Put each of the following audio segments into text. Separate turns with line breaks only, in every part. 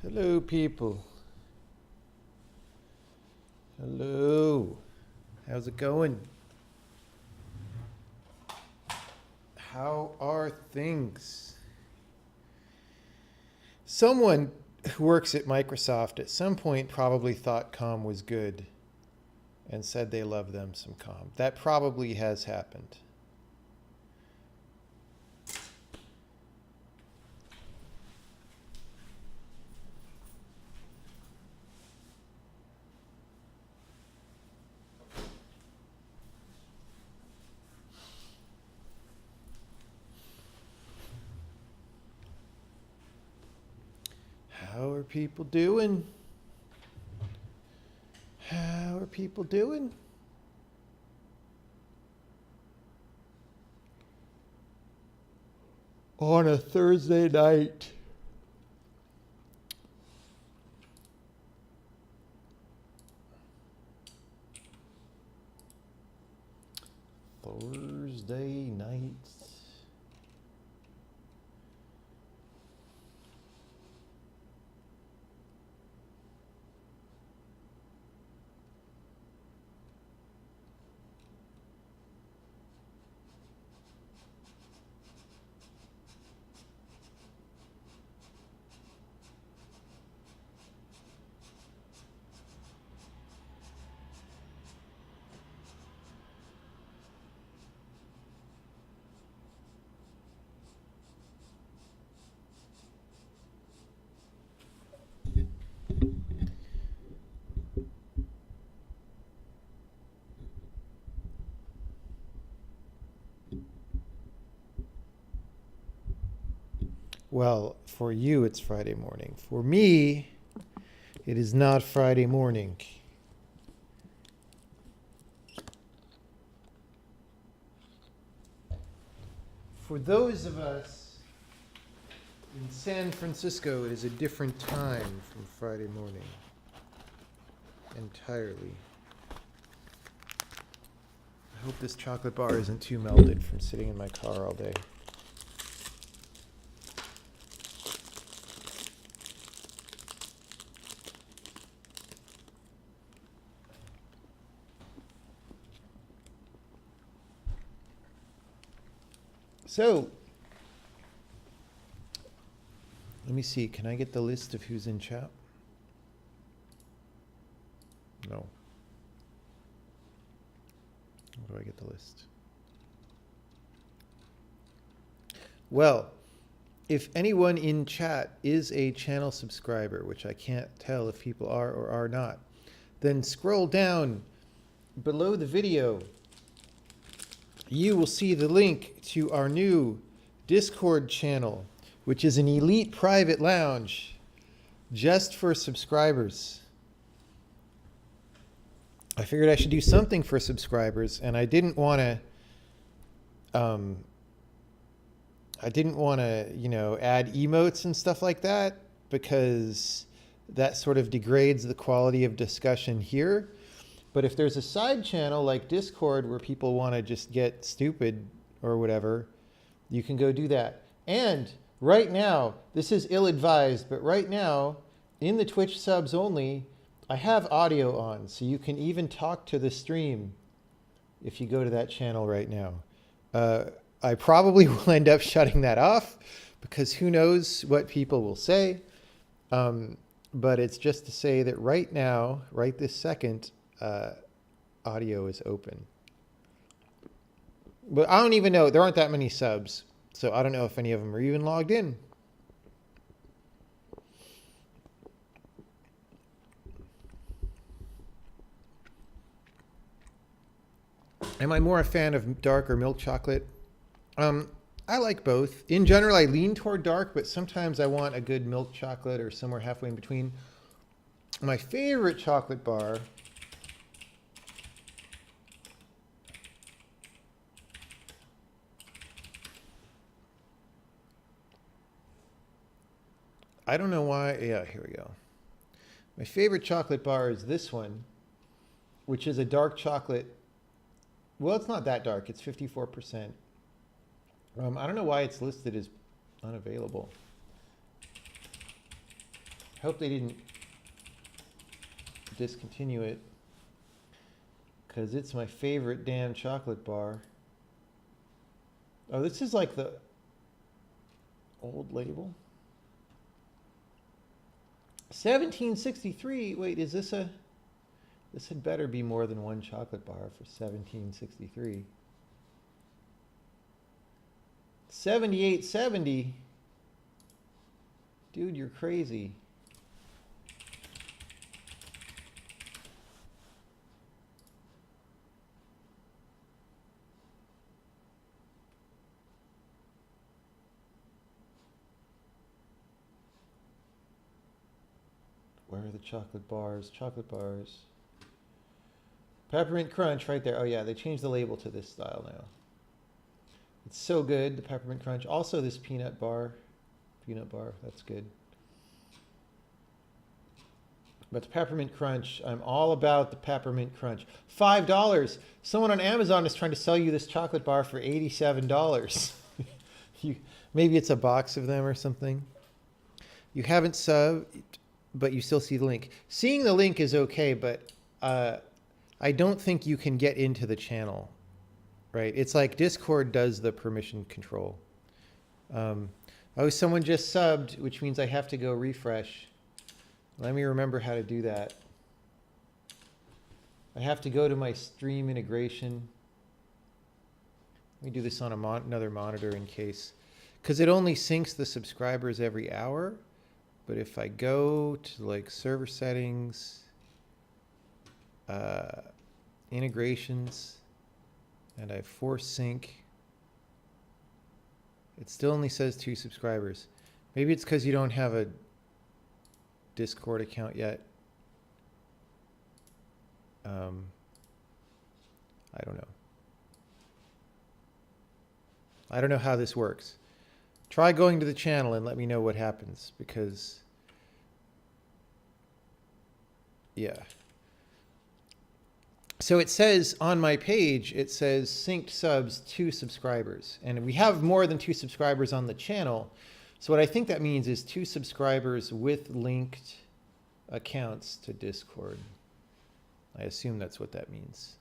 Hello, people. Hello. How's it going? How are things? Someone who works at Microsoft at some point probably thought COM was good and said they love them some COM. That probably has happened. How are people doing? How are people doing? On a Thursday night. Thursday night. Well, for you, it's Friday morning. For me, it is not Friday morning. For those of us in San Francisco, it is a different time from Friday morning. Entirely. I hope this chocolate bar isn't too melted from sitting in my car all day. So, let me see. Can I get the list of who's in chat? No. How do I get the list? Well, if anyone in chat is a channel subscriber, which I can't tell if people are or are not, then scroll down below the video. You will see the link to our new Discord channel, which is an elite private lounge just for subscribers. I figured I should do something for subscribers, and I didn't want to add emotes and stuff like that, because that sort of degrades the quality of discussion here. But if there's a side channel like Discord where people want to just get stupid or whatever, you can go do that. And right now, this is ill-advised, but right now, in the Twitch subs only, I have audio on, so you can even talk to the stream if you go to that channel right now. I probably will end up shutting that off, because who knows what people will say. But it's just to say that right now, right this second, audio is open. But I don't even know. There aren't that many subs, so I don't know if any of them are even logged in. Am I more a fan of dark or milk chocolate? I like both. In general, I lean toward dark, but sometimes I want a good milk chocolate or somewhere halfway in between. My favorite chocolate bar I don't know why. Yeah, here we go. My favorite chocolate bar is this one, which is a dark chocolate. Well, it's not that dark. It's 54%. I don't know why it's listed as unavailable. Hope they didn't discontinue it, because it's my favorite damn chocolate bar. Oh, this is like the old label. 1763. Wait, is this a... This had better be more than one chocolate bar for 1763. 78.70. Dude, you're crazy. Where are the chocolate bars? Chocolate bars. Peppermint Crunch right there. Oh yeah, they changed the label to this style now. It's so good, the Peppermint Crunch. Also this peanut bar. Peanut bar, that's good. But the Peppermint Crunch, I'm all about the Peppermint Crunch. $5. Someone on Amazon is trying to sell you this chocolate bar for $87. Maybe it's a box of them or something. You haven't subbed, but you still see the link. Seeing the link is okay, but I don't think you can get into the channel, right? It's like Discord does the permission control. Oh, someone just subbed, which means I have to go refresh. Let me remember how to do that. I have to go to my stream integration. Let me do this on another monitor in case, because it only syncs the subscribers every hour. But if I go to like server settings, integrations, and I force sync, it still only says 2 subscribers. Maybe it's because you don't have a Discord account yet. I don't know. I don't know how this works. Try going to the channel and let me know what happens, because yeah. So it says on my page, it says synced subs 2 subscribers. And we have more than 2 subscribers on the channel. So what I think that means is 2 subscribers with linked accounts to Discord. I assume that's what that means.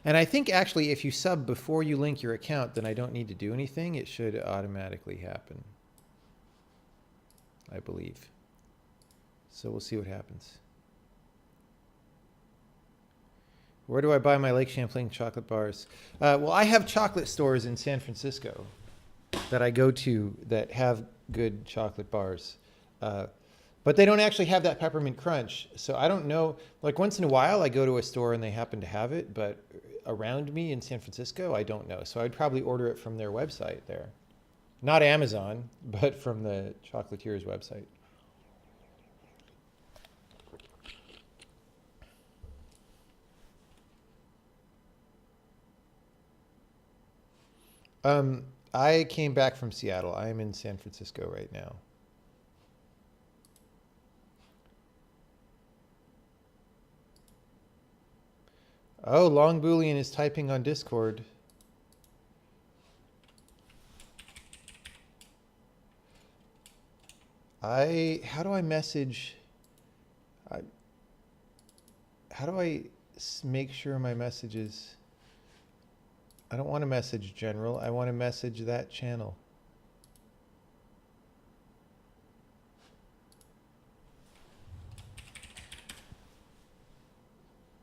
And I think actually if you sub before you link your account, then I don't need to do anything. It should automatically happen, I believe. So we'll see what happens. Where do I buy my Lake Champlain chocolate bars? Well, I have chocolate stores in San Francisco that I go to that have good chocolate bars. But they don't actually have that peppermint crunch. So I don't know. Like once in a while I go to a store and they happen to have it, but around me in San Francisco, I don't know. So I'd probably order it from their website there. Not Amazon, but from the chocolatiers website. I came back from Seattle. I am in San Francisco right now. Oh, Long Boolean is typing on Discord. How do I message? How do I make sure my messages? I don't want to message general. I want to message that channel.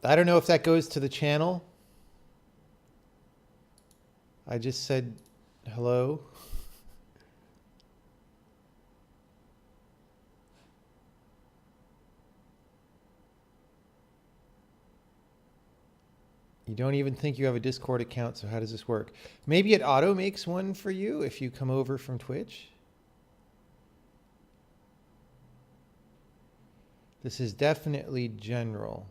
I don't know if that goes to the channel. I just said hello. You don't even think you have a Discord account, so how does this work? Maybe it auto makes one for you if you come over from Twitch. This is definitely general.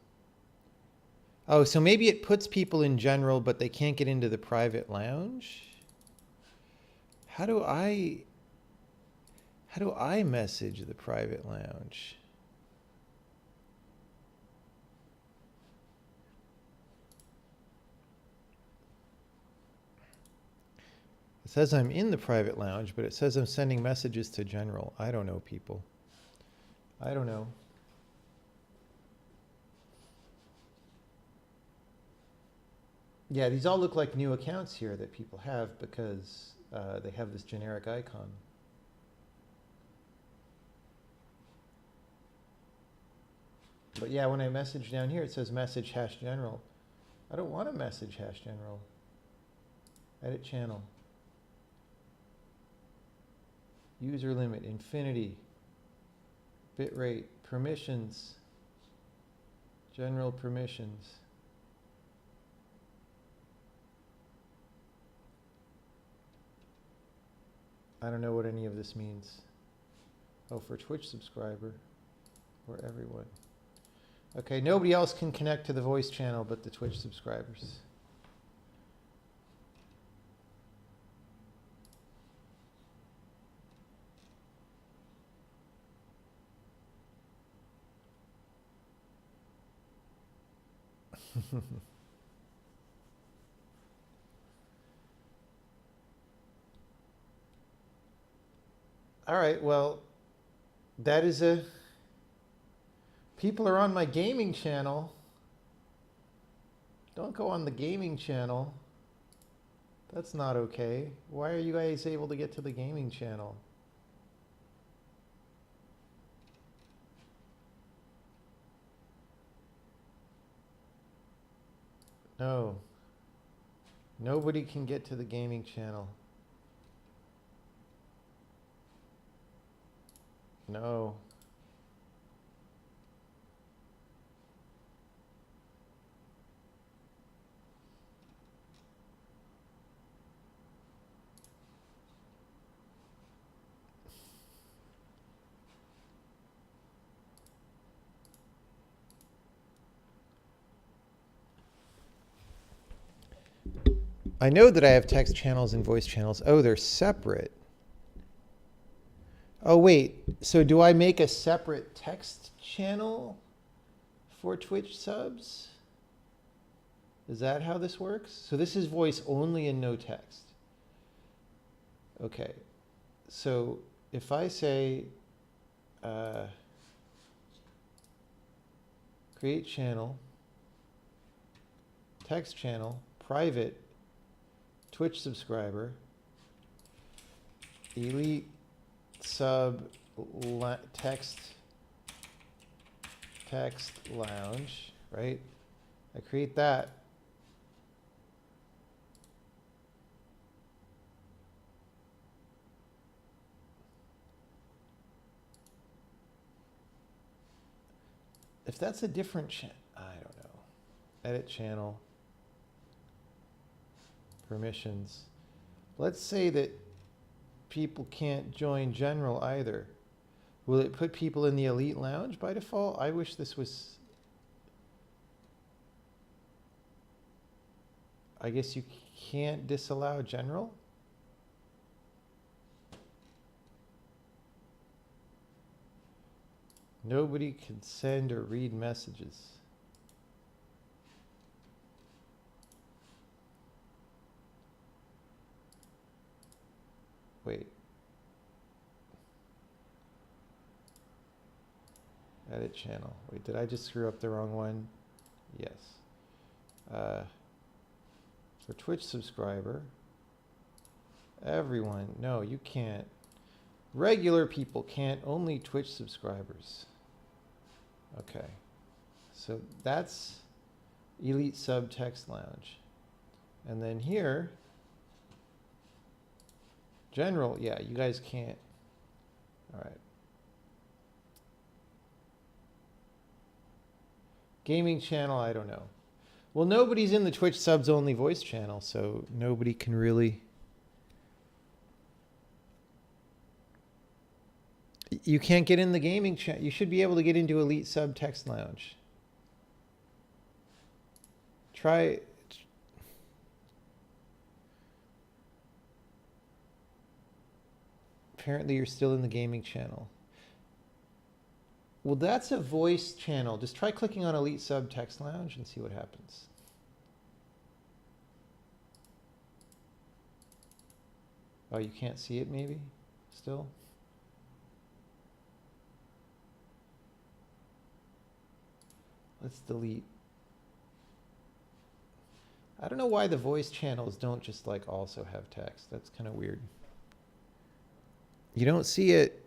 Oh, so maybe it puts people in general, but they can't get into the private lounge? How do I message the private lounge? It says I'm in the private lounge, but it says I'm sending messages to general. I don't know, people. I don't know. Yeah, these all look like new accounts here that people have because they have this generic icon. But yeah, when I message down here, it says message #general. I don't want to message #general. Edit channel. User limit, infinity. Bitrate, permissions. General permissions. I don't know what any of this means. Oh, for Twitch subscriber or everyone. Okay, nobody else can connect to the voice channel but the Twitch subscribers. All right, well, that is a... People are on my gaming channel. Don't go on the gaming channel. That's not okay. Why are you guys able to get to the gaming channel? No. Nobody can get to the gaming channel. No. I know that I have text channels and voice channels. Oh, they're separate. Oh, wait. So do I make a separate text channel for Twitch subs? Is that how this works? So this is voice only and no text. Okay. So if I say create channel, text channel, private, Twitch subscriber, elite sub text lounge, right? I create that. If that's a different channel, I don't know. Edit channel. Permissions. Let's say that people can't join general either. Will it put people in the elite lounge by default? I wish this was... I guess you can't disallow general? Nobody can send or read messages. Wait. Edit channel. Wait, did I just screw up the wrong one? Yes. For Twitch subscriber, everyone. No, you can't. Regular people can't, only Twitch subscribers. Okay. So that's Elite Sub Text Lounge. And then here, general, yeah, you guys can't. All right. Gaming channel, I don't know. Well, nobody's in the Twitch subs only voice channel, so nobody can really... You can't get in the gaming channel. You should be able to get into Elite Sub Text Lounge. Try... Apparently you're still in the gaming channel. Well, that's a voice channel. Just try clicking on Elite Sub Text Lounge and see what happens. Oh, you can't see it maybe still? Let's delete. I don't know why the voice channels don't just like also have text. That's kind of weird. You don't see it.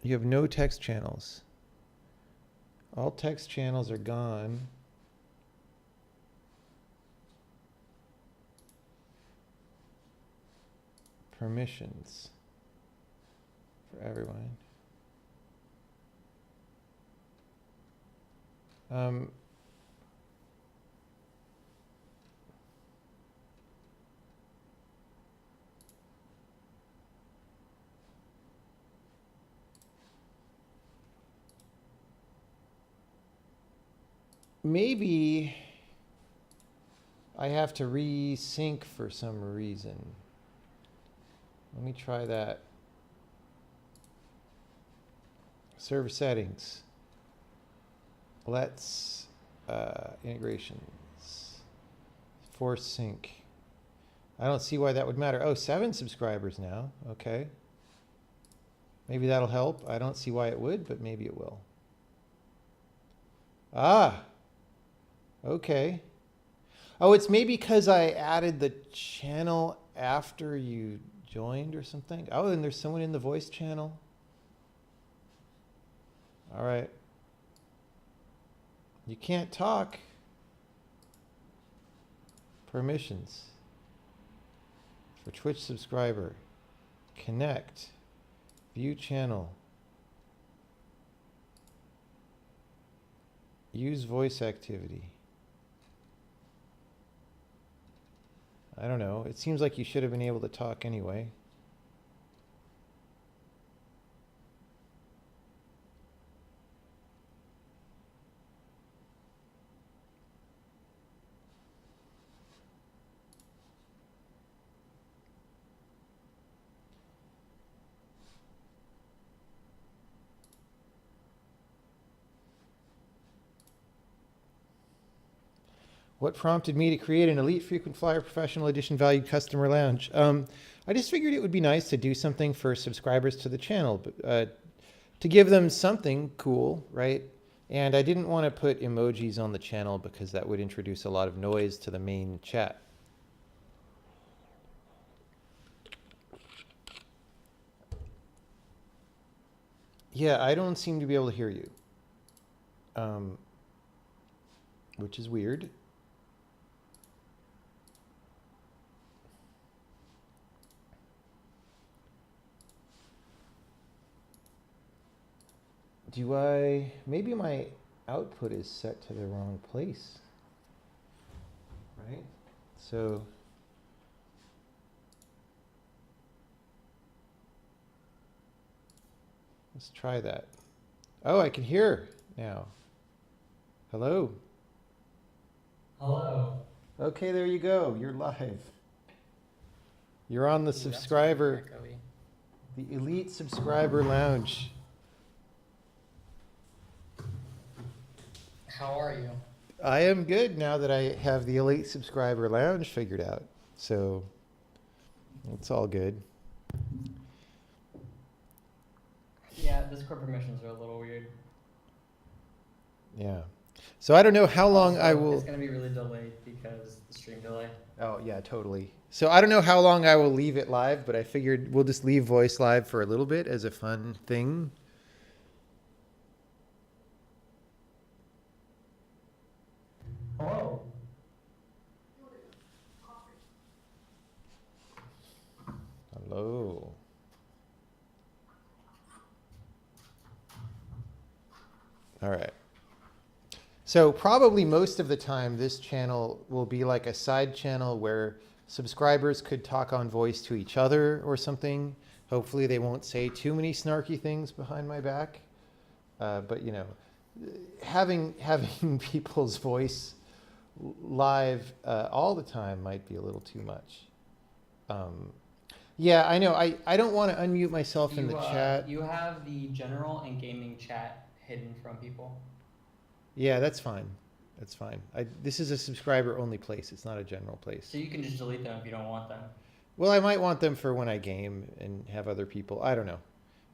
You have no text channels. All text channels are gone. Permissions for everyone. Maybe I have to resync for some reason. Let me try that. Server settings. Let's integrations. Force sync. I don't see why that would matter. Oh, 7 subscribers now. Okay. Maybe that'll help. I don't see why it would, but maybe it will. Ah. Okay. Oh, it's maybe because I added the channel after you joined or something. Oh, and there's someone in the voice channel. All right. You can't talk. Permissions. For Twitch subscriber. Connect. View channel. Use voice activity. I don't know. It seems like you should have been able to talk anyway. What prompted me to create an Elite Frequent Flyer Professional Edition Valued Customer Lounge? I just figured it would be nice to do something for subscribers to the channel, to give them something cool, right? And I didn't want to put emojis on the channel because that would introduce a lot of noise to the main chat. Yeah, I don't seem to be able to hear you, which is weird. Maybe my output is set to the wrong place, right? So, let's try that. Oh, I can hear now. Hello.
Hello.
Okay, there you go. You're live. You're on the subscriber, the Elite Subscriber Lounge.
How are you?
I am good now that I have the Elite Subscriber Lounge figured out. So it's all good.
Yeah, Discord permissions are a little weird.
Yeah. So I don't know how long
Also,
I will.
It's going to be really delayed because the stream delay.
Oh, yeah, totally. So I don't know how long I will leave it live, but I figured we'll just leave voice live for a little bit as a fun thing.
Hello.
Hello. All right. So probably most of the time this channel will be like a side channel where subscribers could talk on voice to each other or something. Hopefully they won't say too many snarky things behind my back. But you know, having people's voice live all the time might be a little too much. Yeah, I know. I don't want to unmute myself in the chat.
You have the general and gaming chat hidden from people.
Yeah, that's fine. That's fine. This is a subscriber-only place. It's not a general place.
So you can just delete them if you don't want them.
Well, I might want them for when I game and have other people. I don't know.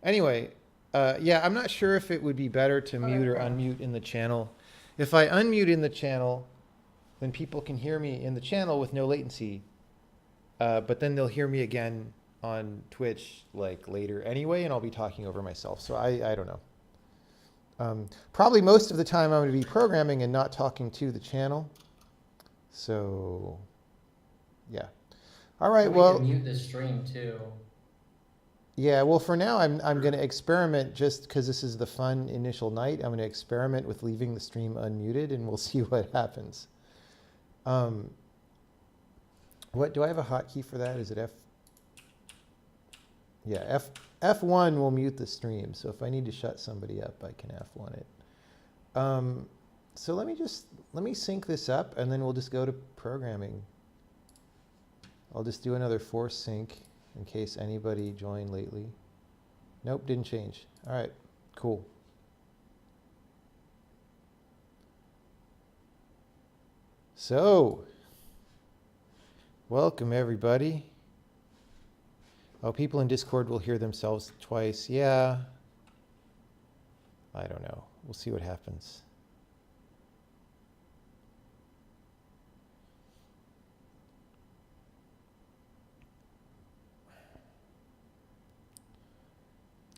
Anyway, yeah, I'm not sure if it would be better to mute or unmute in the channel. If I unmute in the channel, then people can hear me in the channel with no latency. But then they'll hear me again on Twitch like later anyway, and I'll be talking over myself. So I don't know. Probably most of the time I'm going to be programming and not talking to the channel. So, yeah. All right,
We
well.
can mute the stream too.
Yeah, well, for now, I'm going to experiment just because this is the fun initial night. I'm going to experiment with leaving the stream unmuted, and we'll see what happens. What do I have a hotkey for that? Is it F? Yeah, F1 will mute the stream. So if I need to shut somebody up, I can F1 it. So let me sync this up, and then we'll just go to programming. I'll just do another force sync in case anybody joined lately. Nope, didn't change. All right, cool. So, welcome everybody. Oh, people in Discord will hear themselves twice. Yeah. I don't know. We'll see what happens.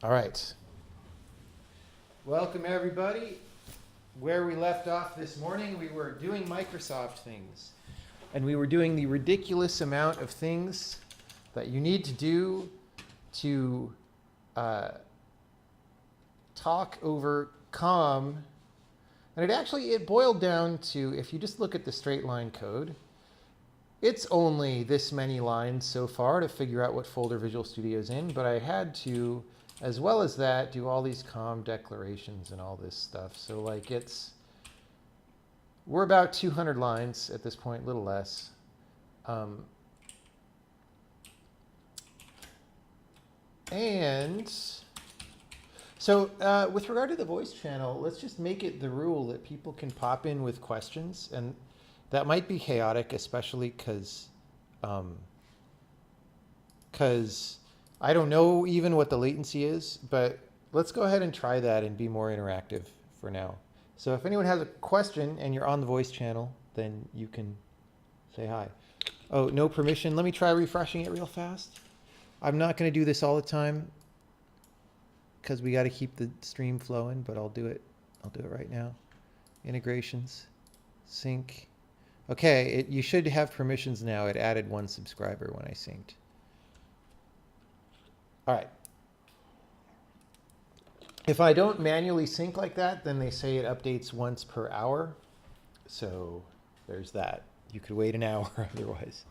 All right. Welcome, everybody. Where we left off this morning, we were doing Microsoft things. And we were doing the ridiculous amount of things that you need to do to talk over COM. And it boiled down to, if you just look at the straight line code, it's only this many lines so far to figure out what folder Visual Studio's in, but I had to, as well as that, do all these COM declarations and all this stuff. So like we're about 200 lines at this point, a little less. And so with regard to the voice channel, let's just make it the rule that people can pop in with questions. And that might be chaotic, especially because I don't know even what the latency is, but let's go ahead and try that and be more interactive for now. So if anyone has a question and you're on the voice channel, then you can say hi. Oh, no permission. Let me try refreshing it real fast. I'm not going to do this all the time because we got to keep the stream flowing, but I'll do it. I'll do it right now. Integrations, sync. Okay, you should have permissions now. It added one subscriber when I synced. All right. If I don't manually sync like that, then they say it updates once per hour. So there's that. You could wait an hour otherwise.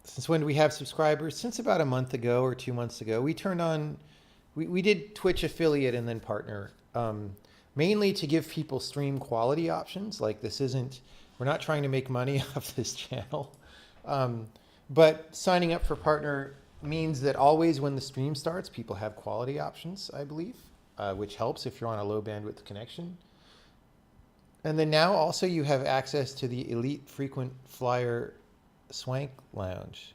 Since when do we have subscribers? Since about a month ago or 2 months ago, we turned on, we did Twitch affiliate and then partner, mainly to give people stream quality options. Like we're not trying to make money off this channel. But signing up for partner means that always when the stream starts, people have quality options, I believe, which helps if you're on a low bandwidth connection. And then now also you have access to the Elite Frequent Flyer Swank Lounge.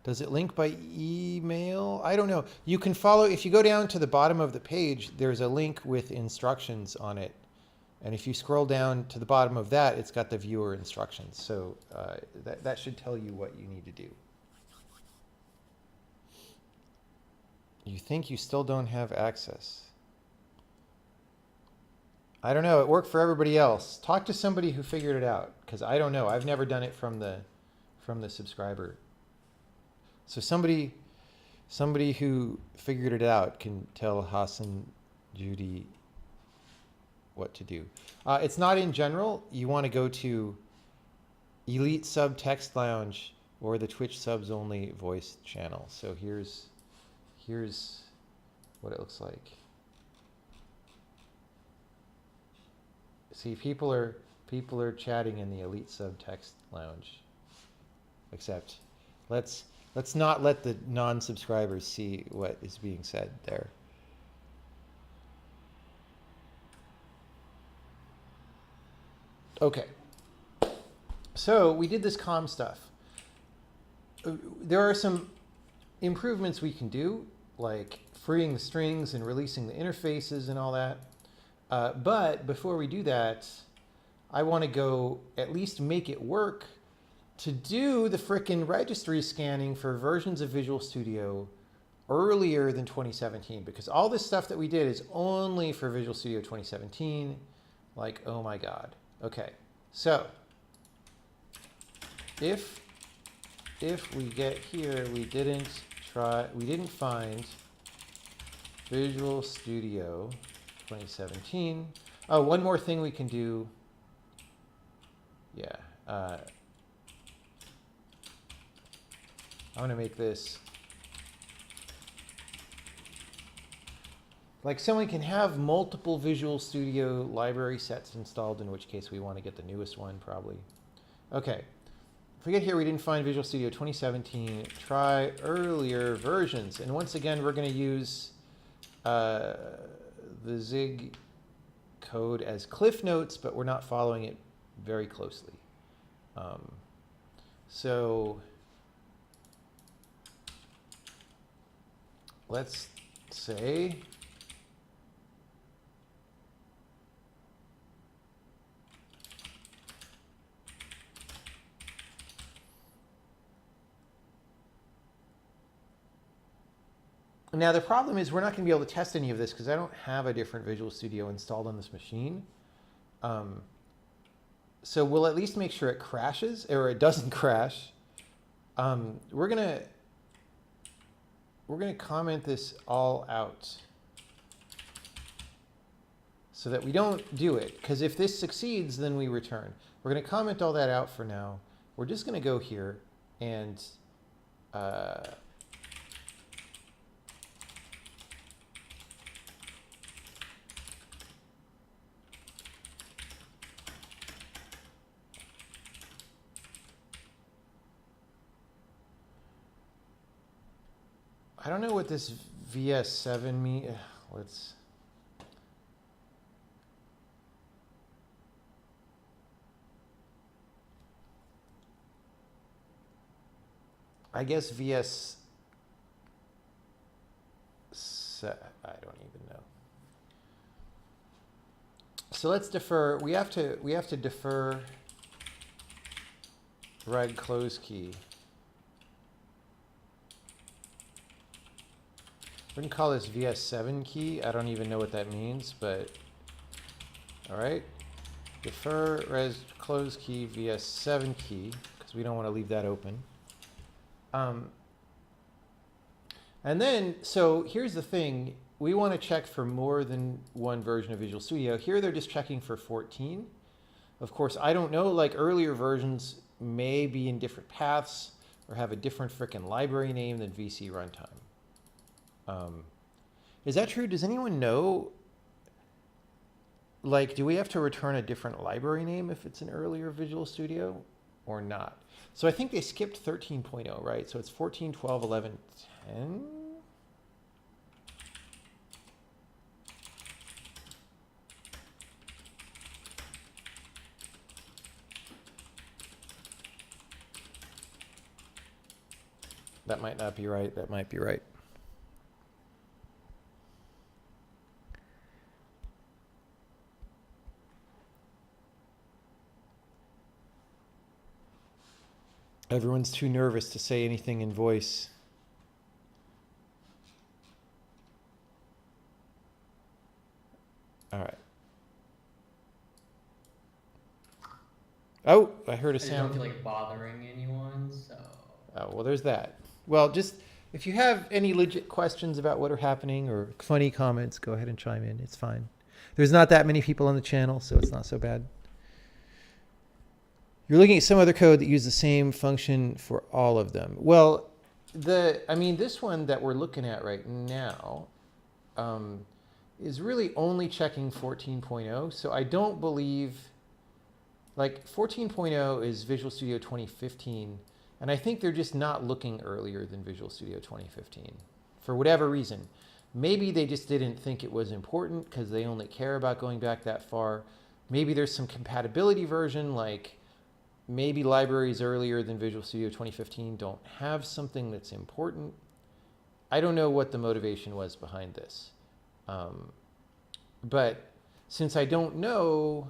Does it link by email? I don't know. You can follow, if you go down to the bottom of the page, there's a link with instructions on it. And if you scroll down to the bottom of that, it's got the viewer instructions. So that should tell you what you need to do. You think you still don't have access? I don't know. It worked for everybody else. Talk to somebody who figured it out, because I don't know. I've never done it from the subscriber. So somebody who figured it out can tell Hassan, Judy, what to do. It's not in general. You want to go to Elite Sub Text Lounge or the Twitch subs only voice channel. So here's what it looks like. See, people are chatting in the Elite Sub Text Lounge. Except let's not let the non-subscribers see what is being said there. Okay. So we did this comm stuff. There are some improvements we can do, like freeing the strings and releasing the interfaces and all that. But before we do that, I want to go at least make it work to do the frickin' registry scanning for versions of Visual Studio earlier than 2017, because all this stuff that we did is only for Visual Studio 2017. Like, oh my God. Okay, so if we get here, we didn't find Visual Studio 2017. Oh, one more thing we can do. Yeah. I want to make this like someone can have multiple Visual Studio library sets installed, in which case we want to get the newest one probably. Okay. If we get here, we didn't find Visual Studio 2017. Try earlier versions. And once again, we're going to use the Zig code as cliff notes, but we're not following it very closely. So let's say now the problem is we're not going to be able to test any of this because I don't have a different Visual Studio installed on this machine. So we'll at least make sure it crashes, or it doesn't crash. We're gonna comment this all out so that we don't do it, because if this succeeds, then we return. We're gonna comment all that out for now. We're just gonna go here and I don't know what this VS7 means. Let's. I guess VS. I don't even know. So let's defer. We have to defer reg close key. We're going to call this VS7 key. I don't even know what that means, but all right. Defer res close key VS7 key, because we don't want to leave that open. And then, so here's the thing. We want to check for more than one version of Visual Studio. Here they're just checking for 14. Of course, I don't know, like earlier versions may be in different paths or have a different frickin' library name than VC runtime. Is that true? Does anyone know? Like, do we have to return a different library name if it's an earlier Visual Studio or not? So I think they skipped 13.0, right? So it's 14, 12, 11, 10. That might not be right. That might be right. Everyone's too nervous to say anything in voice. All right. Oh, I heard a sound.
I don't feel like bothering anyone, so.
Oh, well, there's that. Well, just if you have any legit questions about what are happening or funny comments, go ahead and chime in. It's fine. There's not that many people on the channel, so it's not so bad. You're looking at some other code that uses the same function for all of them. Well, this one that we're looking at right now is really only checking 14.0. So I don't believe, like 14.0 is Visual Studio 2015. And I think they're just not looking earlier than Visual Studio 2015 for whatever reason. Maybe they just didn't think it was important because they only care about going back that far. maybe there's some compatibility version, like maybe libraries earlier than Visual Studio 2015 don't have something that's important. I don't know what the motivation was behind this. But since I don't know,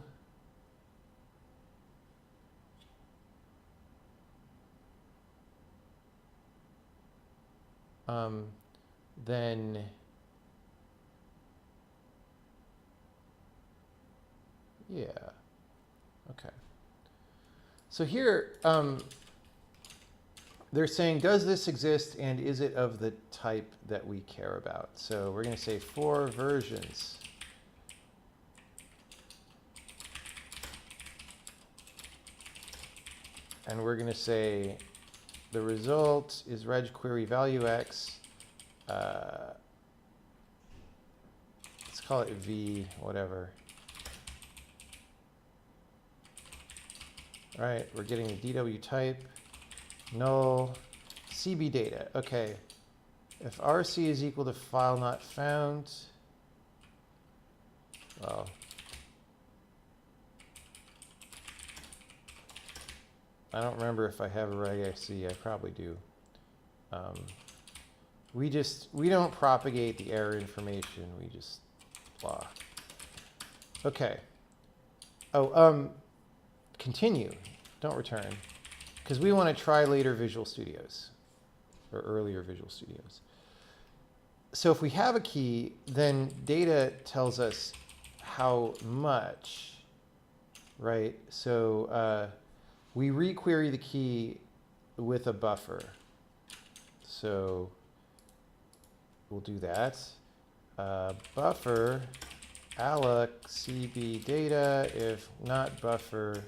then yeah, okay. So here, they're saying, does this exist and is it of the type that we care about? So we're going to say for versions. And we're going to say the result is reg query value x. Let's call it v, whatever. All right, we're getting the DW type, null, CB data. Okay, if RC is equal to file not found, well, I don't remember if I have a regc. I probably do. We don't propagate the error information. We just blah. Okay. Oh, continue. Don't return, because we want to try later Visual Studios or earlier Visual Studios. So if we have a key, then data tells us how much, right? So we requery the key with a buffer. So we'll do that. Buffer alloc cb data, if not buffer,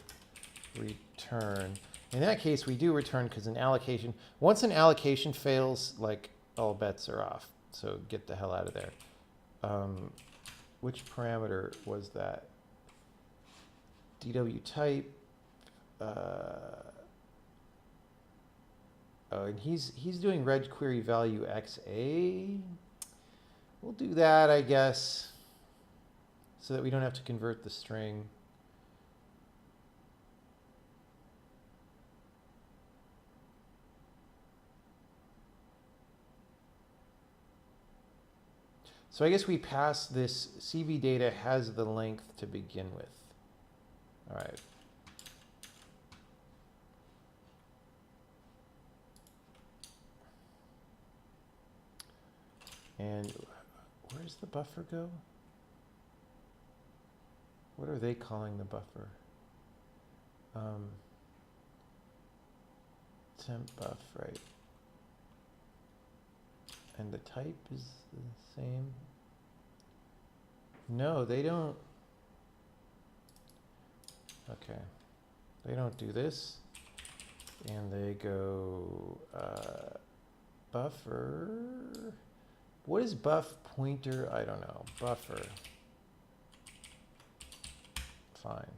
return. In that case, we do return because an allocation, once an allocation fails, like all bets are off. So get the hell out of there. Which parameter was that? DW type. Oh, and he's doing reg query value XA. We'll do that, I guess, so that we don't have to convert the string. So I guess we pass this CB data has the length to begin with. All right. And where's the buffer go? What are they calling the buffer? Temp buff, right? And the type is the same? No, they don't. Okay. They don't do this. And they go buffer. What is buff pointer? I don't know. Buffer. Fine.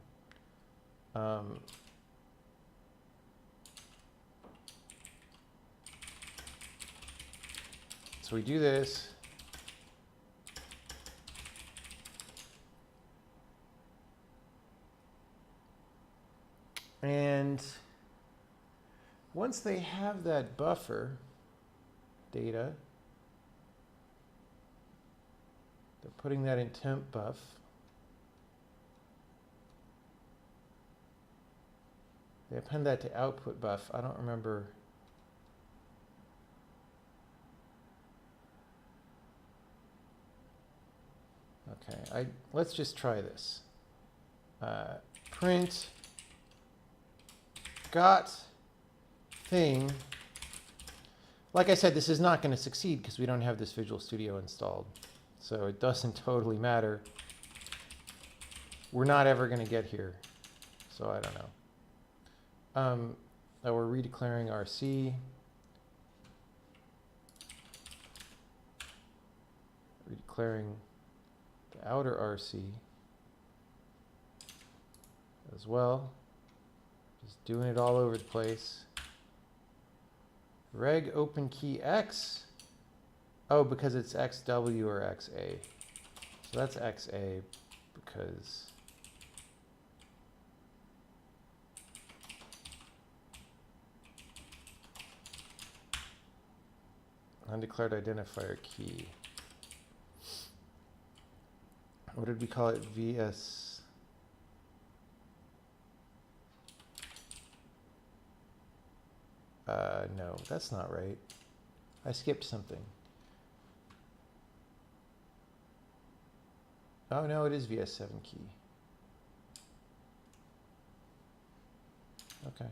So we do this. And once they have that buffer data, they're putting that in temp buff. They append that to output buff. I don't remember. Okay, let's just try this. Print got thing. Like I said, this is not going to succeed because we don't have this Visual Studio installed. So it doesn't totally matter. We're not ever going to get here. So I don't know. Now we're redeclaring RC. Redeclaring the outer RC as well. Just doing it all over the place. Reg open key X. Oh, because it's XW or XA. So that's XA because Undeclared identifier key. What did we call it? VS. No, that's not right. I skipped something. Oh no, it is VS7 key. Okay.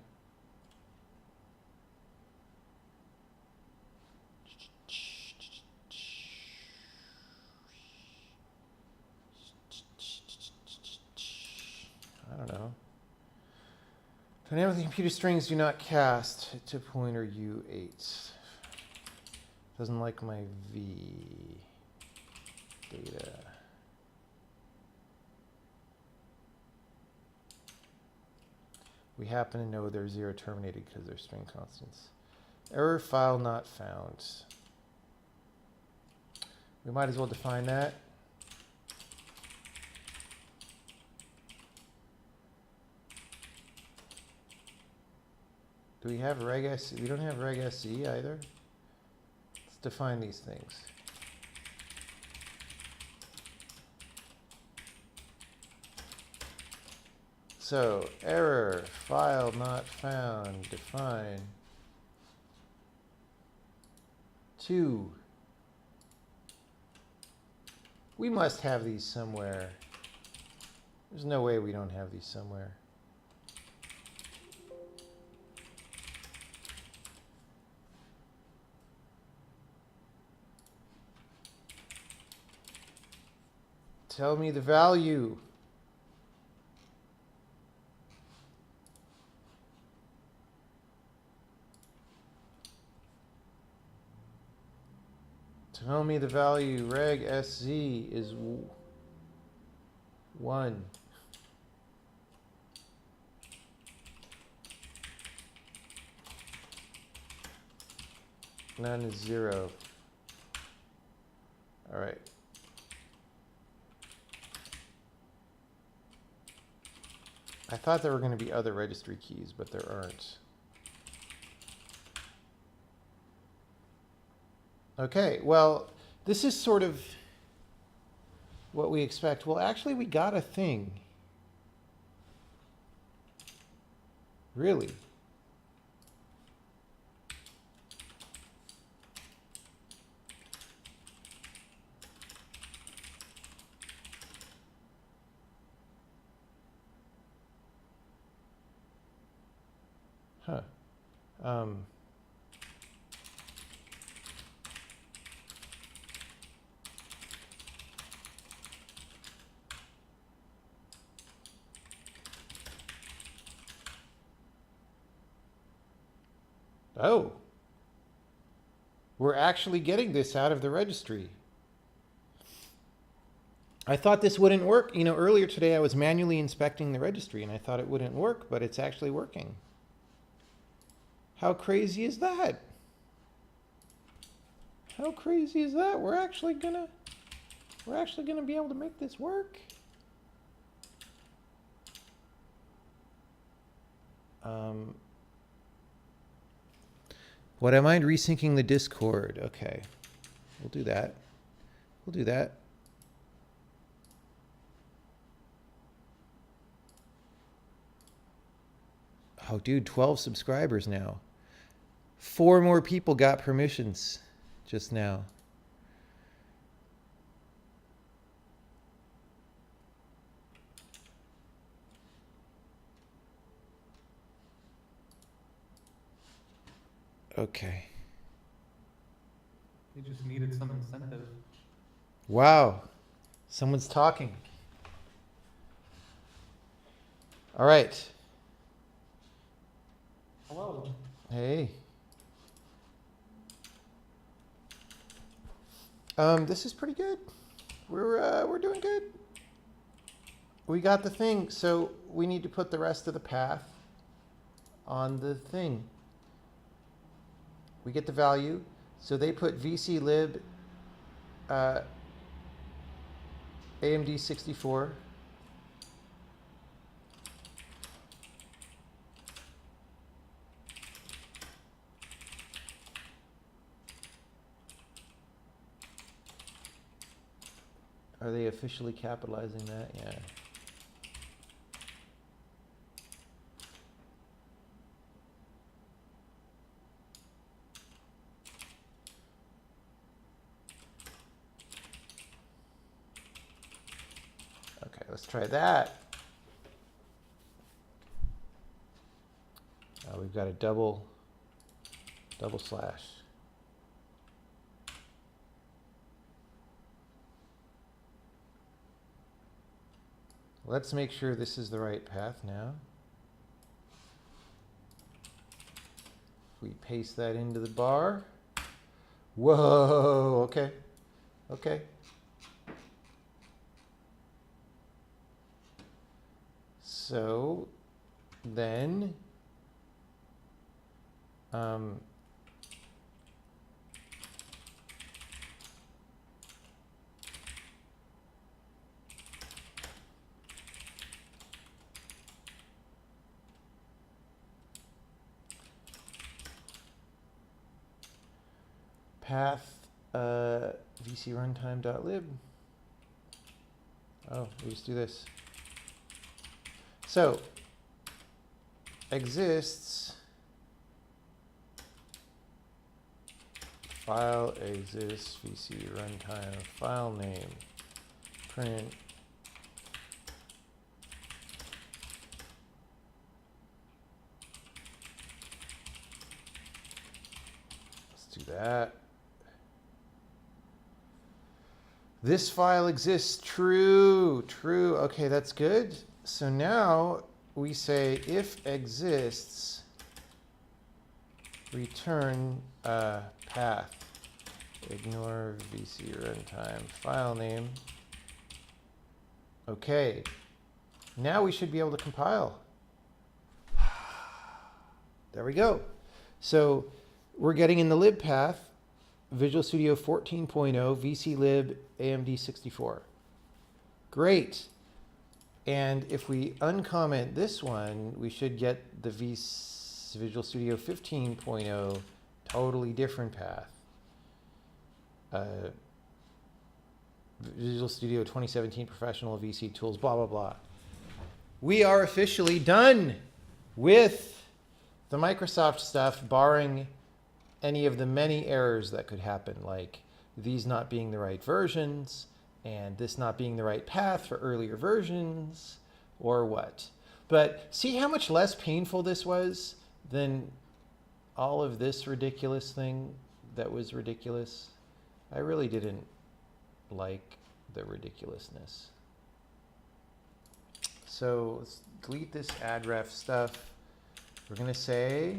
I don't know. Dynamically computed strings do not cast to pointer U8. Doesn't like my V data. We happen to know they're zero terminated because they're string constants. Error file not found. We might as well define that. Do we have reg.sc? We don't have reg.sc either. Let's define these things. So, error, file not found, define. 2. We must have these somewhere. There's no way we don't have these somewhere. Tell me the value. Tell me the value. Reg SZ is 1. None is 0. All right. I thought there were going to be other registry keys, but there aren't. Okay, well, this is sort of what we expect. Well, actually, we got a thing. Really? Huh. Oh. We're actually getting this out of the registry. I thought this wouldn't work. You know, earlier today I was manually inspecting the registry and I thought it wouldn't work, but it's actually working. How crazy is that? How crazy is that? We're actually gonna be able to make this work. Would I mind resyncing the Discord? Okay, we'll do that. We'll do that. Oh, dude, 12 subscribers now. 4 more people got permissions just now. Okay.
They just needed some incentive.
Wow. Someone's talking. All right.
Hello.
Hey. This is pretty good. We're doing good. We got the thing, so we need to put the rest of the path on the thing. We get the value, so they put vclib AMD 64. Are they officially capitalizing that? Yeah. Okay, let's try that. We've got a double slash. Let's make sure this is the right path now. If we paste that into the bar. Whoa, okay. Okay. So then path vcruntime.lib. Oh, we just do this. So exists file exists vc runtime file name print let's do that. This file exists, true. Okay, that's good. So now we say if exists, return path. Ignore vc runtime file name. Okay, now we should be able to compile. There we go. So we're getting in the lib path, Visual Studio 14.0, vclib AMD64. Great. And if we uncomment this one, we should get the Visual Studio 15.0, totally different path. Visual Studio 2017 Professional VC Tools, blah, blah, blah. We are officially done with the Microsoft stuff, barring any of the many errors that could happen, like these not being the right versions, and this not being the right path for earlier versions, or what. But see how much less painful this was than all of this ridiculous thing that was ridiculous? I really didn't like the ridiculousness. So let's delete this addref stuff. We're going to say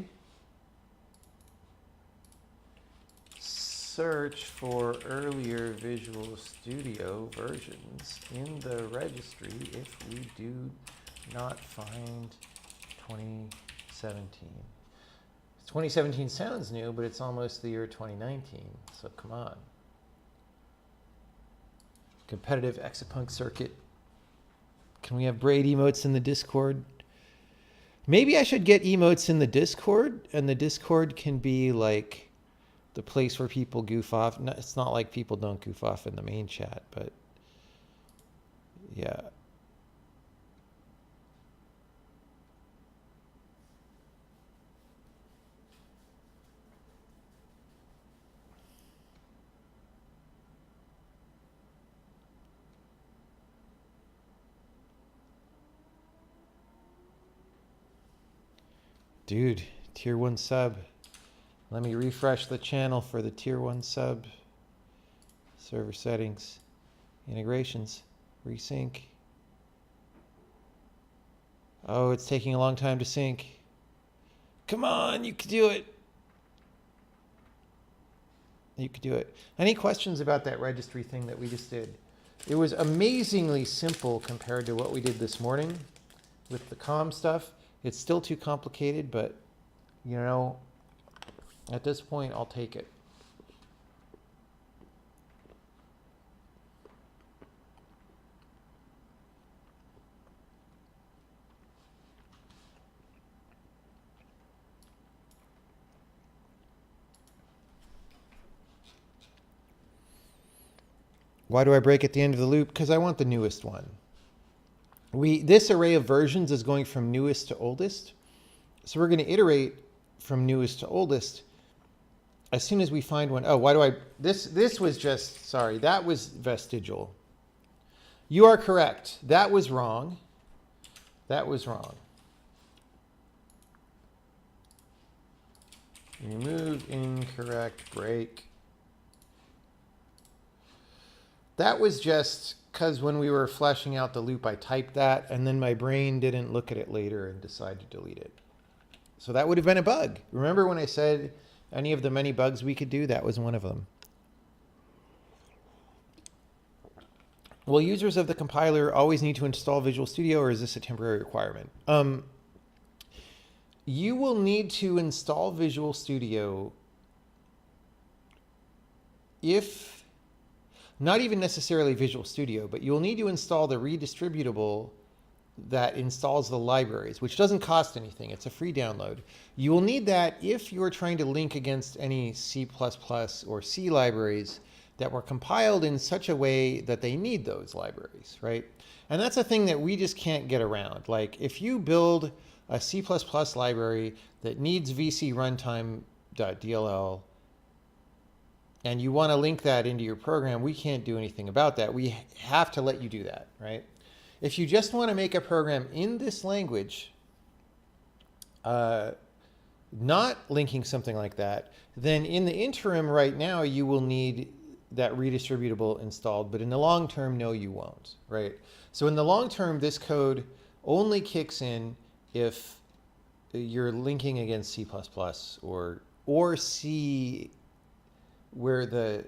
search for earlier Visual Studio versions in the registry if we do not find 2017. 2017 sounds new, but it's almost the year 2019, so come on. Competitive Exapunk circuit. Can we have braid emotes in the Discord? Maybe I should get emotes in the Discord, and the Discord can be like the place where people goof off. No, it's not like people don't goof off in the main chat, but yeah. Dude, tier 1 sub. Let me refresh the channel for the tier 1 sub. Server settings, integrations, resync. Oh, it's taking a long time to sync. Come on, you can do it. You could do it. Any questions about that registry thing that we just did? It was amazingly simple compared to what we did this morning with the COM stuff. It's still too complicated, but you know, at this point, I'll take it. Why do I break at the end of the loop? Because I want the newest one. This array of versions is going from newest to oldest. So we're going to iterate from newest to oldest as soon as we find one. Oh, why do I, this was just, sorry, that was vestigial. You are correct. That was wrong. That was wrong. Remove incorrect break. That was just because when we were fleshing out the loop, I typed that, and then my brain didn't look at it later and decide to delete it. So that would have been a bug. Remember when I said any of the many bugs we could do? That was one of them. Will users of the compiler always need to install Visual Studio, or is this a temporary requirement? You will need to install Visual Studio if, not even necessarily Visual Studio, but you'll need to install the redistributable that installs the libraries, which doesn't cost anything. It's a free download. You will need that if you're trying to link against any C++ or C libraries that were compiled in such a way that they need those libraries, right? And that's a thing that we just can't get around. Like if you build a C++ library that needs VC runtime.dll and you want to link that into your program, we can't do anything about that. We have to let you do that, right? If you just want to make a program in this language, not linking something like that, then in the interim right now, you will need that redistributable installed, but in the long term, no, you won't, right? So in the long term, this code only kicks in if you're linking against C++ or C where the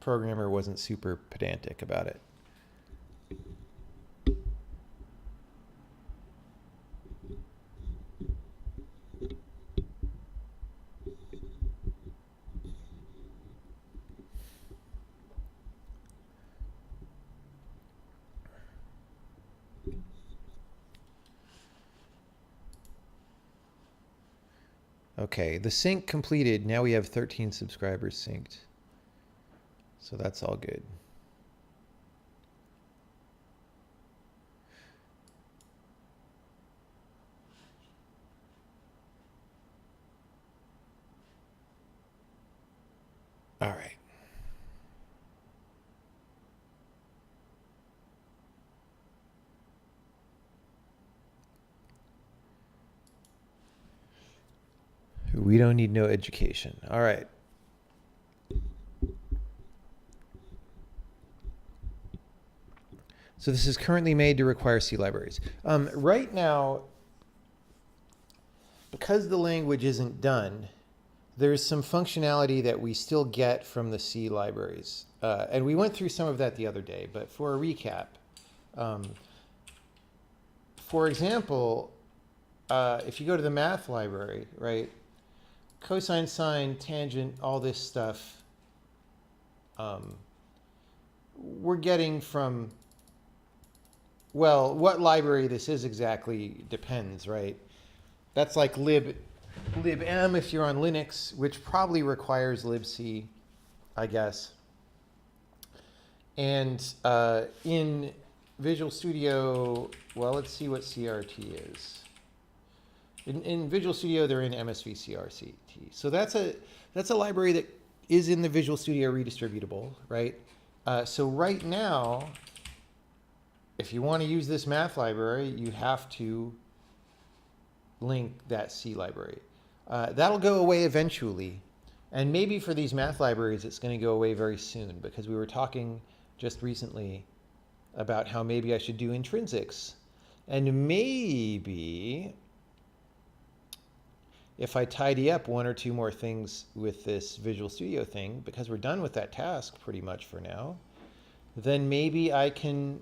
programmer wasn't super pedantic about it. Okay, the sync completed. Now we have 13 subscribers synced. So that's all good. All right. We don't need no education. All right. So this is currently made to require C libraries. Right now, because the language isn't done, there's some functionality that we still get from the C libraries. And we went through some of that the other day, but for a recap, for example, if you go to the math library, right, cosine, sine, tangent, all this stuff, we're getting from, well, what library this is exactly depends, right? That's like libm if you're on Linux, which probably requires libc, I guess. And in Visual Studio, well, let's see what CRT is. In Visual Studio, they're in MSV CRT. So that's a library that is in the Visual Studio redistributable, right? So right now, if you want to use this math library, you have to link that C library. That'll go away eventually. And maybe for these math libraries, it's going to go away very soon, because we were talking just recently about how maybe I should do intrinsics. And maybe if I tidy up one or two more things with this Visual Studio thing, because we're done with that task pretty much for now, then maybe I can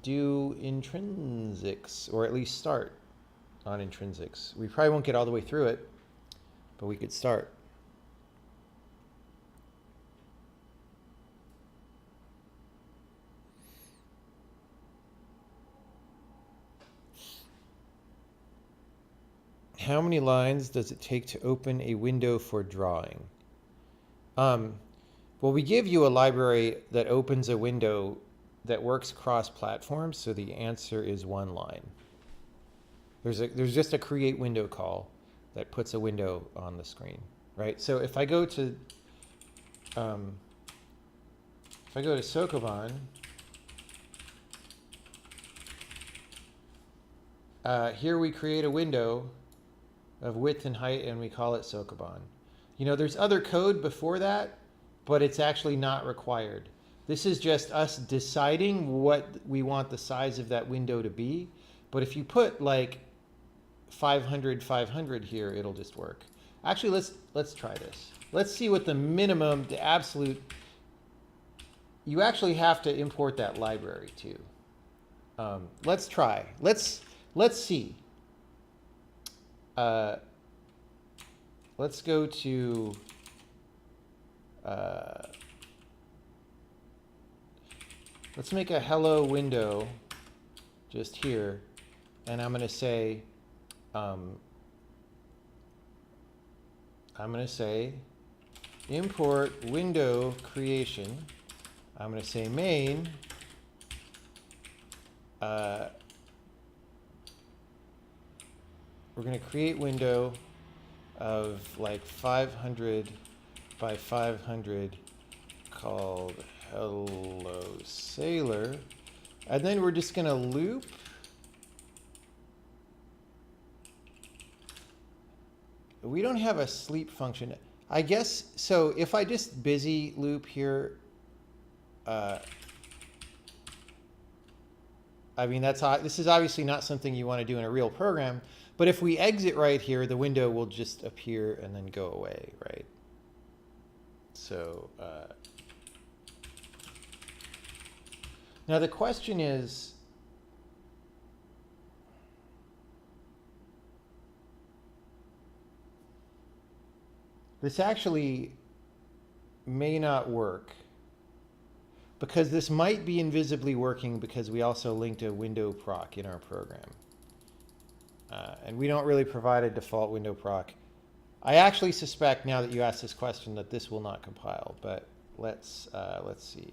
do intrinsics, or at least start on intrinsics. We probably won't get all the way through it, but we could start. How many lines does it take to open a window for drawing? Well, we give you a library that opens a window that works cross platforms, so the answer is one line. There's just a create window call that puts a window on the screen, right? So if I go to Sokoban, here we create a window of width and height, and we call it Sokoban. You know, there's other code before that, but it's actually not required. This is just us deciding what we want the size of that window to be. But if you put like 500, 500 here, it'll just work. Actually, let's try this. Let's see what the minimum, the absolute. You actually have to import that library too. Let's try. Let's see. Let's go to. Let's make a hello window just here, and I'm going to say, import window creation. I'm going to say main. We're going to create window of like 500 by 500 called hello sailor, and then we're just going to loop we don't have a sleep function, I guess. So if I just busy loop here, I mean, this is obviously not something you want to do in a real program, but if we exit right here, the window will just appear and then go away, right? So now the question is, this actually may not work, because this might be invisibly working because we also linked a window proc in our program. And we don't really provide a default window proc. I actually suspect, now that you asked this question, that this will not compile, but let's see.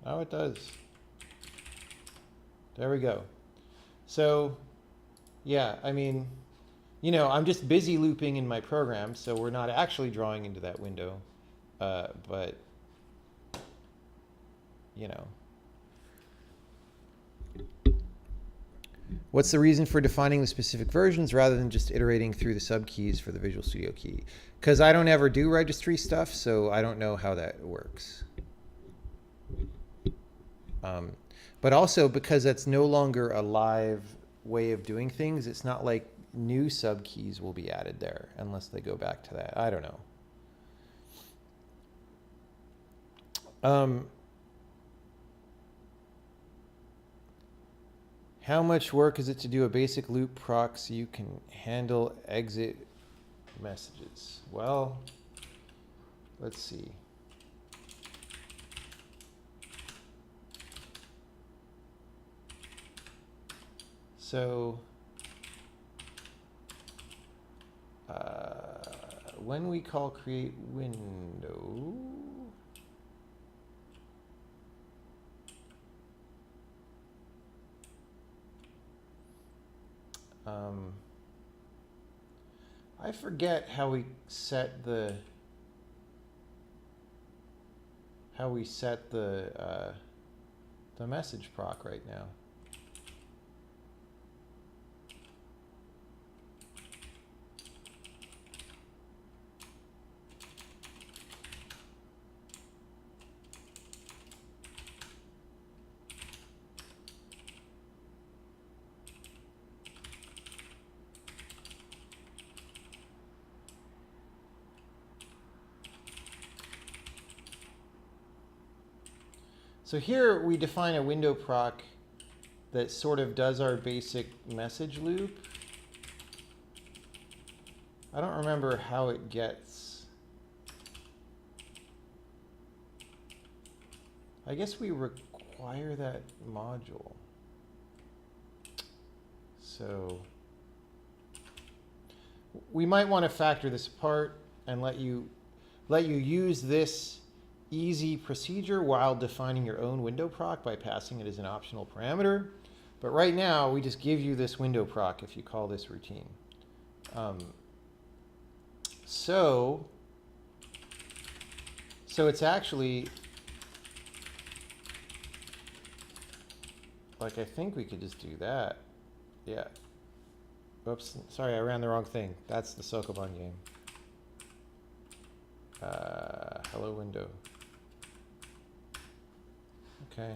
Oh, it does. There we go. So, yeah, I mean, you know, I'm just busy looping in my program, so we're not actually drawing into that window. But, you know. What's the reason for defining the specific versions rather than just iterating through the subkeys for the Visual Studio key? Because I don't ever do registry stuff, so I don't know how that works. But also because that's no longer a live way of doing things, it's not like new subkeys will be added there unless they go back to that. I don't know. How much work is it to do a basic loop proc so you can handle exit messages? Well, let's see. So when we call create window, I forget how we set the message proc right now. So here we define a window proc that sort of does our basic message loop. I don't remember how it gets. I guess we require that module. So we might want to factor this apart and let you use this easy procedure while defining your own window proc by passing it as an optional parameter. But right now, we just give you this window proc if you call this routine. So it's actually, like, I think we could just do that. Yeah. Oops, sorry, I ran the wrong thing. That's the Sokoban game. Hello window. Okay,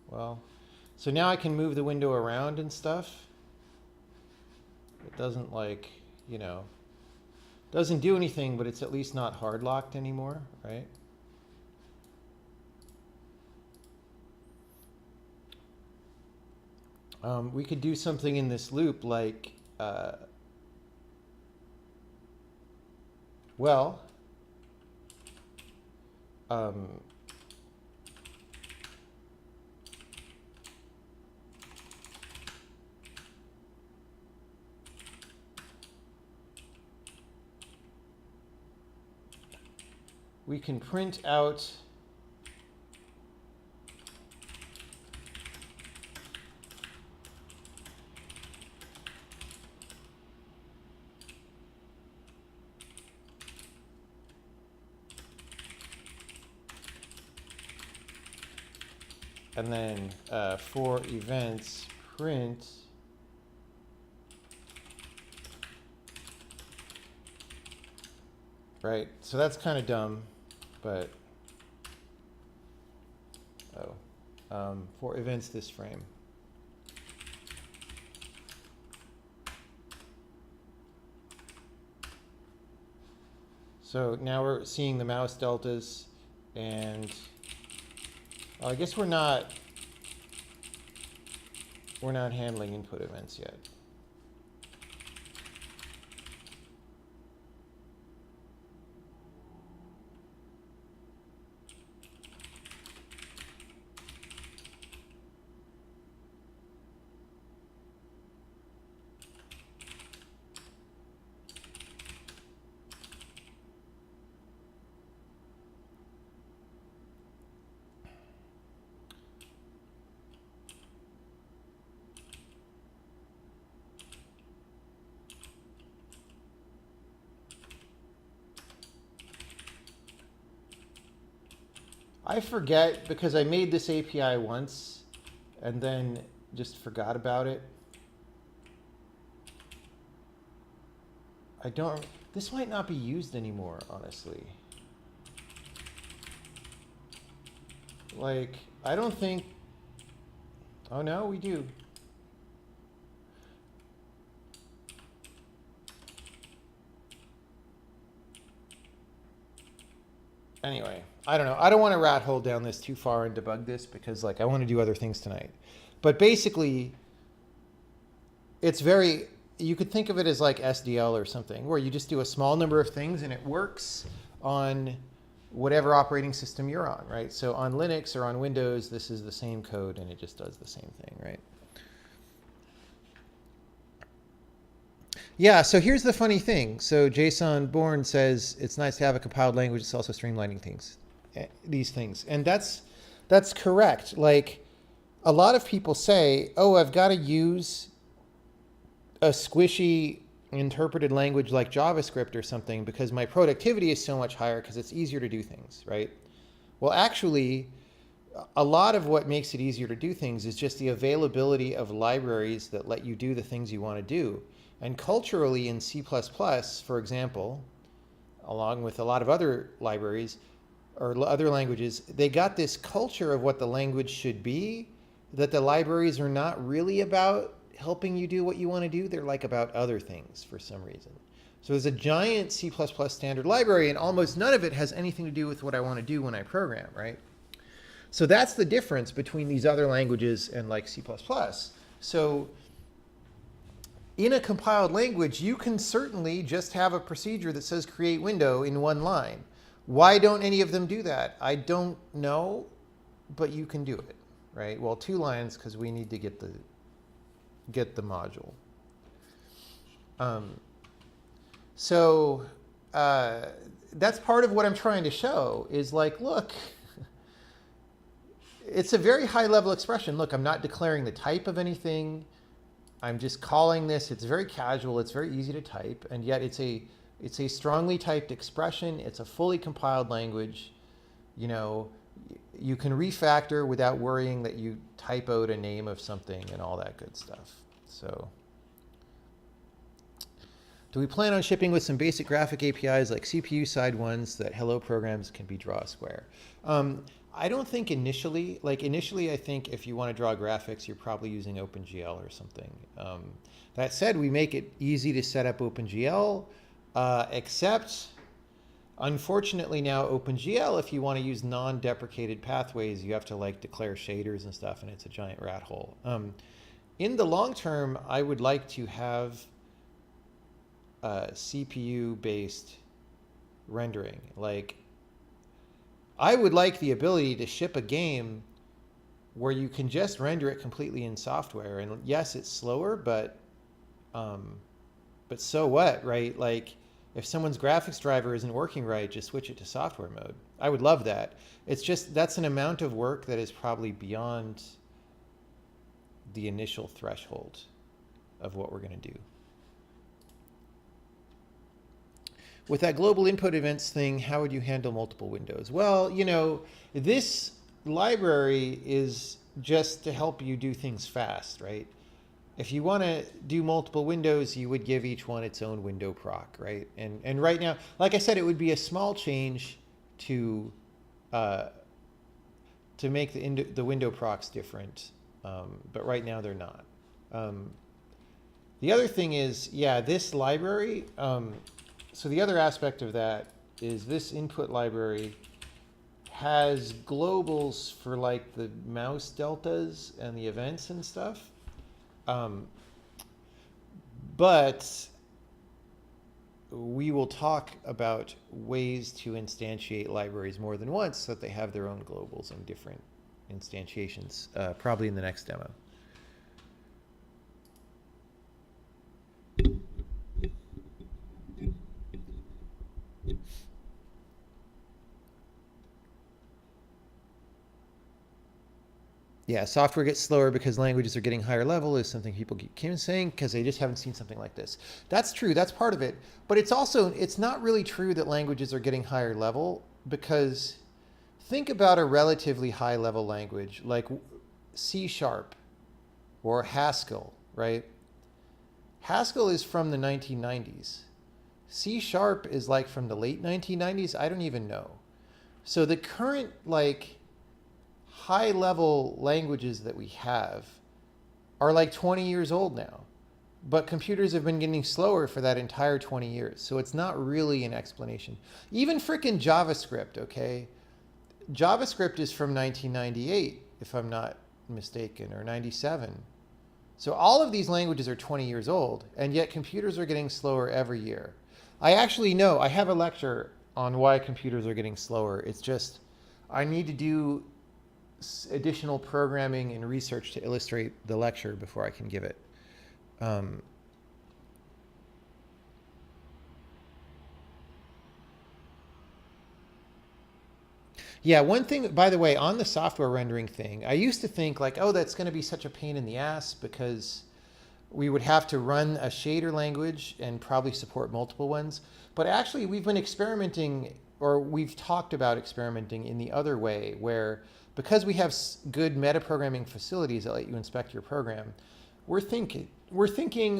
well, so now I can move the window around and stuff. It doesn't, like, you know, doesn't do anything, but it's at least not hard locked anymore, right? We could do something in this loop like, well, we can print out and then for events print right. So that's kind of dumb, but for events this frame. So now we're seeing the mouse deltas, and I guess we're not handling input events yet. I forget because I made this API once and then just forgot about it. This might not be used anymore, honestly. Like, I don't think, oh no, we do. Anyway, I don't know. I don't want to rat hole down this too far and debug this because, like, I want to do other things tonight. But basically, it's very, you could think of it as like SDL or something, where you just do a small number of things and it works on whatever operating system you're on, right? So on Linux or on Windows, this is the same code and it just does the same thing, right? Yeah, so here's the funny thing. So Jason Bourne says it's nice to have a compiled language. It's also streamlining these things. And that's correct. Like, a lot of people say, oh, I've got to use a squishy interpreted language like JavaScript or something because my productivity is so much higher because it's easier to do things, right? Well, actually, a lot of what makes it easier to do things is just the availability of libraries that let you do the things you want to do. And culturally in C++, for example, along with a lot of other libraries or other languages, they got this culture of what the language should be, that the libraries are not really about helping you do what you want to do. They're like about other things for some reason. So there's a giant C++ standard library, and almost none of it has anything to do with what I want to do when I program, right? So that's the difference between these other languages and like C++. So in a compiled language, you can certainly just have a procedure that says create window in one line. Why don't any of them do that? I don't know, but you can do it, right? Well, 2 lines because we need to get the module. So that's part of what I'm trying to show is like, look, it's a very high level expression. Look, I'm not declaring the type of anything. I'm just calling this. It's very casual. It's very easy to type. And yet it's a strongly typed expression. It's a fully compiled language. You know, you can refactor without worrying that you typoed a name of something and all that good stuff. So do we plan on shipping with some basic graphic APIs like CPU side ones that hello programs can be draw square? I don't think initially, I think if you want to draw graphics, you're probably using OpenGL or something. That said, we make it easy to set up OpenGL, except unfortunately now OpenGL, if you want to use non-deprecated pathways, you have to like declare shaders and stuff, and it's a giant rat hole. In the long term, I would like to have CPU-based rendering. Like, I would like the ability to ship a game where you can just render it completely in software. And yes, it's slower, but so what, right? Like, if someone's graphics driver isn't working right, just switch it to software mode. I would love that. It's just, that's an amount of work that is probably beyond the initial threshold of what we're going to do. With that global input events thing, how would you handle multiple windows? Well, you know, this library is just to help you do things fast, right? If you want to do multiple windows, you would give each one its own window proc, right? And right now, like I said, it would be a small change to make the window procs different, but right now they're not. The other thing is, yeah, this library. So the other aspect of that is this input library has globals for like the mouse deltas and the events and stuff. But we will talk about ways to instantiate libraries more than once so that they have their own globals and different instantiations, probably in the next demo. Yeah, software gets slower because languages are getting higher level is something people keep saying because they just haven't seen something like this. That's true, that's part of it. But it's also, it's not really true that languages are getting higher level, because think about a relatively high level language like C# or Haskell, right? Haskell is from the 1990s. C# is like from the late 1990s, I don't even know. So the current like high-level languages that we have are like 20 years old now, but computers have been getting slower for that entire 20 years. So it's not really an explanation. Even frickin' JavaScript, okay? JavaScript is from 1998, if I'm not mistaken, or 97. So all of these languages are 20 years old, and yet computers are getting slower every year. I actually know, I have a lecture on why computers are getting slower. It's just, I need to do additional programming and research to illustrate the lecture before I can give it. Yeah, one thing, by the way, on the software rendering thing, I used to think like, oh, that's going to be such a pain in the ass because we would have to run a shader language and probably support multiple ones. But actually, we've been experimenting, or we've talked about experimenting in the other way, where because we have good metaprogramming facilities that let you inspect your program, we're thinking,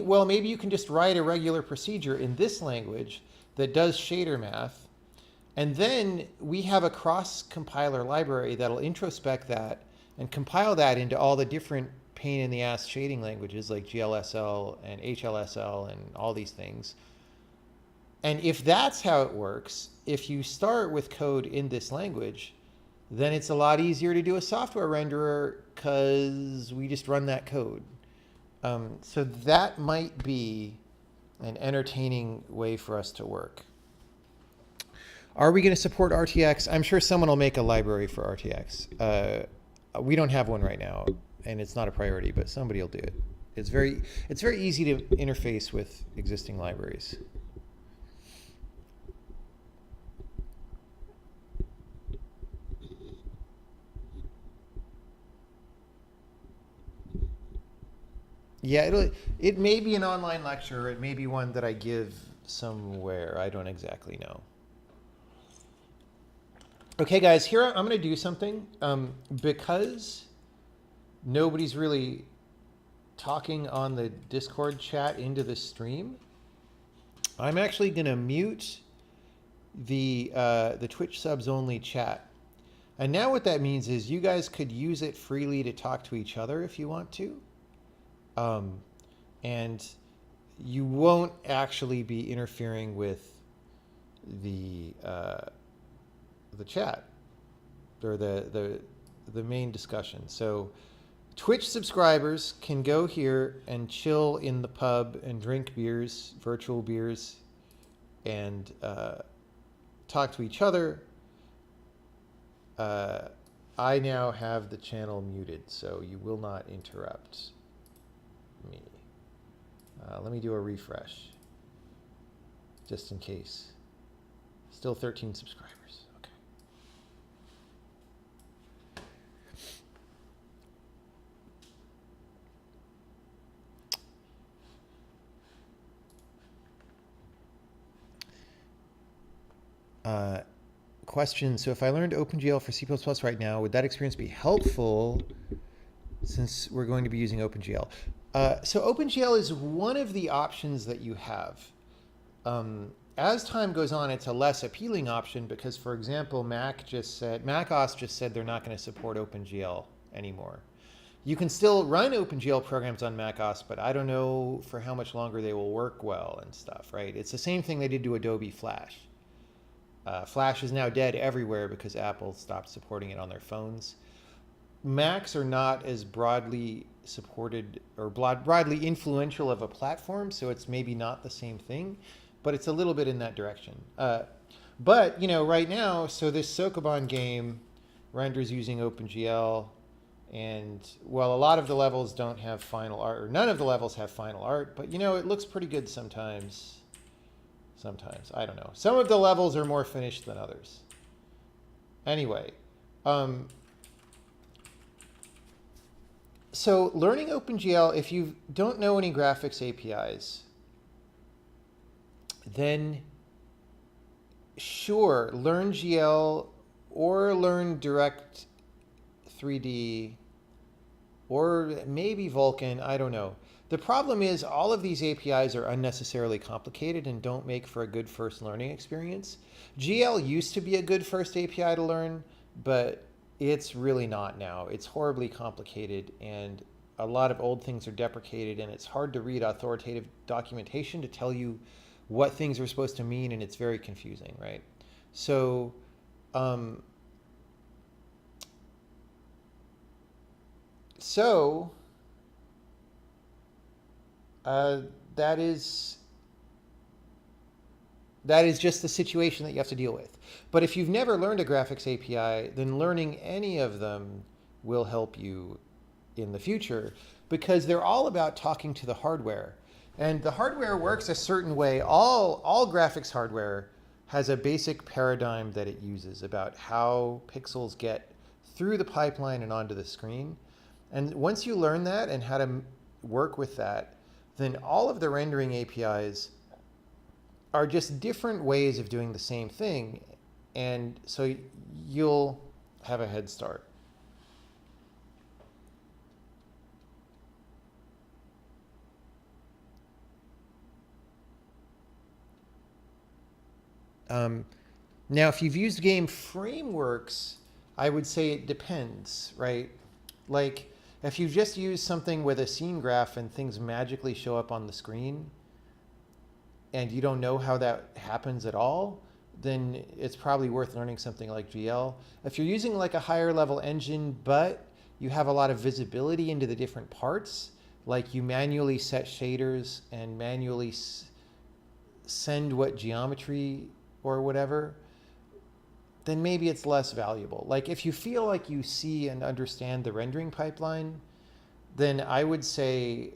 well, maybe you can just write a regular procedure in this language that does shader math, and then we have a cross-compiler library that'll introspect that and compile that into all the different pain-in-the-ass shading languages like GLSL and HLSL and all these things. And if that's how it works, if you start with code in this language, then it's a lot easier to do a software renderer because we just run that code. So that might be an entertaining way for us to work. Are we going to support RTX? I'm sure someone will make a library for RTX. We don't have one right now, and it's not a priority, but somebody will do it. It's very easy to interface with existing libraries. Yeah, it may be an online lecture. It may be one that I give somewhere. I don't exactly know. Okay, guys, here I'm going to do something. Because nobody's really talking on the Discord chat into the stream, I'm actually going to mute the Twitch subs only chat. And now what that means is you guys could use it freely to talk to each other if you want to. And you won't actually be interfering with the chat or the main discussion. So Twitch subscribers can go here and chill in the pub and drink beers, virtual beers, and talk to each other. I now have the channel muted, so you will not interrupt me. Let me do a refresh, just in case. Still 13 subscribers. Okay. Question. So if I learned OpenGL for C++ right now, would that experience be helpful since we're going to be using OpenGL? So OpenGL is one of the options that you have. As time goes on, it's a less appealing option because, for example, macOS just said they're not going to support OpenGL anymore. You can still run OpenGL programs on macOS, but I don't know for how much longer they will work well and stuff, right? It's the same thing they did to Adobe Flash. Flash is now dead everywhere because Apple stopped supporting it on their phones. Macs are not as broadly supported or broadly influential of a platform, so it's maybe not the same thing, but it's a little bit in that direction. But, you know, right now, so this Sokoban game renders using OpenGL, and, well, a lot of the levels don't have final art, or none of the levels have final art, but, you know, it looks pretty good sometimes. Sometimes, I don't know. Some of the levels are more finished than others. Anyway, so learning OpenGL, if you don't know any graphics APIs, then sure, learn GL or learn Direct 3D or maybe Vulkan, I don't know. The problem is all of these APIs are unnecessarily complicated and don't make for a good first learning experience. GL used to be a good first API to learn, but it's really not now. It's horribly complicated and a lot of old things are deprecated and it's hard to read authoritative documentation to tell you what things are supposed to mean, and it's very confusing, right? So, that is just the situation that you have to deal with. But if you've never learned a graphics API, then learning any of them will help you in the future because they're all about talking to the hardware. And the hardware works a certain way. All graphics hardware has a basic paradigm that it uses about how pixels get through the pipeline and onto the screen. And once you learn that and how to work with that, then all of the rendering APIs are just different ways of doing the same thing. And so you'll have a head start. Now, if you've used game frameworks, I would say it depends, right? Like, if you just use something with a scene graph and things magically show up on the screen, and you don't know how that happens at all, then it's probably worth learning something like GL. If you're using like a higher level engine, but you have a lot of visibility into the different parts, like you manually set shaders and manually send what geometry or whatever, then maybe it's less valuable. Like if you feel like you see and understand the rendering pipeline, then I would say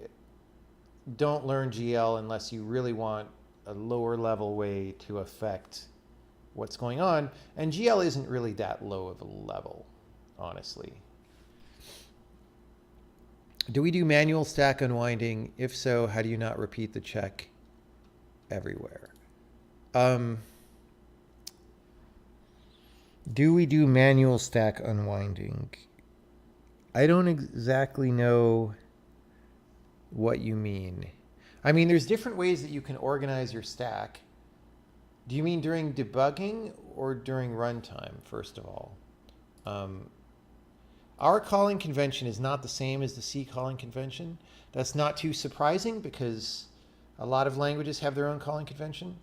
don't learn GL unless you really want a lower level way to affect what's going on. And GL isn't really that low of a level, honestly. Do we do manual stack unwinding? If so, how do you not repeat the check everywhere? Do we do manual stack unwinding? I don't exactly know what you mean. I mean, there's different ways that you can organize your stack. Do you mean during debugging or during runtime, first of all? Our calling convention is not the same as the C calling convention. That's not too surprising because a lot of languages have their own calling convention.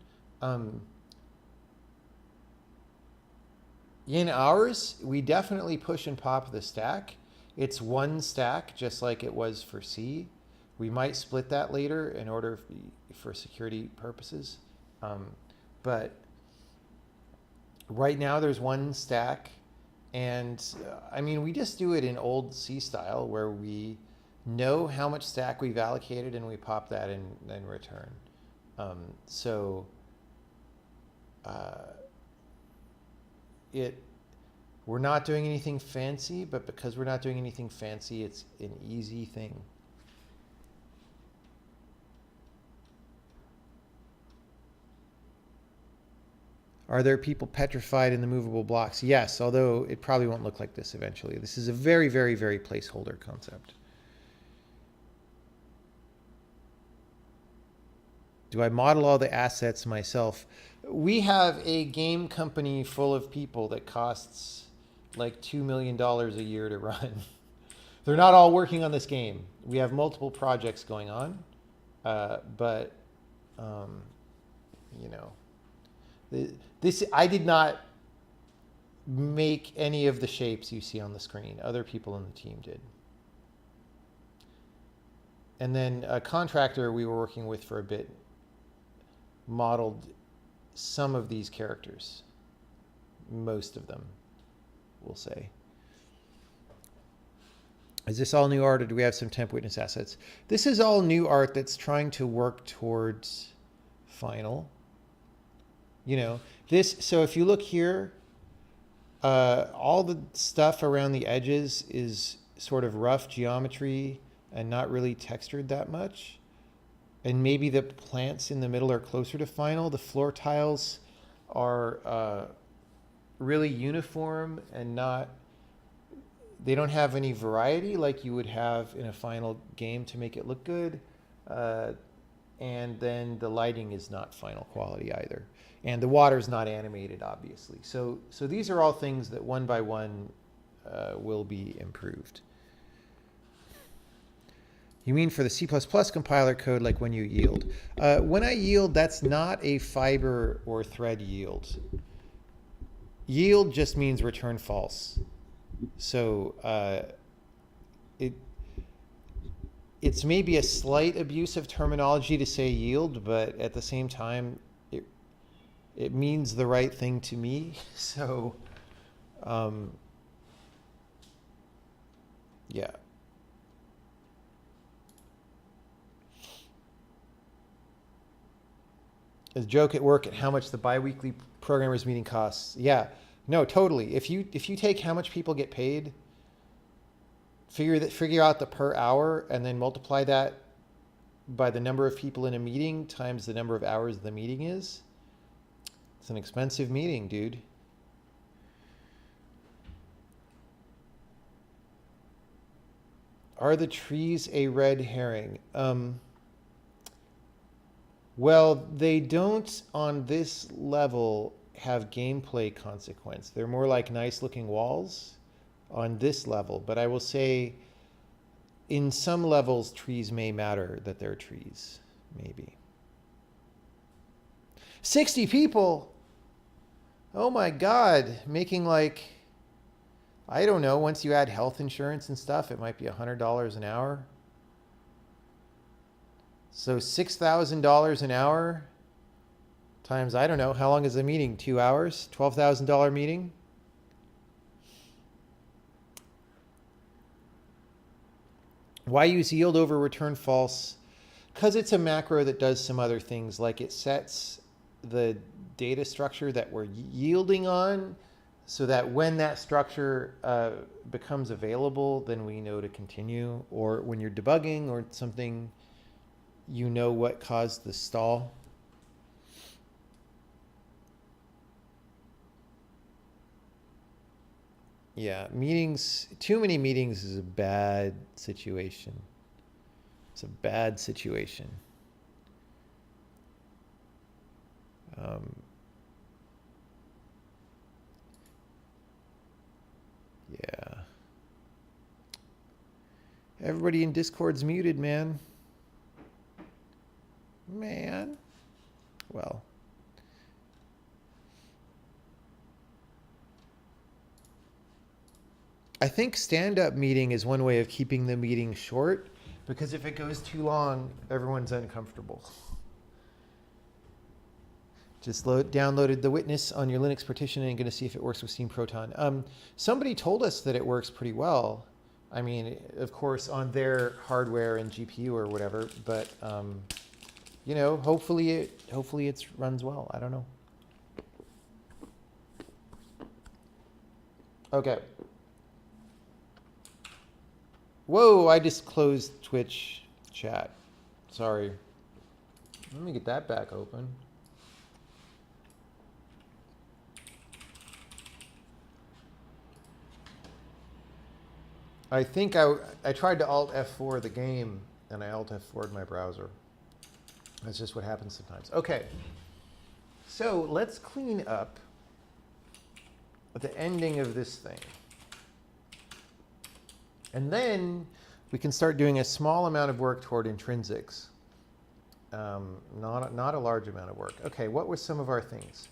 In ours, we definitely push and pop the stack. It's one stack, just like it was for C. We might split that later in order for security purposes. But right now there's one stack. And I mean, we just do it in old C style where we know how much stack we've allocated and we pop that in return. We're not doing anything fancy, but because we're not doing anything fancy, it's an easy thing. Are there people petrified in the movable blocks? Yes, although it probably won't look like this eventually. This is a very, very, very placeholder concept. Do I model all the assets myself? We have a game company full of people that costs like $2 million a year to run. They're not all working on this game. We have multiple projects going on, but you know, I did not make any of the shapes you see on the screen. Other people in the team did. And then a contractor we were working with for a bit modeled some of these characters. Most of them, we'll say. Is this all new art, or do we have some temp witness assets? This is all new art that's trying to work towards final. You know, this, so if you look here, all the stuff around the edges is sort of rough geometry and not really textured that much. And maybe the plants in the middle are closer to final. The floor tiles are really uniform and not, they don't have any variety like you would have in a final game to make it look good. And then the lighting is not final quality either. And the water's not animated, obviously. So these are all things that one by one will be improved. You mean for the C++ compiler code, like when you yield? When I yield, that's not a fiber or thread yield. Yield just means return false. So it's maybe a slight abuse of terminology to say yield, but at the same time, it means the right thing to me. So, yeah. A joke at work at how much the biweekly programmers meeting costs. Yeah, no, totally. If you take how much people get paid, figure out the per hour, and then multiply that by the number of people in a meeting times the number of hours the meeting is. It's an expensive meeting, dude. Are the trees a red herring? Well, they don't on this level have gameplay consequence. They're more like nice looking walls on this level. But I will say in some levels, trees may matter that they're trees, maybe. 60 people. Oh my God. Making like, I don't know, once you add health insurance and stuff, it might be $100 an hour. So $6,000 an hour times, I don't know, how long is the meeting? 2 hours? $12,000 meeting? Why use yield over return false? because it's a macro that does some other things, like it sets the data structure that we're yielding on, so that when that structure becomes available, then we know to continue. Or when you're debugging or something, you know what caused the stall. Yeah, meetings, too many meetings is a bad situation. It's a bad situation. Yeah. Everybody in Discord's muted, man. Man. Well. I think stand-up meeting is one way of keeping the meeting short, because if it goes too long, everyone's uncomfortable. Just downloaded the witness on your Linux partition and going to see if it works with Steam Proton. Somebody told us that it works pretty well. I mean, of course, on their hardware and GPU or whatever, but you know, hopefully it runs well. I don't know. Okay. Whoa, I just closed Twitch chat. Sorry. Let me get that back open. I think I tried to Alt F4 the game, and I Alt F4'd my browser. That's just what happens sometimes. Okay, so let's clean up the ending of this thing. And then we can start doing a small amount of work toward intrinsics. Not a large amount of work. Okay, what were some of our things?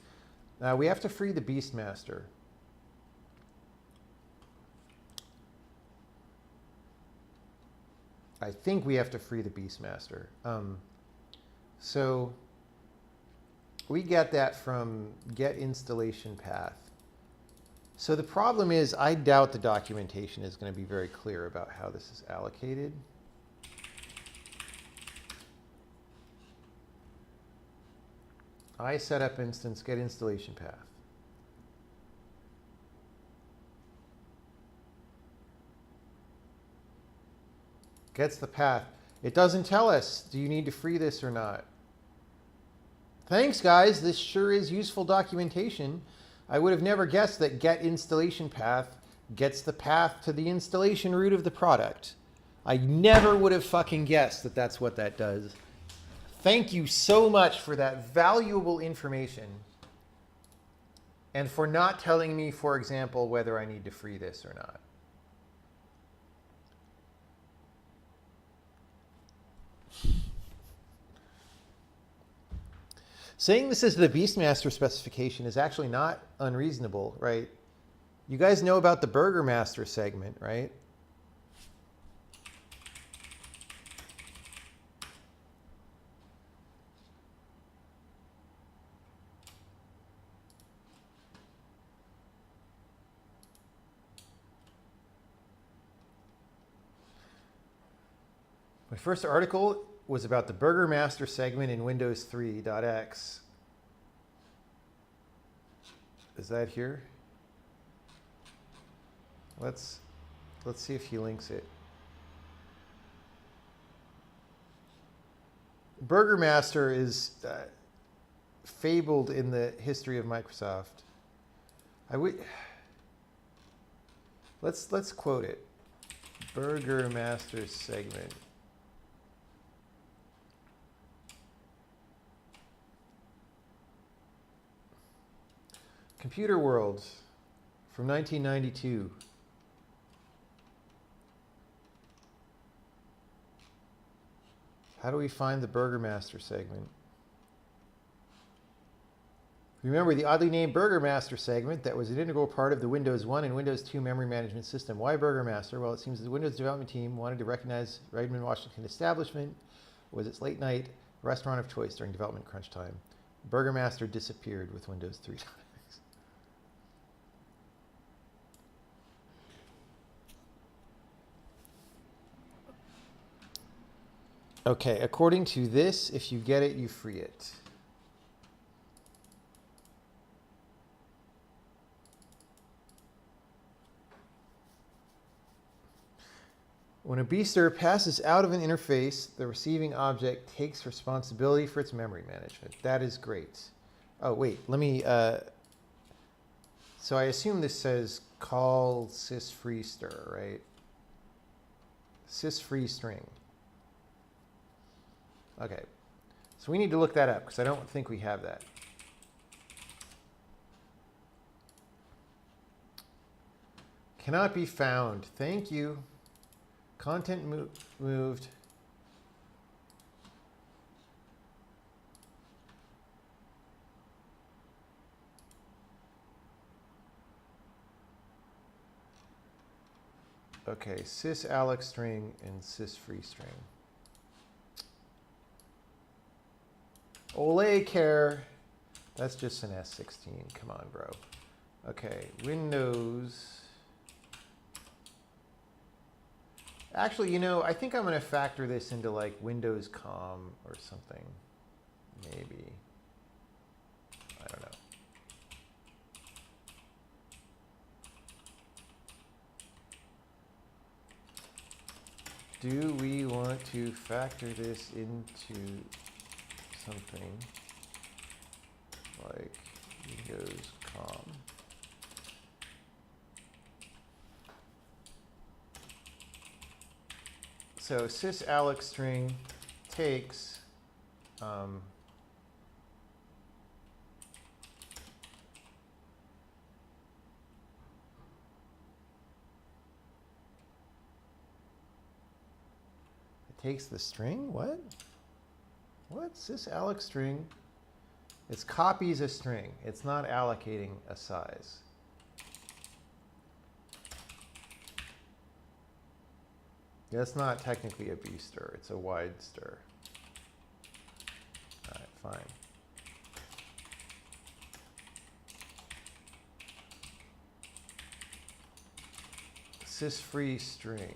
Now we have to free the Beastmaster. I think we have to free the Beastmaster. So we get that from get installation path. So the problem is, I doubt the documentation is going to be very clear about how this is allocated. I set up instance, get installation path. Gets the path. It doesn't tell us, do you need to free this or not? Thanks, guys. This sure is useful documentation. I would have never guessed that get installation path gets the path to the installation root of the product. I never would have fucking guessed that that's what that does. Thank you so much for that valuable information. And for not telling me, for example, whether I need to free this or not. Saying this is the Beastmaster specification is actually not unreasonable, right? You guys know about the Burgermaster segment, right? My first article was about the Burgermaster segment in Windows 3.x. Is that here? Let's see if he links it. Burgermaster is fabled in the history of Microsoft. Let's quote it. Burgermaster segment. Computer World from 1992. How do we find the Burgermaster segment? Remember the oddly named Burgermaster segment that was an integral part of the Windows 1 and Windows 2 memory management system. Why Burgermaster? Well, it seems the Windows development team wanted to recognize Redmond, Washington establishment was its late night restaurant of choice during development crunch time. Burgermaster disappeared with Windows 3. Okay, according to this, if you get it, you free it. When a beaster passes out of an interface, the receiving object takes responsibility for its memory management. That is great. Oh, wait, let me... so I assume this says call sysfreestir, right? Sysfreestring. Okay, so we need to look that up because I don't think we have that. Cannot be found. Thank you. Content moved. Okay, sysalloc string and sysfreestring. Ole care. That's just an S16. Come on, bro. Okay, Windows. Actually, you know, I think I'm going to factor this into like Windows COM or something. Maybe. I don't know. Do we want to factor this into something like Windows COM? So sysalloc string takes it takes the string? What? What? Sysalloc string? It copies a string. It's not allocating a size. That's not technically a B-stir. It's a wide stir. All right, fine. Sysfree string.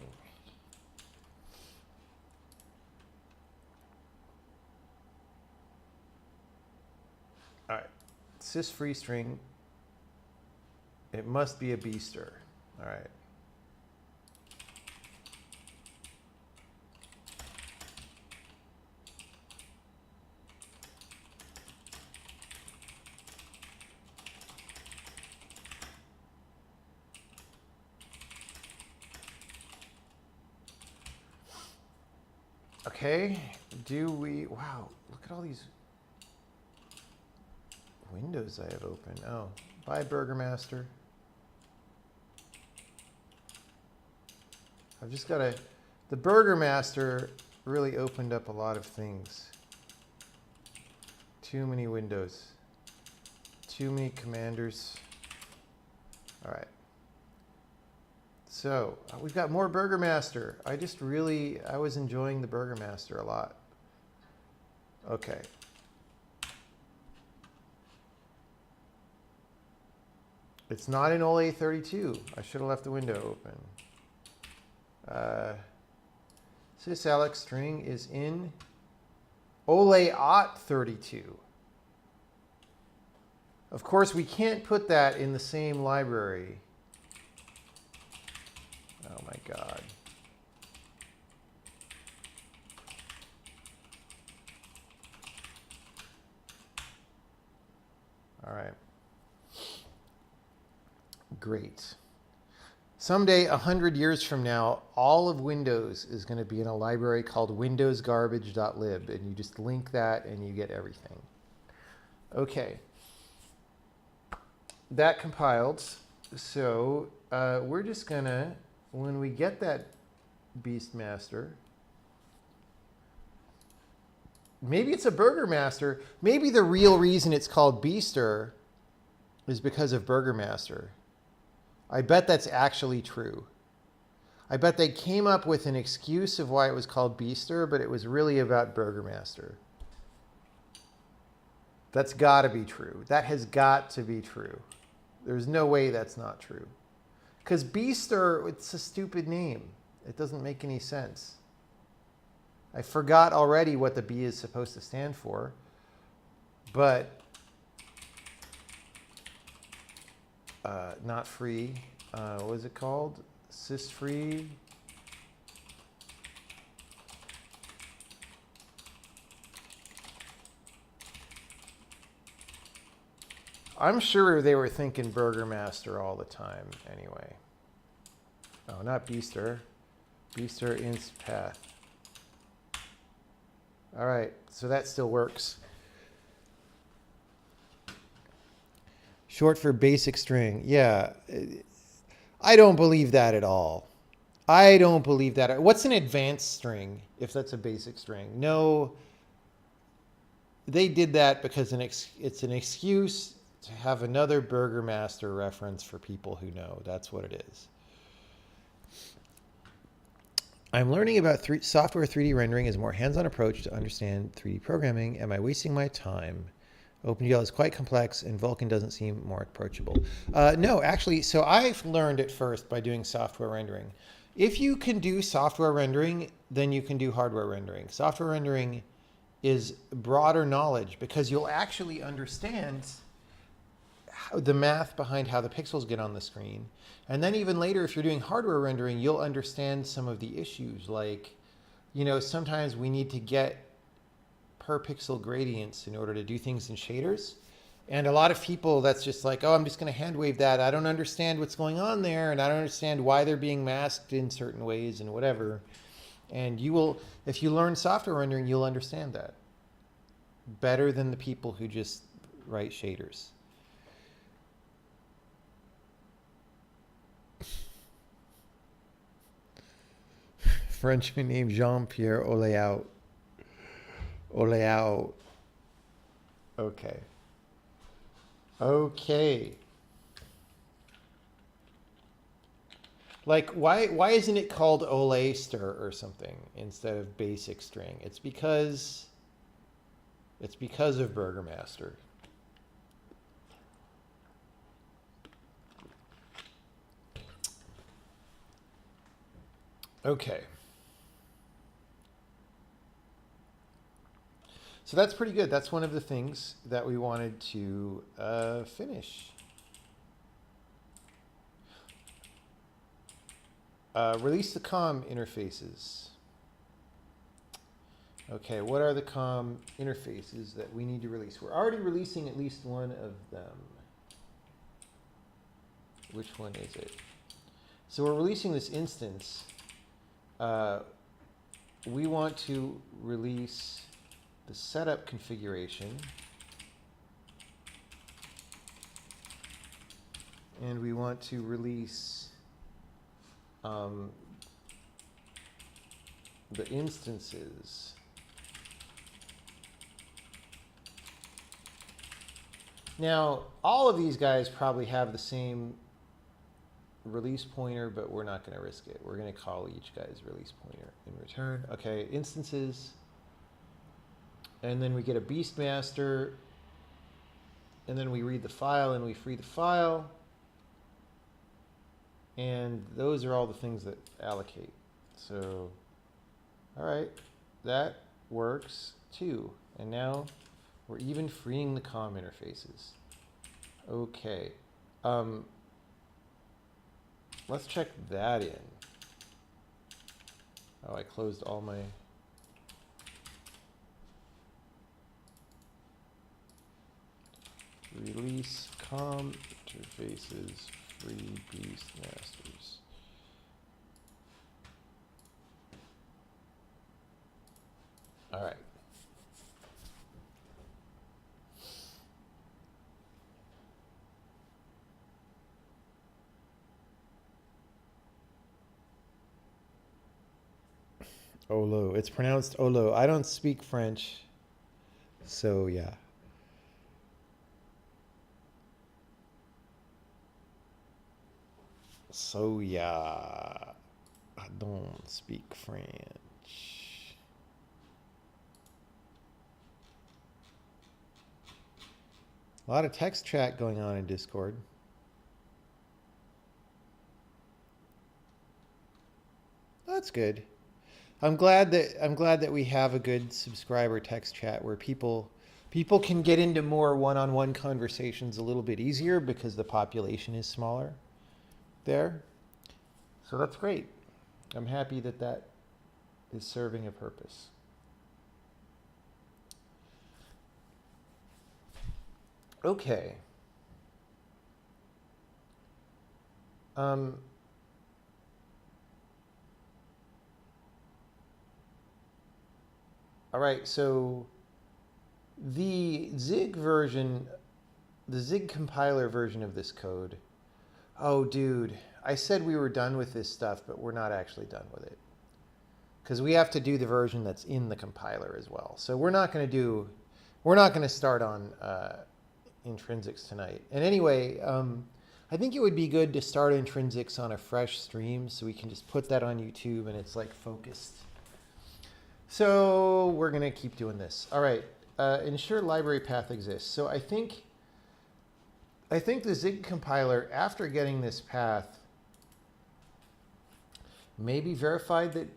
All right, sysfree string. It must be a B-stir. All right. Okay, do we, wow, look at all these windows I have open. Oh, bye Burgermaster. I've just got to, the Burgermaster really opened up a lot of things. Too many windows. Too many commanders. All right. So we've got more Burgermaster. I was enjoying the Burgermaster a lot. Okay. It's not in Ole 32. I should have left the window open. Sysalloc string is in Ole Ot 32. Of course, we can't put that in the same library. Oh my God. All right. Great. Someday, 100 years from now, all of Windows is going to be in a library called windowsgarbage.lib, and you just link that and you get everything. Okay. That compiled. So we're just going to, when we get that Beastmaster, maybe it's a Burgermaster. Maybe the real reason it's called Beaster is because of Burgermaster. I bet that's actually true. I bet they came up with an excuse of why it was called Beaster, but it was really about Burgermaster. That's got to be true. That has got to be true. There's no way that's not true. Because Beaster, it's a stupid name. It doesn't make any sense. I forgot already what the B is supposed to stand for, but not free. What is it called? Sys-free. I'm sure they were thinking Burgermaster all the time anyway. Oh, not Beaster. Beaster inst path. All right, so that still works. Short for basic string. Yeah, I don't believe that at all. I don't believe that. What's an advanced string if that's a basic string? No, they did that because it's an excuse to have another Burgermaster reference for people who know. That's what it is. I'm learning about software 3D rendering is a more hands-on approach to understand 3D programming. Am I wasting my time? OpenGL is quite complex and Vulkan doesn't seem more approachable. No, actually, so I've learned it first by doing software rendering. If you can do software rendering, then you can do hardware rendering. Software rendering is broader knowledge because you'll actually understand the math behind how the pixels get on the screen. And then even later, if you're doing hardware rendering, you'll understand some of the issues. Like, you know, sometimes we need to get per pixel gradients in order to do things in shaders. And a lot of people, that's just like, oh, I'm just going to hand wave that. I don't understand what's going on there. And I don't understand why they're being masked in certain ways and whatever. And you will, if you learn software rendering, you'll understand that better than the people who just write shaders. Frenchman named Jean-Pierre Oleau. Oleau. Okay. Okay. Like, why isn't it called Olaister or something instead of basic string? It's because of Burgermaster. Okay. So that's pretty good. That's one of the things that we wanted to finish. Release the COM interfaces. Okay, what are the COM interfaces that we need to release? We're already releasing at least one of them. Which one is it? So we're releasing this instance. We want to release the setup configuration. And we want to release the instances. Now, all of these guys probably have the same release pointer, but we're not going to risk it. We're going to call each guy's release pointer in return. Okay, instances. And then we get a Beastmaster. And then we read the file and we free the file. And those are all the things that allocate. So, all right, that works too. And now we're even freeing the COM interfaces. Okay. Let's check that in. Oh, I closed all my... Release COM interfaces, free Beastmasters. All right. Olo. It's pronounced Olo. I don't speak French, so yeah. So yeah, I don't speak French. A lot of text chat going on in Discord. That's good. I'm glad that we have a good subscriber text chat where people can get into more one-on-one conversations a little bit easier because the population is smaller there. So that's great. I'm happy that that is serving a purpose. Okay. All right, so the Zig version, the Zig compiler version of this code. Oh, dude, I said we were done with this stuff, but we're not actually done with it. Because we have to do the version that's in the compiler as well. So we're not going to start on intrinsics tonight. And anyway, I think it would be good to start intrinsics on a fresh stream so we can just put that on YouTube and it's like focused. So we're going to keep doing this. All right. Ensure library path exists. So I think the Zig compiler, after getting this path, maybe verified that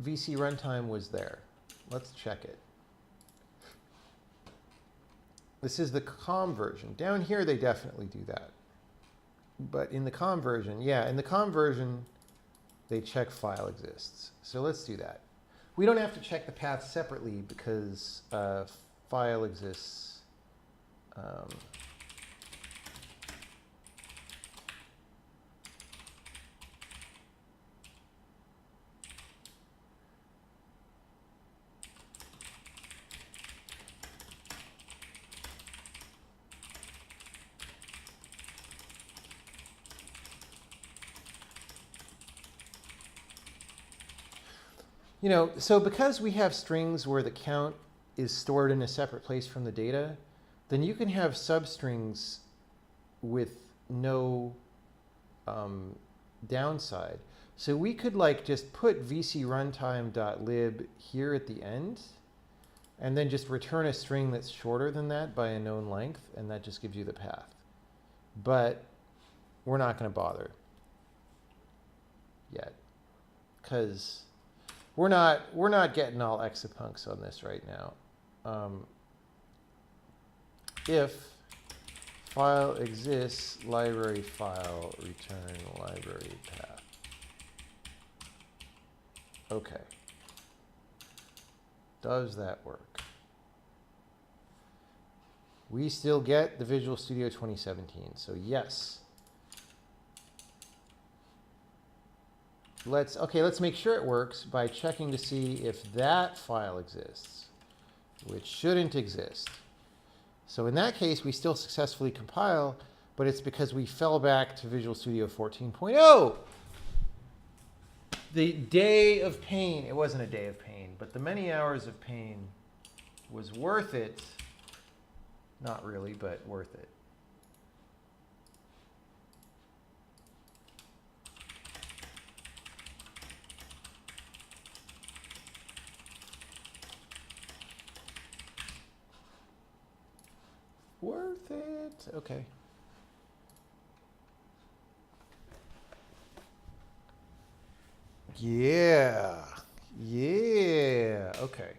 VC runtime was there. Let's check it. This is the COM version. Down here, they definitely do that. But in the COM version, yeah, in the COM version, they check file exists. So let's do that. We don't have to check the path separately because file exists. You know, so because we have strings where the count is stored in a separate place from the data, then you can have substrings with no downside. So we could like just put vcruntime.lib here at the end and then just return a string that's shorter than that by a known length, and that just gives you the path. But we're not going to bother yet because we're not getting all exapunks on this right now. If file exists, library file, return library path. Okay. Does that work? We still get the Visual Studio 2017, so yes. Let's make sure it works by checking to see if that file exists, which shouldn't exist. So in that case, we still successfully compile, but it's because we fell back to Visual Studio 14.0. The day of pain, it wasn't a day of pain, but the many hours of pain was worth it. Not really, but worth it. Worth it. Okay. Yeah. Yeah. Okay.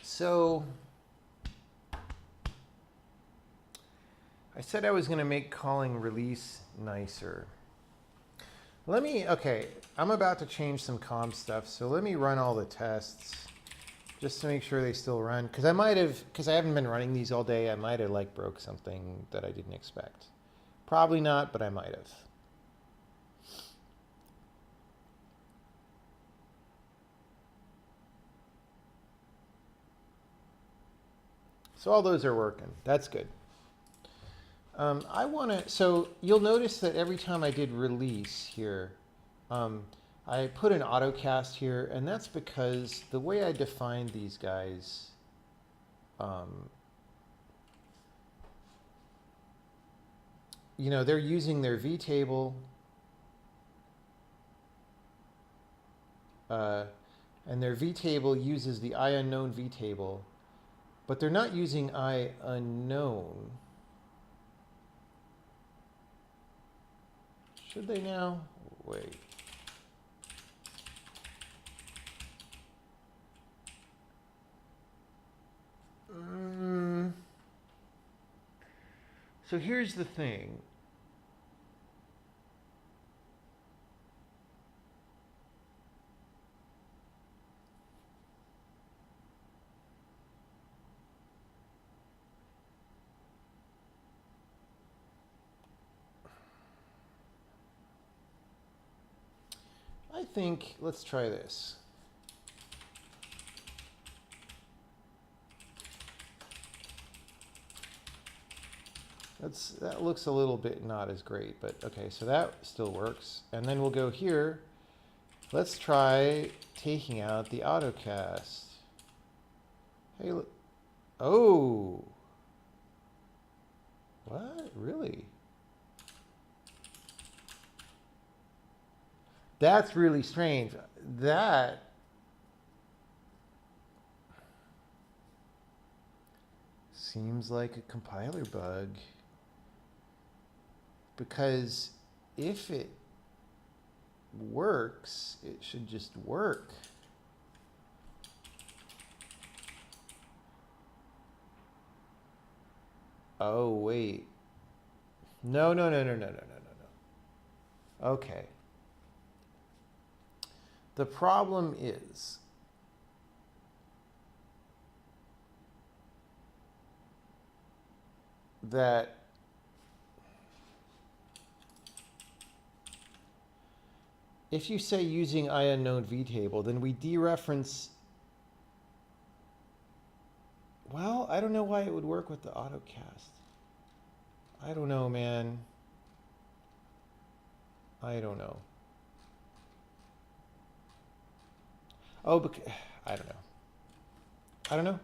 So I said I was going to make calling release nicer. Okay, I'm about to change some COM stuff, so let me run all the tests just to make sure they still run. Because I haven't been running these all day, I might have like broke something that I didn't expect. Probably not, but I might have. So all those are working. That's good. So you'll notice that every time I did release here, I put an autocast here, and that's because the way I defined these guys, they're using their vtable, and their vtable uses the IUnknown vtable, but they're not using IUnknown. Should they now? Wait. So here's the thing. I think, let's try this. That looks a little bit not as great, but okay, so that still works. And then we'll go here. Let's try taking out the autocast. Hey, look. Oh. What? Really? That's really strange. That seems like a compiler bug. Because if it works, it should just work. Oh, wait. No. Okay. The problem is that if you say using IUnknown vtable, then we dereference. Well, I don't know why it would work with the autocast. I don't know, man. I don't know. Oh, I don't know. I don't know.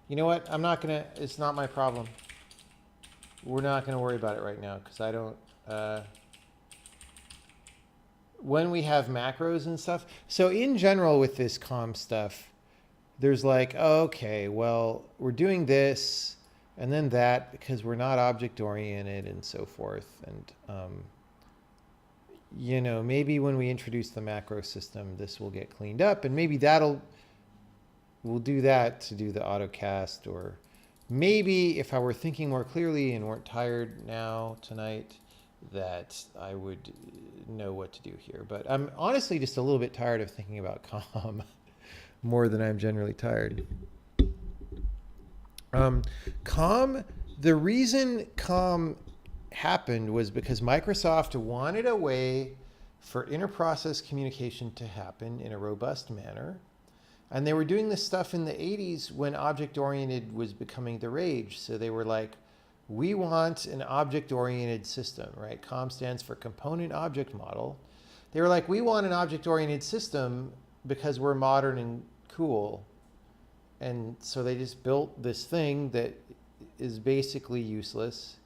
You know what? I'm not gonna, it's not my problem. We're not gonna worry about it right now because I don't, when we have macros and stuff. So in general with this com stuff, there's like, oh, okay, well, we're doing this and then that because we're not object oriented and so forth. And, you know, maybe when we introduce the macro system, this will get cleaned up and maybe we'll do that to do the autocast, or maybe if I were thinking more clearly and weren't tired now tonight, that I would know what to do here. But I'm honestly just a little bit tired of thinking about com more than I'm generally tired. Com, the reason com happened was because Microsoft wanted a way for interprocess communication to happen in a robust manner. And they were doing this stuff in the 80s when object-oriented was becoming the rage. So they were like, we want an object-oriented system, right? COM stands for Component Object Model. They were like, we want an object-oriented system because we're modern and cool. And so they just built this thing that is basically useless.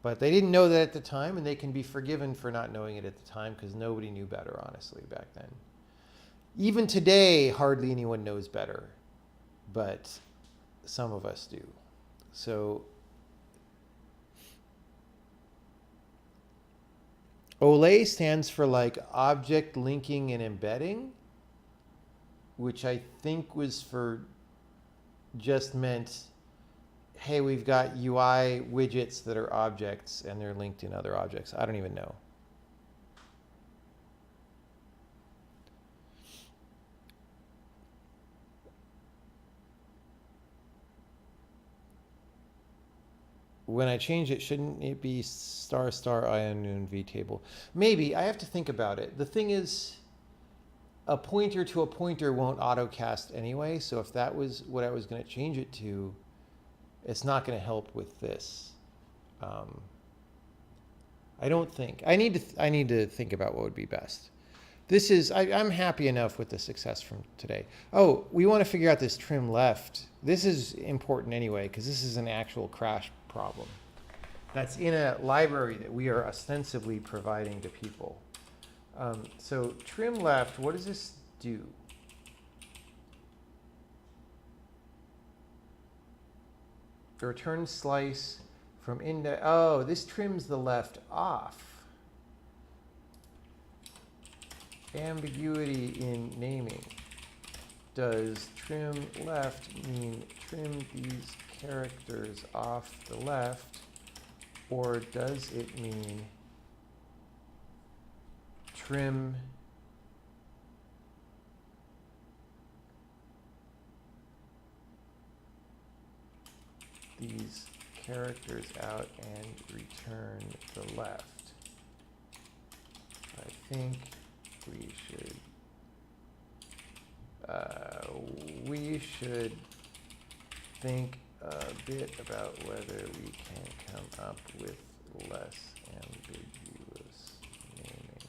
But they didn't know that at the time, and they can be forgiven for not knowing it at the time because nobody knew better, honestly, back then. Even today, hardly anyone knows better, but some of us do. So OLE stands for like object linking and embedding, which I think was for just meant, hey, we've got UI widgets that are objects and they're linked in other objects. I don't even know. When I change it, shouldn't it be star IUnknown vtable? Maybe. I have to think about it. The thing is, a pointer to a pointer won't autocast anyway. So if that was what I was going to change it to, it's not going to help with this. I don't think. I need to think about what would be best. This is, I'm happy enough with the success from today. Oh, we want to figure out this trim left. This is important anyway, because this is an actual crash problem that's in a library that we are ostensibly providing to people. So trim left, what does this do? Return slice from index. Oh, this trims the left off. ambiguity in naming. Does trim left mean trim these characters off the left, or does it mean trim these characters out and return the left? I think we should think a bit about whether we can come up with less ambiguous naming.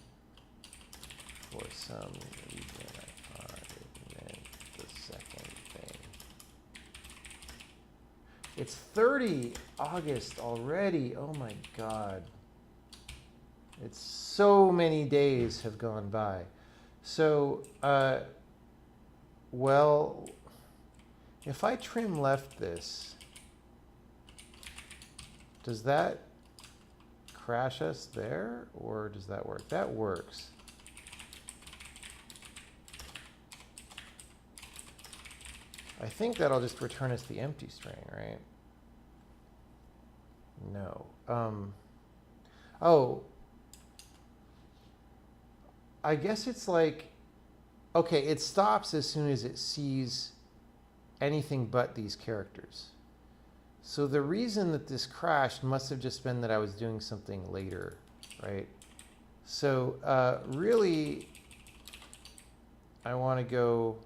For some reason, I thought it meant the second thing. It's 30 August already. Oh my God. It's so many days have gone by. So, well, if I trim left this, does that crash us there, or does that work? That works. I think that'll just return us the empty string, right? No. Oh, I guess it's like, okay, it stops as soon as it sees anything but these characters. So the reason that this crashed must have just been that I was doing something later, right? So really, I want to go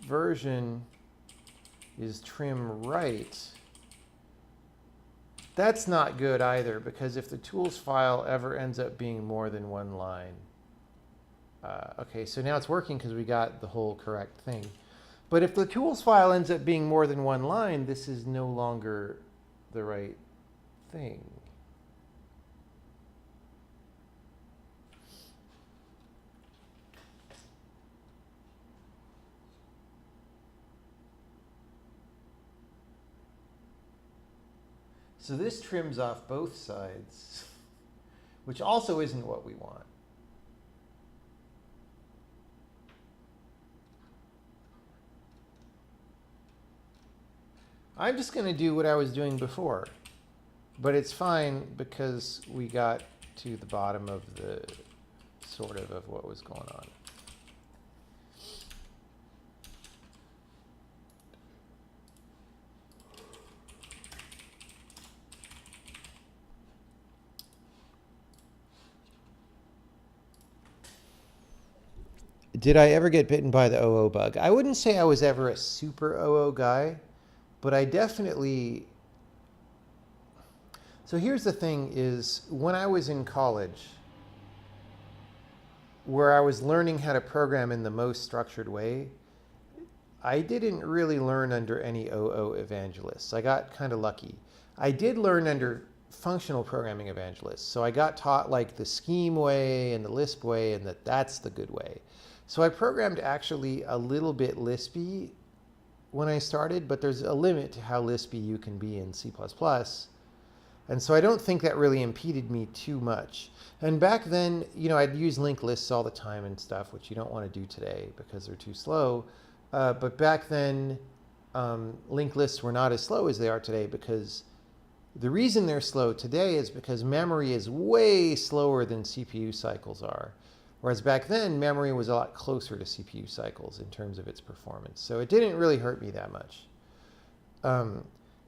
version is trim right. That's not good either, because if the tools file ever ends up being more than one line. Okay, so now it's working because we got the whole correct thing. But if the tools file ends up being more than one line, this is no longer the right thing. So this trims off both sides, which also isn't what we want. I'm just going to do what I was doing before, but it's fine because we got to the bottom of the sort of what was going on. Did I ever get bitten by the OO bug? I wouldn't say I was ever a super OO guy, but I definitely... So here's the thing is, when I was in college, where I was learning how to program in the most structured way, I didn't really learn under any OO evangelists. I got kind of lucky. I did learn under functional programming evangelists. So I got taught like the scheme way and the Lisp way, and that's the good way. So I programmed actually a little bit Lispy when I started, but there's a limit to how Lispy you can be in C++. And so I don't think that really impeded me too much. And back then, you know, I'd use linked lists all the time and stuff, which you don't want to do today because they're too slow. But back then, linked lists were not as slow as they are today, because the reason they're slow today is because memory is way slower than CPU cycles are. Whereas back then, memory was a lot closer to CPU cycles in terms of its performance. So it didn't really hurt me that much.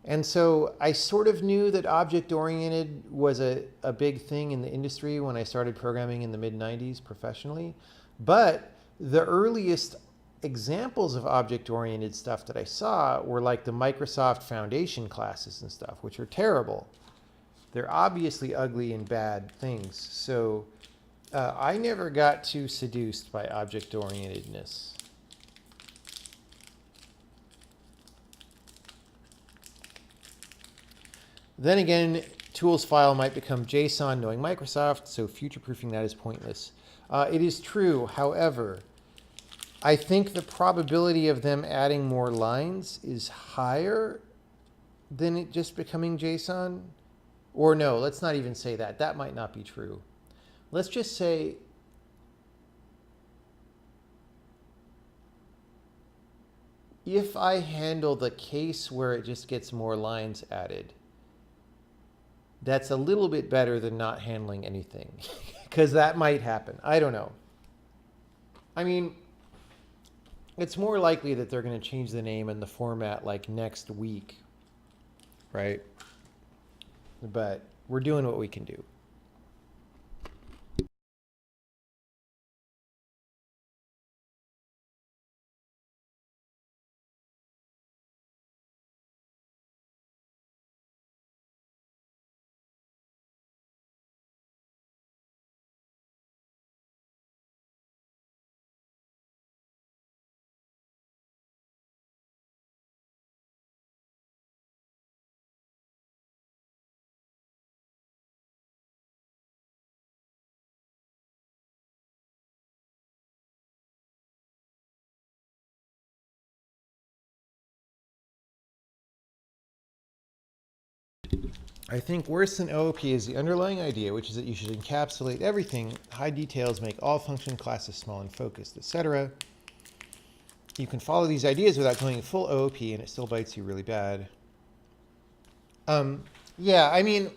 And so I sort of knew that object-oriented was a big thing in the industry when I started programming in the mid-90s professionally. But the earliest examples of object-oriented stuff that I saw were like the Microsoft Foundation classes and stuff, which are terrible. They're obviously ugly and bad things. So I never got too seduced by object-orientedness. Then again, tools file might become JSON knowing Microsoft, so future-proofing that is pointless. It is true, however, I think the probability of them adding more lines is higher than it just becoming JSON. Or no, let's not even say that. That might not be true. let's just say if I handle the case where it just gets more lines added, that's a little bit better than not handling anything, because that might happen. I don't know. I mean, it's more likely that they're going to change the name and the format like next week, right? But we're doing what we can do. I think worse than OOP is the underlying idea, which is that you should encapsulate everything. High details make all function classes small and focused, etc. You can follow these ideas without going full OOP, and it still bites you really bad. Yeah, I mean,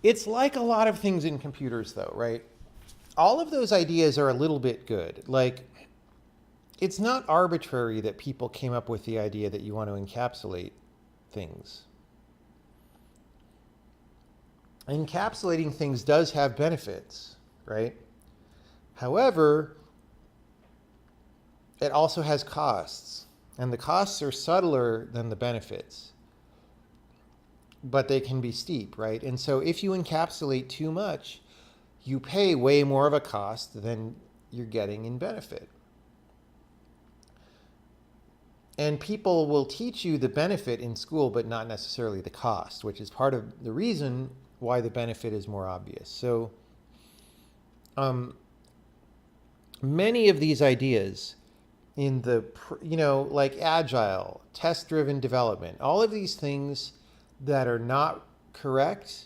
it's like a lot of things in computers, though, right? All of those ideas are a little bit good. Like, it's not arbitrary that people came up with the idea that you want to encapsulate things. Encapsulating things does have benefits, right? However, it also has costs, and the costs are subtler than the benefits, but they can be steep, right? And so if you encapsulate too much, you pay way more of a cost than you're getting in benefit. And people will teach you the benefit in school, but not necessarily the cost, which is part of the reason why the benefit is more obvious. So many of these ideas in the, like agile, test-driven development, all of these things that are not correct,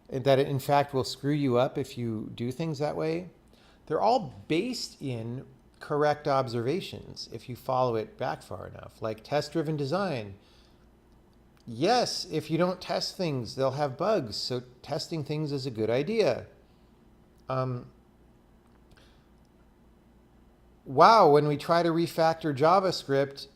and that in fact will screw you up if you do things that way, they're all based in correct observations if you follow it back far enough. Like test-driven design. Yes, if you don't test things, they'll have bugs. So testing things is a good idea. Wow, when we try to refactor JavaScript,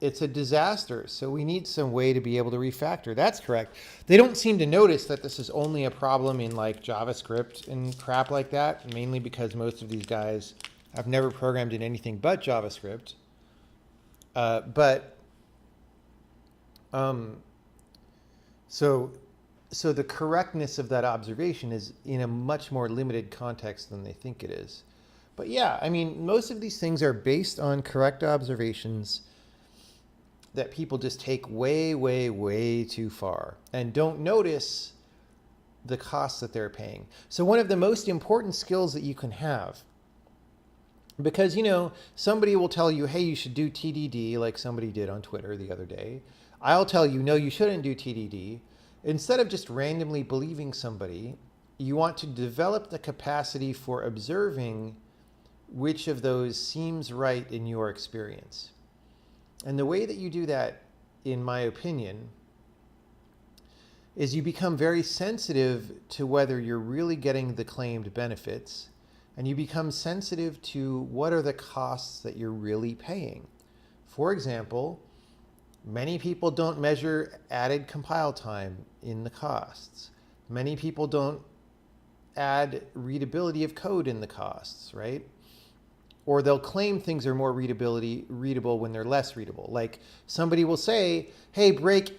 it's a disaster. So we need some way to be able to refactor. That's correct. They don't seem to notice that this is only a problem in like JavaScript and crap like that, mainly because most of these guys have never programmed in anything but JavaScript. So the correctness of that observation is in a much more limited context than they think it is. But yeah, I mean, most of these things are based on correct observations that people just take way, way, way too far and don't notice the costs that they're paying. So one of the most important skills that you can have, because, somebody will tell you, hey, you should do TDD, like somebody did on Twitter the other day. I'll tell you, no, you shouldn't do TDD. Instead of just randomly believing somebody, you want to develop the capacity for observing which of those seems right in your experience. And the way that you do that, in my opinion, is you become very sensitive to whether you're really getting the claimed benefits, and you become sensitive to what are the costs that you're really paying. For example, many people don't measure added compile time in the costs. Many people don't add readability of code in the costs, right? Or they'll claim things are more readable when they're less readable. Like somebody will say, hey, break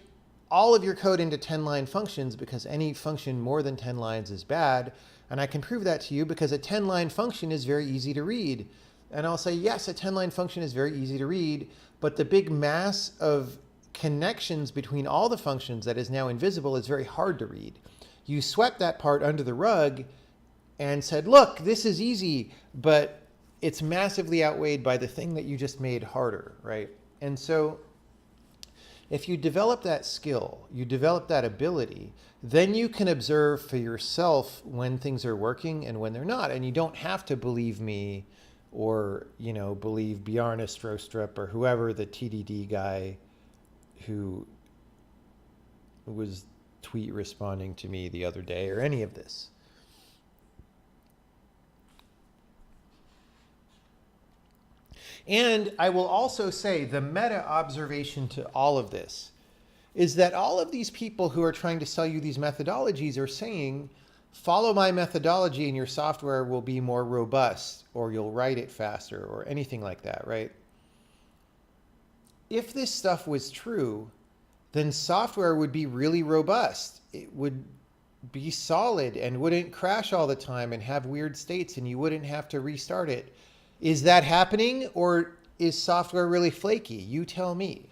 all of your code into 10-line functions because any function more than 10 lines is bad. And I can prove that to you because a 10-line function is very easy to read. And I'll say, yes, a 10-line function is very easy to read, but the big mass of connections between all the functions that is now invisible is very hard to read. You swept that part under the rug and said, look, this is easy, but it's massively outweighed by the thing that you just made harder, right? And so If you develop that skill, you develop that ability, then you can observe for yourself when things are working and when they're not. And you don't have to believe me or, believe Bjarne Strostrup or whoever the TDD guy who was tweet responding to me the other day or any of this. And I will also say the meta observation to all of this is that all of these people who are trying to sell you these methodologies are saying, follow my methodology and your software will be more robust, or you'll write it faster, or anything like that, right? If this stuff was true, then software would be really robust. It would be solid and wouldn't crash all the time and have weird states, and you wouldn't have to restart it. Is that happening, or is software really flaky? You tell me.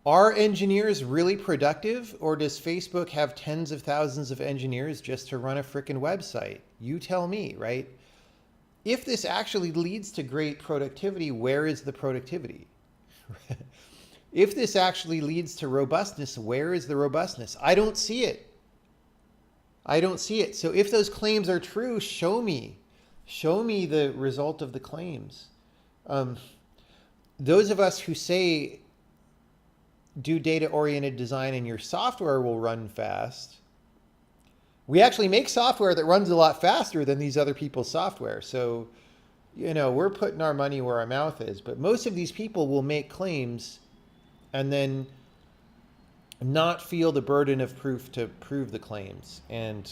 Are engineers really productive, or does Facebook have tens of thousands of engineers just to run a frickin' website? You tell me, right? If this actually leads to great productivity, where is the productivity? If this actually leads to robustness, where is the robustness? I don't see it. I don't see it. So if those claims are true, show me. Show me the result of the claims. Those of us who say do data-oriented design and your software will run fast, we actually make software that runs a lot faster than these other people's software. So, we're putting our money where our mouth is. But most of these people will make claims and then not feel the burden of proof to prove the claims. And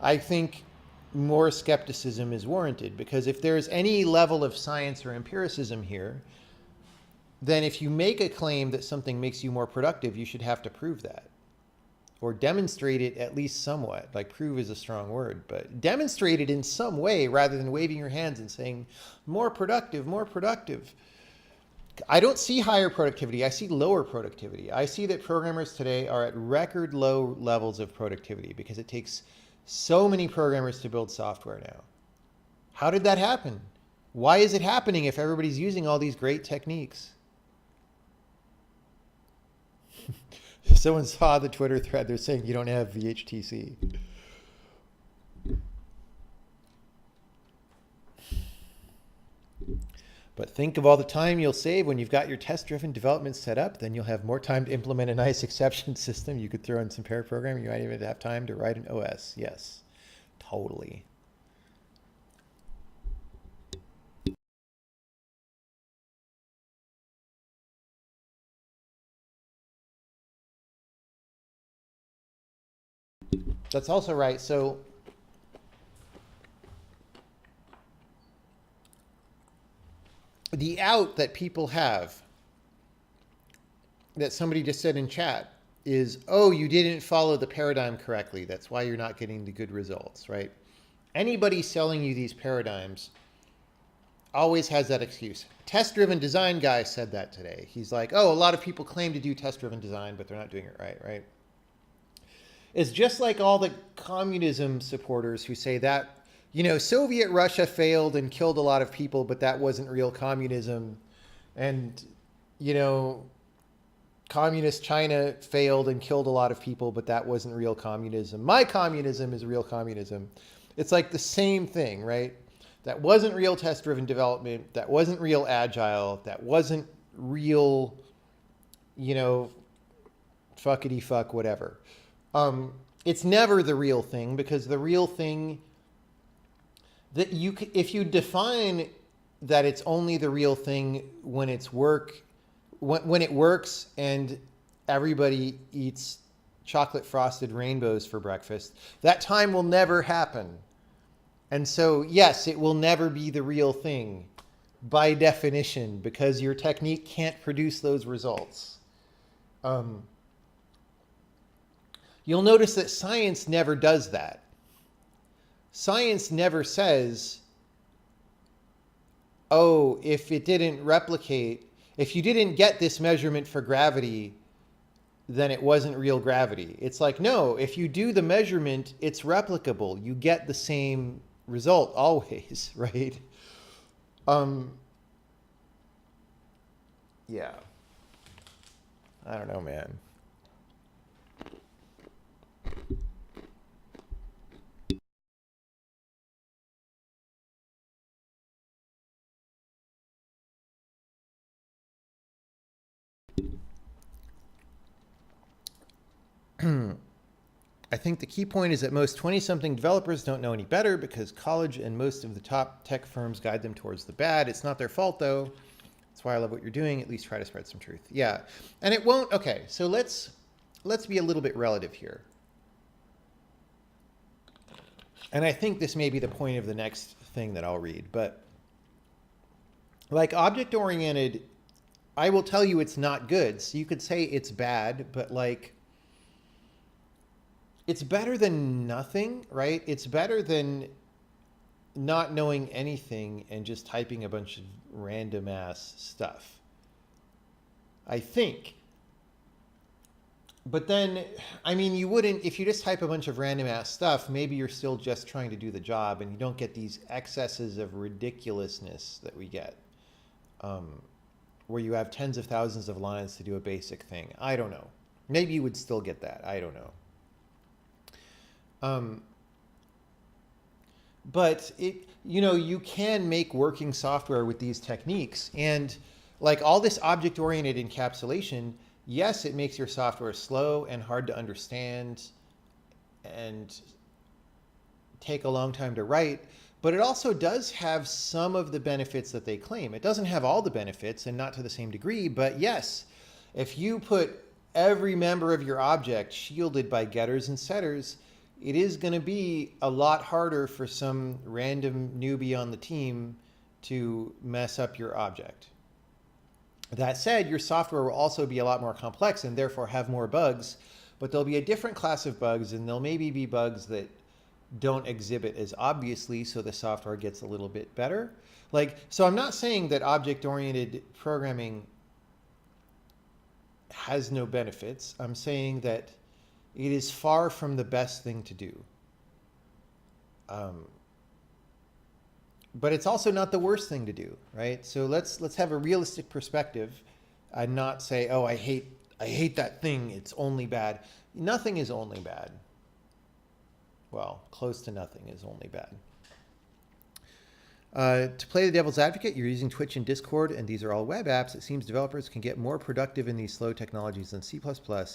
I think more skepticism is warranted, because if there's any level of science or empiricism here, then if you make a claim that something makes you more productive, you should have to prove that or demonstrate it at least somewhat. Like, prove is a strong word, but demonstrate it in some way rather than waving your hands and saying more productive, more productive. I don't see higher productivity. I see lower productivity. I see that programmers today are at record low levels of productivity because it takes so many programmers to build software now. How did that happen? Why is it happening if everybody's using all these great techniques? Someone saw the Twitter thread. They're saying you don't have VHTC. But think of all the time you'll save when you've got your test-driven development set up. Then you'll have more time to implement a nice exception system. You could throw in some pair programming. You might even have time to write an OS. Yes, totally. That's also right. So the out that people have, that somebody just said in chat, is, oh, you didn't follow the paradigm correctly. That's why you're not getting the good results, right? Anybody selling you these paradigms always has that excuse. Test-driven design guy said that today. He's like, oh, a lot of people claim to do test-driven design, but they're not doing it right, right? It's just like all the communism supporters who say that, Soviet Russia failed and killed a lot of people, but that wasn't real communism. And, communist China failed and killed a lot of people, but that wasn't real communism. My communism is real communism. It's like the same thing, right? That wasn't real test-driven development. That wasn't real agile. That wasn't real, fuckity fuck, whatever. It's never the real thing, because the real thing that if you define that it's only the real thing when it works and everybody eats chocolate frosted rainbows for breakfast, that time will never happen. And so, yes, it will never be the real thing by definition, because your technique can't produce those results. You'll notice that science never does that. Science never says, oh, if it didn't replicate, if you didn't get this measurement for gravity, then it wasn't real gravity. It's like, no, if you do the measurement, it's replicable. You get the same result always, right? Yeah. I don't know, man. I think the key point is that most 20-something developers don't know any better because college and most of the top tech firms guide them towards the bad. It's not their fault, though. That's why I love what you're doing. At least try to spread some truth. Yeah. And it won't. Okay, so let's be a little bit relative here. And I think this may be the point of the next thing that I'll read. But like object-oriented, I will tell you it's not good. So you could say it's bad, but like it's better than nothing, right? It's better than not knowing anything and just typing a bunch of random ass stuff, I think. But then, I mean, you wouldn't, if you just type a bunch of random ass stuff, maybe you're still just trying to do the job and you don't get these excesses of ridiculousness that we get, where you have tens of thousands of lines to do a basic thing. I don't know. Maybe you would still get that. I don't know. But you can make working software with these techniques, and like all this object-oriented encapsulation, yes, it makes your software slow and hard to understand and take a long time to write, but it also does have some of the benefits that they claim. It doesn't have all the benefits and not to the same degree, but yes, if you put every member of your object shielded by getters and setters, it is going to be a lot harder for some random newbie on the team to mess up your object. That said, your software will also be a lot more complex and therefore have more bugs, but there'll be a different class of bugs, and there'll maybe be bugs that don't exhibit as obviously, so the software gets a little bit better. So I'm not saying that object-oriented programming has no benefits. I'm saying that it is far from the best thing to do. But it's also not the worst thing to do, right? So let's have a realistic perspective and not say, oh, I hate that thing, it's only bad. Nothing is only bad. Well, close to nothing is only bad. To play the devil's advocate, you're using Twitch and Discord, and these are all web apps. It seems developers can get more productive in these slow technologies than C++.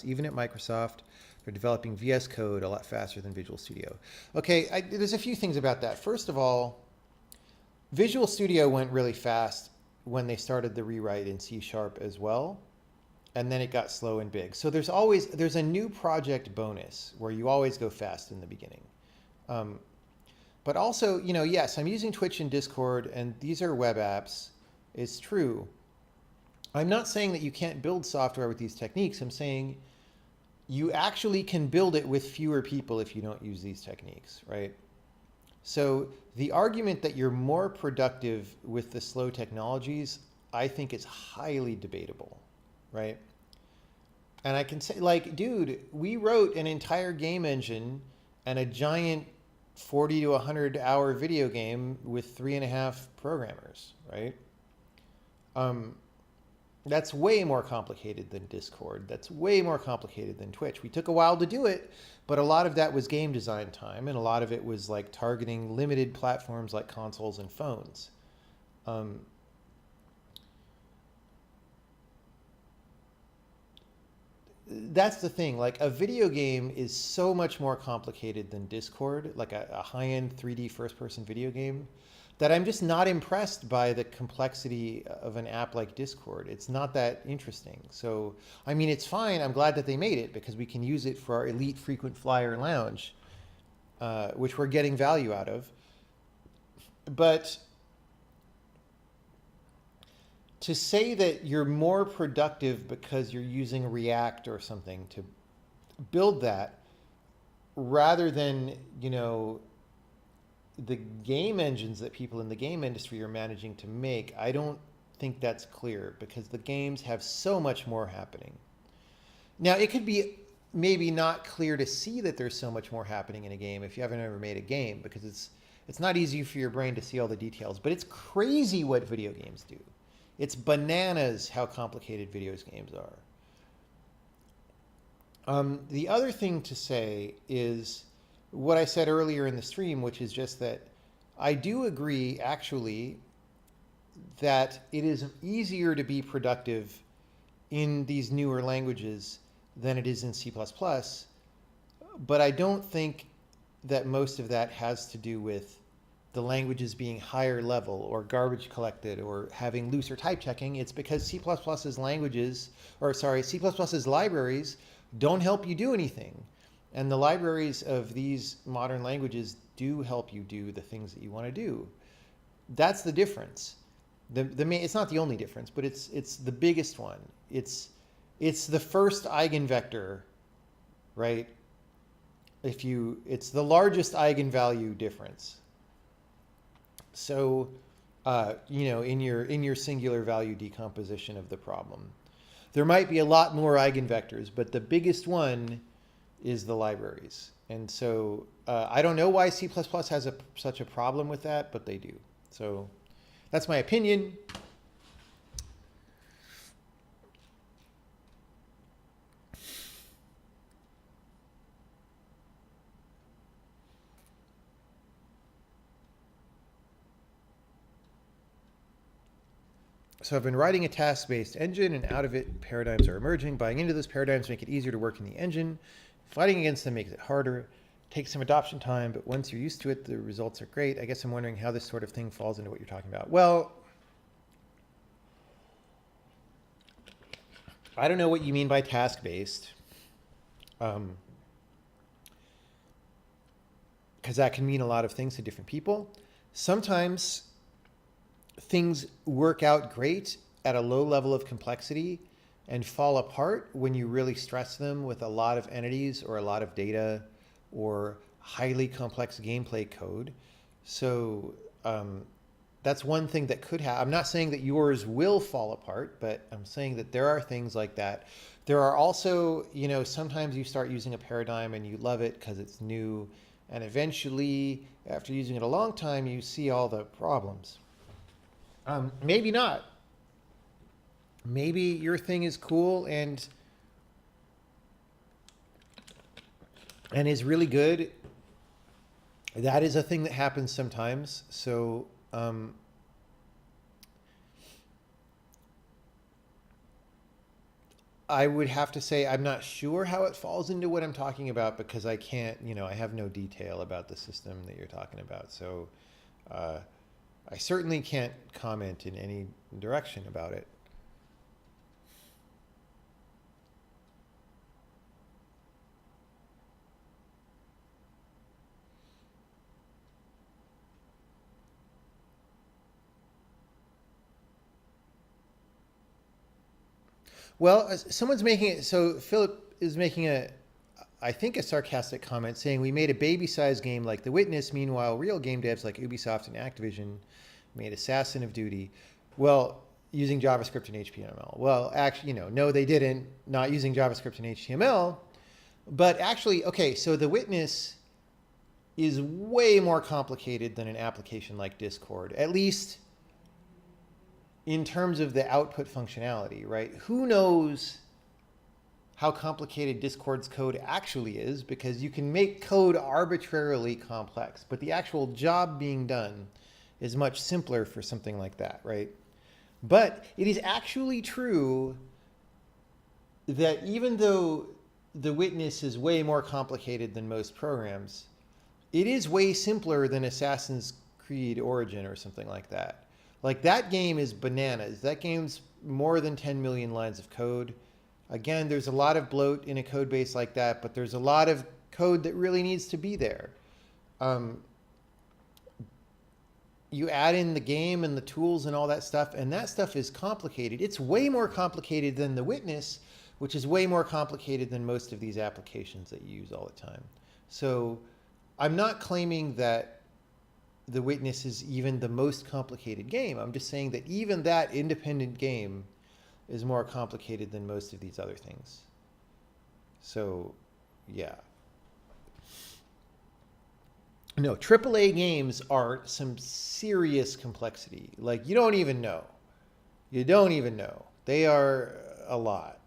Even at Microsoft, they're developing VS Code a lot faster than Visual Studio. Okay, there's a few things about that. First of all, Visual Studio went really fast when they started the rewrite in C# as well, and then it got slow and big. So there's a new project bonus where you always go fast in the beginning. But also, yes, I'm using Twitch and Discord, and these are web apps. It's true. I'm not saying that you can't build software with these techniques. I'm saying you actually can build it with fewer people if you don't use these techniques, right? So the argument that you're more productive with the slow technologies, I think is highly debatable, right? And I can say, dude, we wrote an entire game engine and a giant 40 to 100 hour video game with 3.5 programmers, right? That's way more complicated than Discord. That's way more complicated than Twitch. We took a while to do it, but a lot of that was game design time, and a lot of it was like targeting limited platforms like consoles and phones. That's the thing. Like, a video game is so much more complicated than Discord, like a high-end 3D first-person video game, that I'm just not impressed by the complexity of an app like Discord. It's not that interesting. So, I mean, it's fine. I'm glad that they made it because we can use it for our elite frequent flyer lounge, which we're getting value out of. But to say that you're more productive because you're using React or something to build that, rather than, the game engines that people in the game industry are managing to make, I don't think that's clear because the games have so much more happening. Now, it could be maybe not clear to see that there's so much more happening in a game if you haven't ever made a game, because it's not easy for your brain to see all the details, but it's crazy what video games do. It's bananas how complicated video games are. The other thing to say is what I said earlier in the stream, which is just that I do agree, actually, that it is easier to be productive in these newer languages than it is in C++, but I don't think that most of that has to do with the languages being higher level or garbage collected or having looser type checking. It's because C++'s libraries don't help you do anything. And the libraries of these modern languages do help you do the things that you want to do. That's the difference. It's not the only difference, but it's the biggest one. It's the first eigenvector, right? It's the largest eigenvalue difference. So, in your singular value decomposition of the problem, there might be a lot more eigenvectors, but the biggest one is the libraries. And so I don't know why C++ has such a problem with that, but they do. So that's my opinion. So I've been writing a task-based engine, and out of it, paradigms are emerging. Buying into those paradigms make it easier to work in the engine. Fighting against them makes it harder. It takes some adoption time, but once you're used to it, the results are great. I guess I'm wondering how this sort of thing falls into what you're talking about. Well, I don't know what you mean by task-based, because that can mean a lot of things to different people. Sometimes things work out great at a low level of complexity and fall apart when you really stress them with a lot of entities or a lot of data or highly complex gameplay code. So that's one thing that could happen. I'm not saying that yours will fall apart, but I'm saying that there are things like that. There are also, sometimes you start using a paradigm and you love it because it's new, and eventually, after using it a long time, you see all the problems. Maybe not. Maybe your thing is cool and is really good. That is a thing that happens sometimes. So I would have to say I'm not sure how it falls into what I'm talking about because I can't, I have no detail about the system that you're talking about. So I certainly can't comment in any direction about it. Well, someone's making it, so Philip is making I think a sarcastic comment saying we made a baby-sized game like The Witness, meanwhile real game devs like Ubisoft and Activision made Assassin of Duty. Well, using JavaScript and HTML. Well, actually, no, they didn't, not using JavaScript and HTML. But actually, okay, so The Witness is way more complicated than an application like Discord, at least in terms of the output functionality, right? Who knows how complicated Discord's code actually is, because you can make code arbitrarily complex, but the actual job being done is much simpler for something like that, right? But it is actually true that even though The Witness is way more complicated than most programs, it is way simpler than Assassin's Creed Origin or something like that. Like, that game is bananas. That game's more than 10 million lines of code. Again, there's a lot of bloat in a code base like that, but there's a lot of code that really needs to be there. You add in the game and the tools and all that stuff, and that stuff is complicated. It's way more complicated than The Witness, which is way more complicated than most of these applications that you use all the time. So I'm not claiming that The Witness is even the most complicated game. I'm just saying that even that independent game is more complicated than most of these other things. So, yeah. No, AAA games are some serious complexity. Like, you don't even know. You don't even know. They are a lot.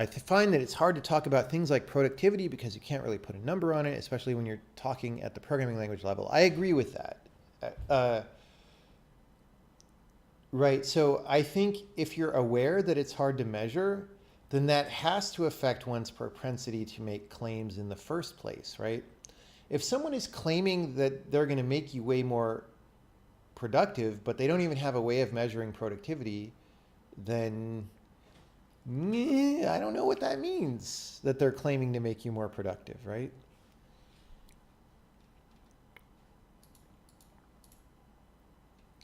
find that it's hard to talk about things like productivity because you can't really put a number on it, especially when you're talking at the programming language level. I agree with that. Right. So I think if you're aware that it's hard to measure, then that has to affect one's propensity to make claims in the first place, right? If someone is claiming that they're going to make you way more productive, but they don't even have a way of measuring productivity, then I don't know what that means, that they're claiming to make you more productive, right?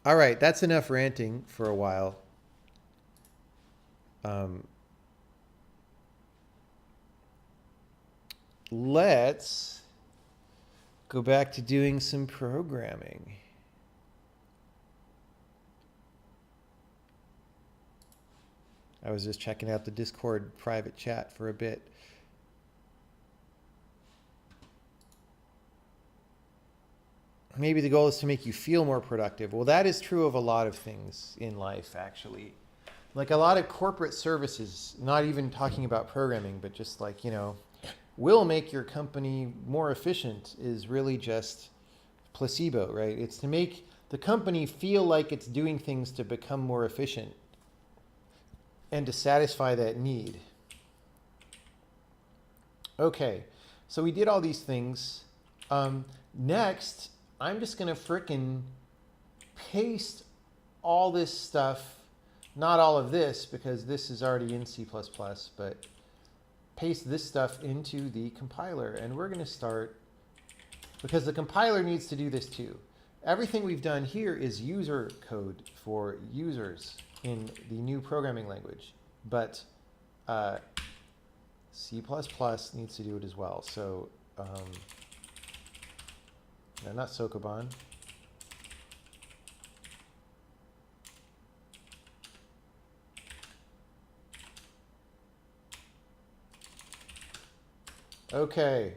All right, that's enough ranting for a while. Let's go back to doing some programming. I was just checking out the Discord private chat for a bit. Maybe the goal is to make you feel more productive. Well, that is true of a lot of things in life, actually. Like a lot of corporate services, not even talking about programming, but just like, will make your company more efficient is really just placebo, right? It's to make the company feel like it's doing things to become more efficient and to satisfy that need. Okay, so we did all these things. Next, I'm just going to frickin' paste all this stuff, not all of this because this is already in C++, but paste this stuff into the compiler. And we're going to start, because the compiler needs to do this too. Everything we've done here is user code for users in the new programming language, but C++ needs to do it as well. So, no, not Sokoban. Okay.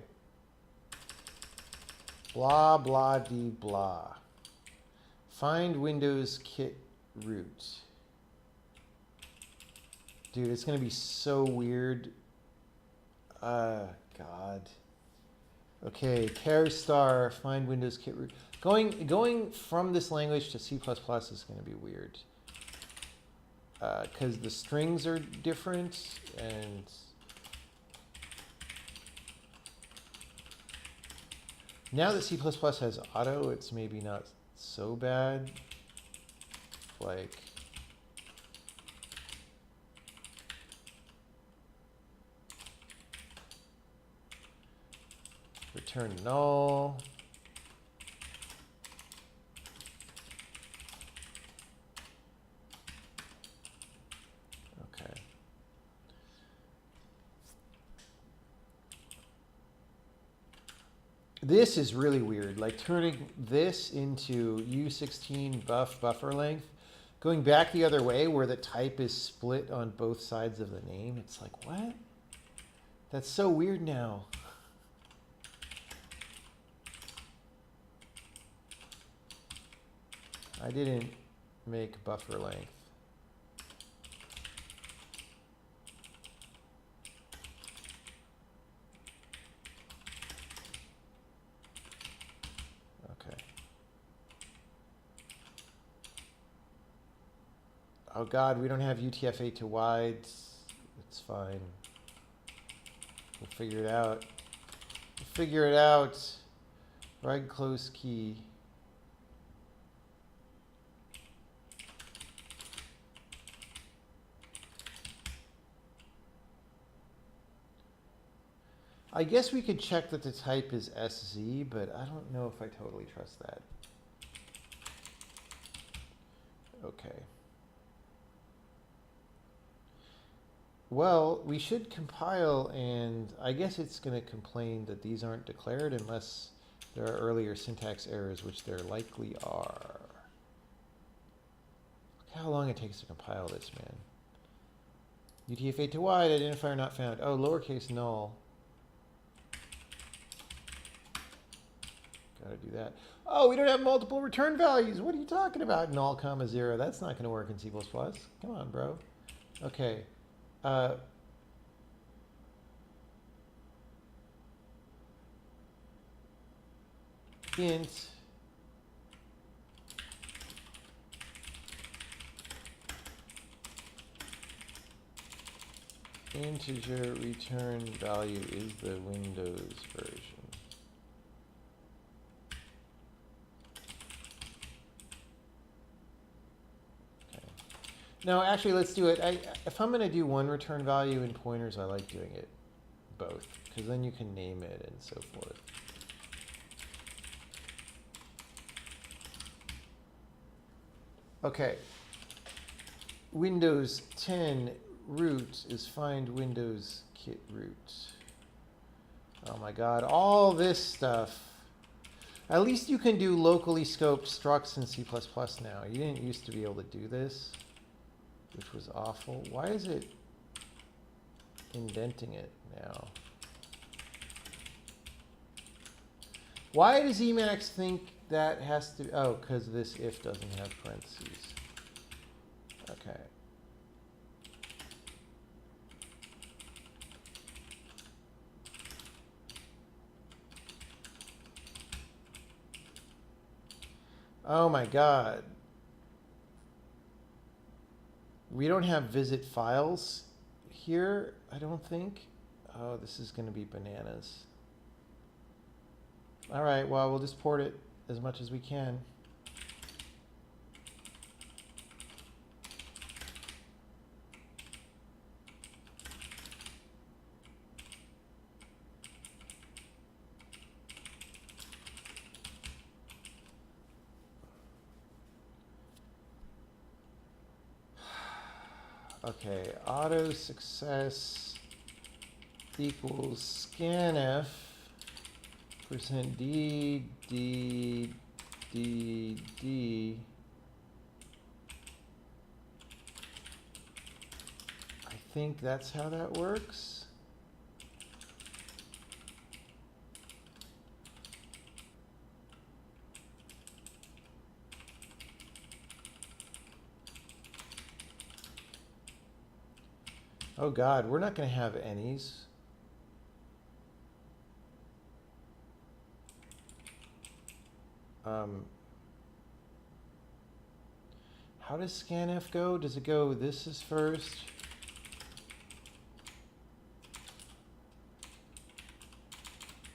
Blah, blah, dee, blah. Find Windows kit root. Dude, it's going to be so weird. God. Okay, char star, find Windows kit root. Going from this language to C++ is going to be weird. Because the strings are different and... Now that C++ has auto, it's maybe not so bad. Like... Return null. Okay. This is really weird, like turning this into U16 buffer length, going back the other way where the type is split on both sides of the name. It's like, what? That's so weird now. I didn't make buffer length. Okay. Oh God, we don't have UTF-8 to wides. It's fine. We'll figure it out. We'll figure it out. Right close key. I guess we could check that the type is SZ, but I don't know if I totally trust that. Okay. Well, we should compile, and I guess it's going to complain that these aren't declared unless there are earlier syntax errors, which there likely are. Look how long it takes to compile this, man. UTF-8 to wide, identifier not found. Oh, lowercase null. Gotta do that. Oh, we don't have multiple return values. What are you talking about? Null, comma, 0. That's not going to work in C++. Come on, bro. Okay. int integer return value is the Windows version. Okay. No, actually, let's do it. If I'm going to do one return value in pointers, I like doing it both, because then you can name it and so forth. Okay. Windows 10 root is find Windows kit root. Oh my God, all this stuff. At least you can do locally scoped structs in C++ now. You didn't used to be able to do this, which was awful. Why is it indenting it now? Why does Emacs think that has to, oh, because this if doesn't have parentheses. Okay. Oh my God. We don't have visit files here, I don't think. Oh, this is going to be bananas. All right, well, we'll just port it as much as we can. Okay, auto success equals scanf %d d d d. I think that's how that works. Oh God, we're not going to have any's. How does scanf go? Does it go this is first?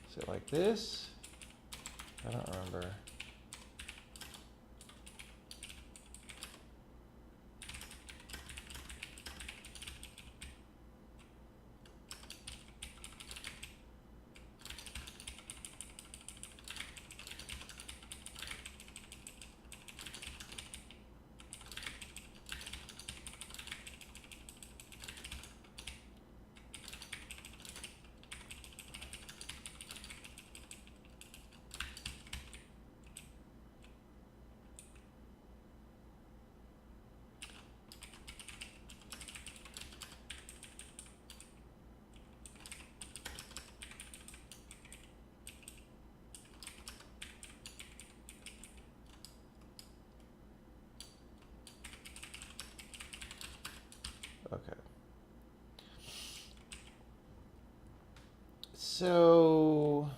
Is it like this? I don't remember. Okay. So,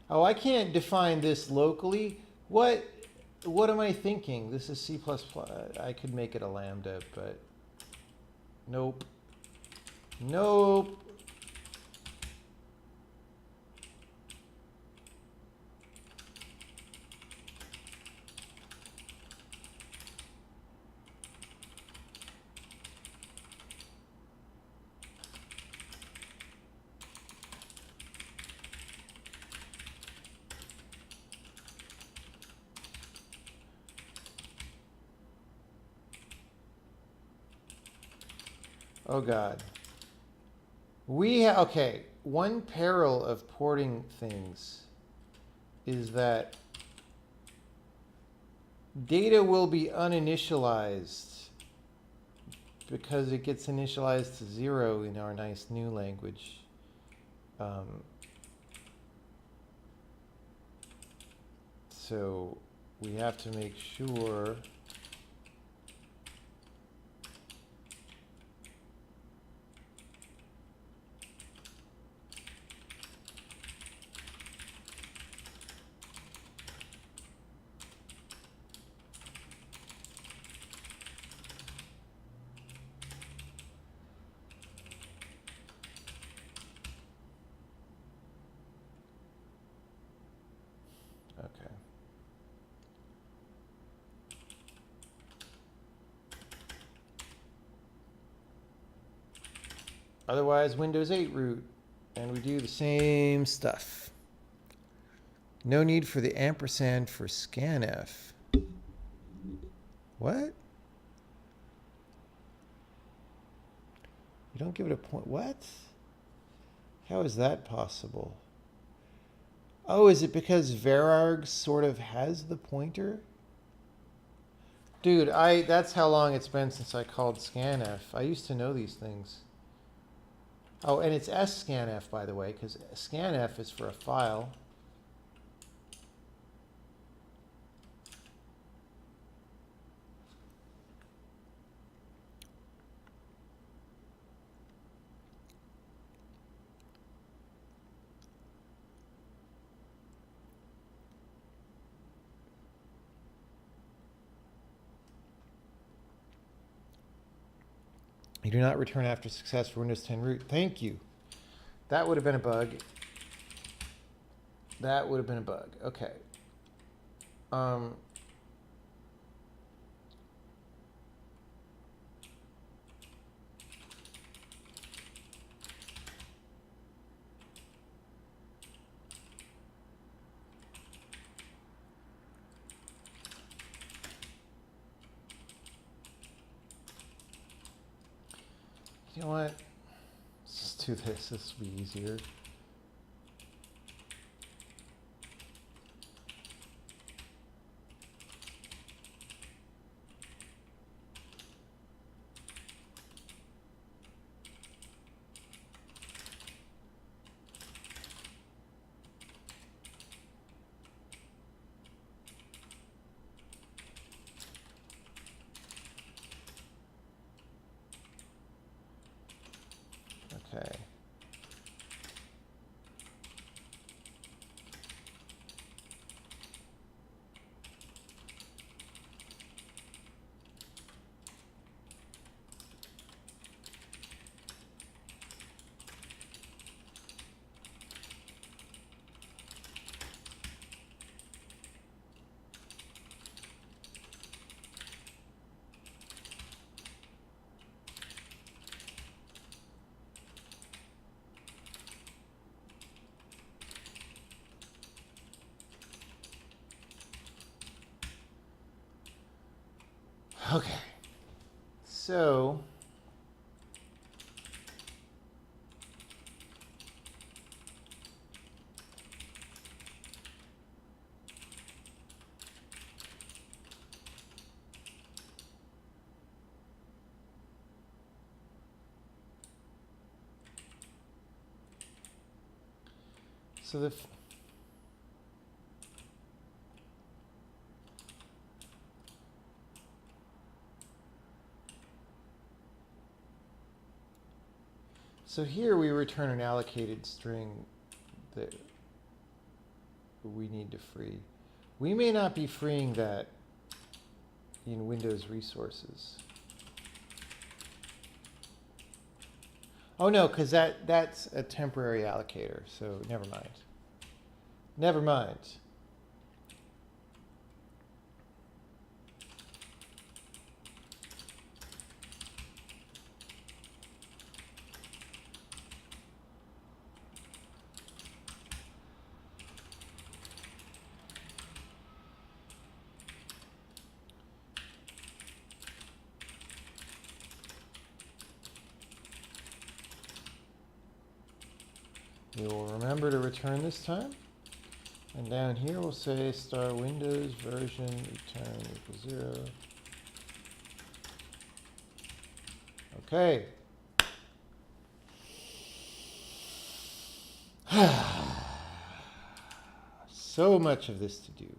oh, I can't define this locally. What am I thinking? This is C++. I could make it a lambda, but nope. Nope. Oh God. Okay, one peril of porting things is that data will be uninitialized because it gets initialized to 0 in our nice new language. So we have to make sure Otherwise, Windows 8 root, and we do the same stuff. No need for the ampersand for scanf. What? You don't give it a point. What? How is that possible? Oh, is it because Verarg sort of has the pointer? Dude, that's how long it's been since I called scanf. I used to know these things. Oh, and it's scanf, by the way, because scanf is for a file. You do not return after success for Windows 10 root. Thank you. That would have been a bug. That would have been a bug. Okay. You know what? Let's just do this. This will be easier. Okay. Okay. So the so here we return an allocated string that we need to free. We may not be freeing that in Windows resources. Oh no, because that's a temporary allocator, so never mind. Never mind. We will remember to return this time. And down here we'll say star Windows version return equals 0. Okay. So much of this to do.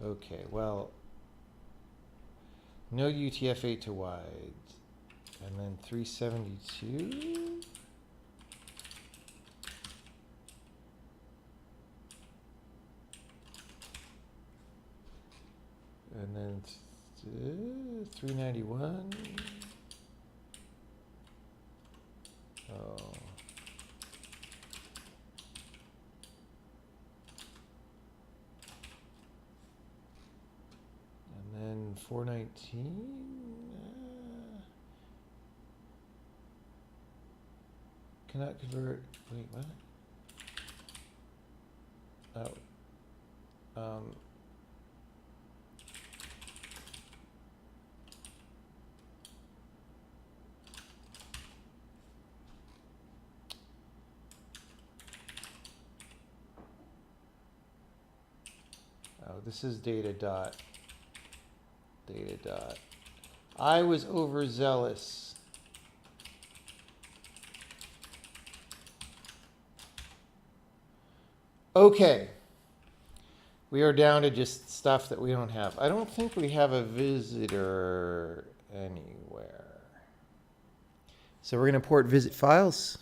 Okay, well, no UTF-8 to wide. And then 372. And then 391. Oh. And then 419. Cannot convert. Wait, what? Oh. Oh, this is data dot. Data dot. I was overzealous. Okay. We are down to just stuff that we don't have. I don't think we have a visitor anywhere. So we're going to import visit files.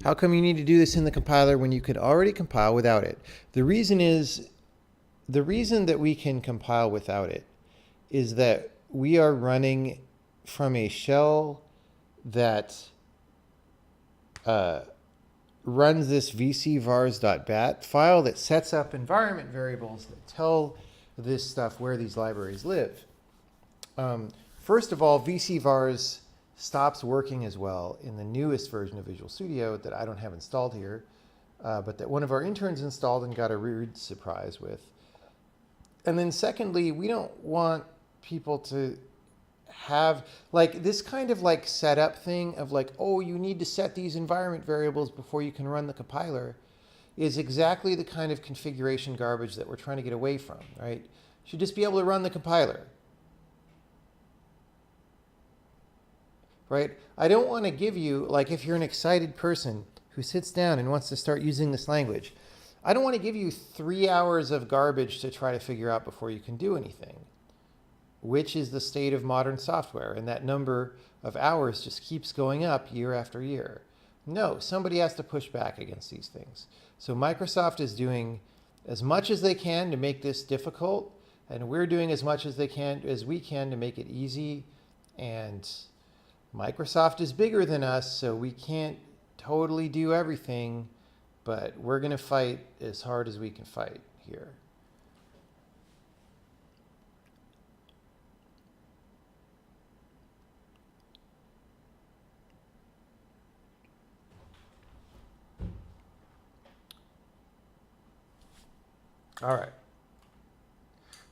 How come you need to do this in the compiler when you could already compile without it? The reason that we can compile without it is that we are running from a shell that runs this vcvars.bat file that sets up environment variables that tell this stuff where these libraries live. First of all, vcvars stops working as well in the newest version of Visual Studio that I don't have installed here, but that one of our interns installed and got a weird surprise with. And then secondly, we don't want people to have like this kind of like setup thing of like, oh, you need to set these environment variables before you can run the compiler is exactly the kind of configuration garbage that we're trying to get away from, right? You should just be able to run the compiler. Right? I don't want to give you, like if you're an excited person who sits down and wants to start using this language, I don't want to give you 3 hours of garbage to try to figure out before you can do anything, which is the state of modern software. And that number of hours just keeps going up year after year. No, somebody has to push back against these things. So Microsoft is doing as much as they can to make this difficult, and we're doing as much as we can to make it easy. And Microsoft is bigger than us, so we can't totally do everything, but we're going to fight as hard as we can fight here. All right.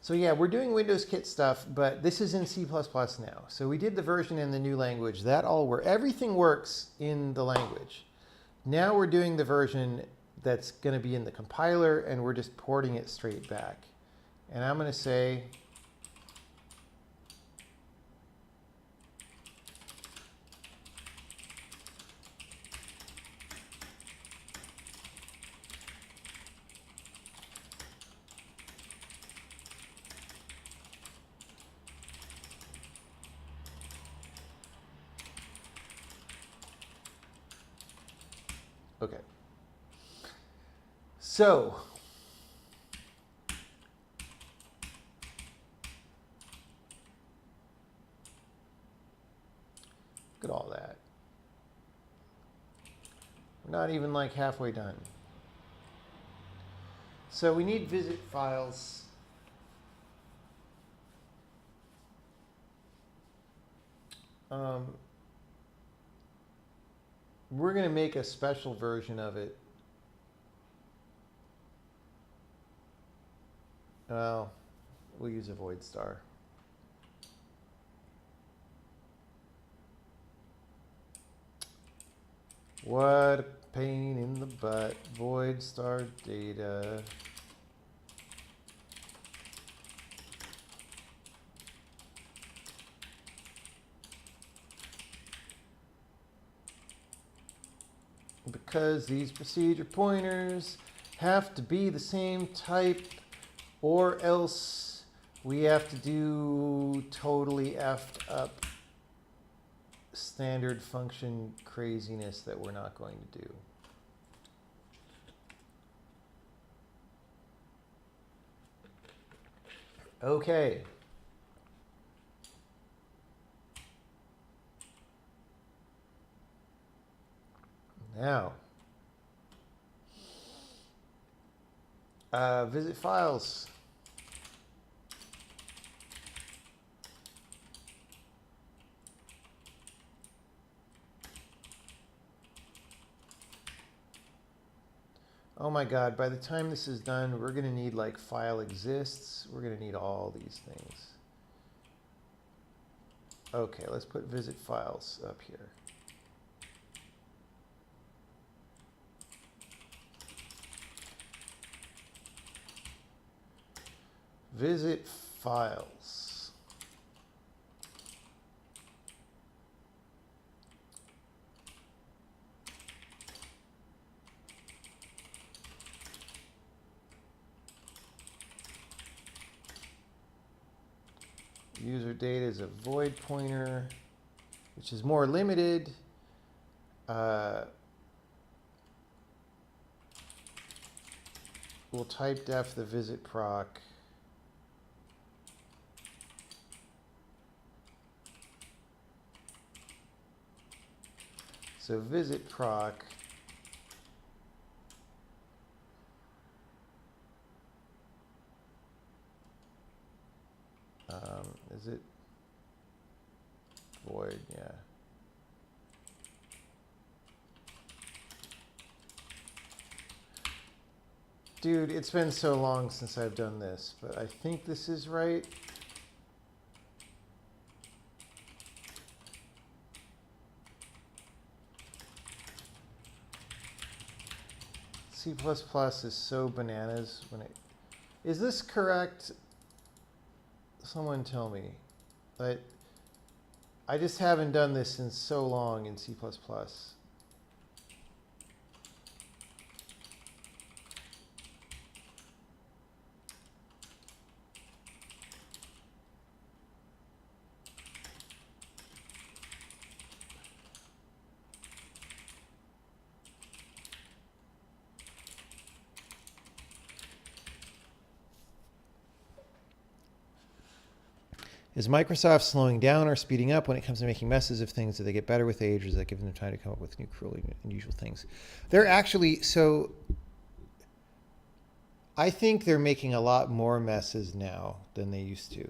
So yeah, we're doing Windows Kit stuff, but this is in C++ now. So we did the version in the new language. Everything works in the language. Now we're doing the version that's going to be in the compiler, and we're just porting it straight back. And I'm going to say, okay. So look at all that. We're not even like halfway done. So we need visit files. We're going to make a special version of it. Well, we'll use a void star. What a pain in the butt. Void star data. Because these procedure pointers have to be the same type, or else we have to do totally effed up standard function craziness that we're not going to do. Okay. Now, visit files. Oh my God, by the time this is done, we're gonna need like file exists. We're gonna need all these things. Okay, let's put visit files up here. Visit files. User data is a void pointer, which is more limited. We'll type def the visit proc. So visit proc. Is it void? Yeah. Dude, it's been so long since I've done this, but I think this is right. C++ is so bananas when it... Is this correct? Someone tell me. But I just haven't done this in so long in C++. Is Microsoft slowing down or speeding up when it comes to making messes of things? Do they get better with age, or does that give them time to come up with new, cruelly unusual things? They're actually, so I think they're making a lot more messes now than they used to.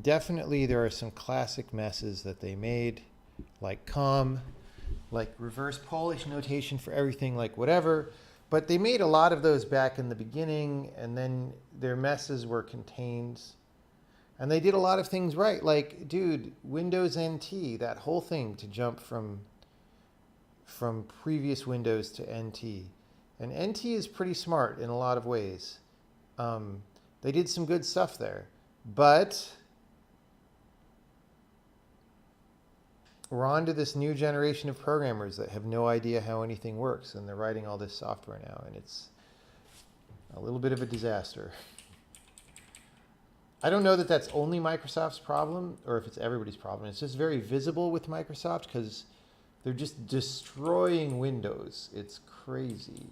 Definitely there are some classic messes that they made, like com, like reverse Polish notation for everything, like whatever. But they made a lot of those back in the beginning, and then their messes were contained. And they did a lot of things right. Like, dude, Windows NT, that whole thing to jump from previous Windows to NT. And NT is pretty smart in a lot of ways. They did some good stuff there. But we're on to this new generation of programmers that have no idea how anything works, and they're writing all this software now, and it's a little bit of a disaster. I don't know that that's only Microsoft's problem, or if it's everybody's problem. It's just very visible with Microsoft because they're just destroying Windows. It's crazy.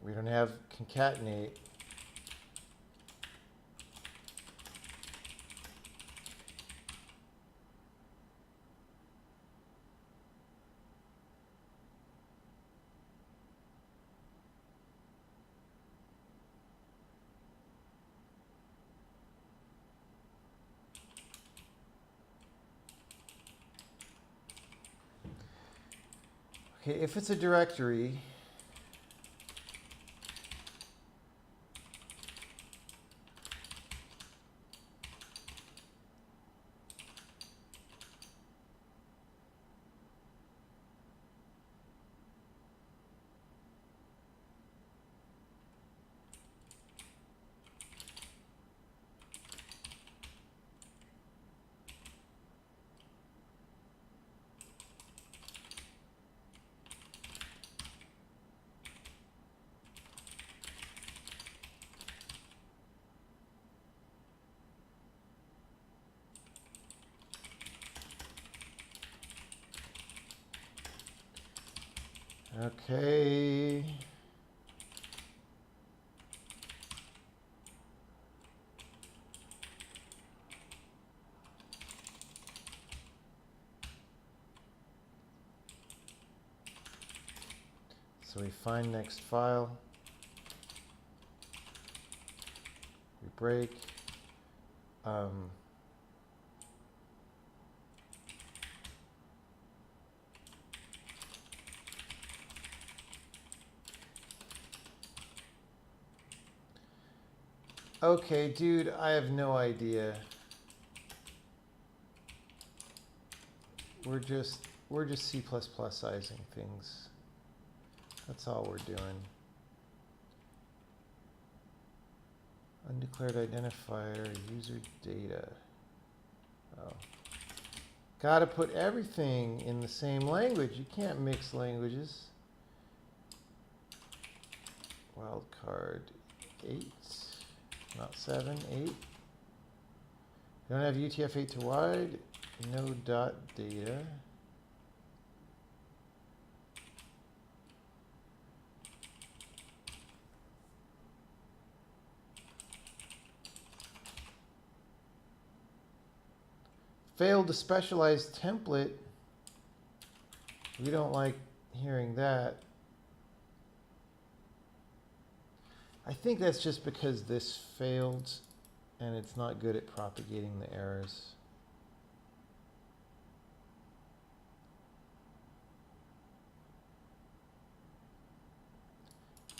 We don't have concatenate. Okay, if it's a directory, okay. So we find next file, we break. Okay, dude, I have no idea. We're just C++ sizing things. That's all we're doing. Undeclared identifier, user data. Oh. Gotta put everything in the same language. You can't mix languages. Wildcard 8, not 7, 8. You don't have UTF-8 to wide. No dot data. Failed to specialize template. We don't like hearing that. I think that's just because this failed and it's not good at propagating the errors.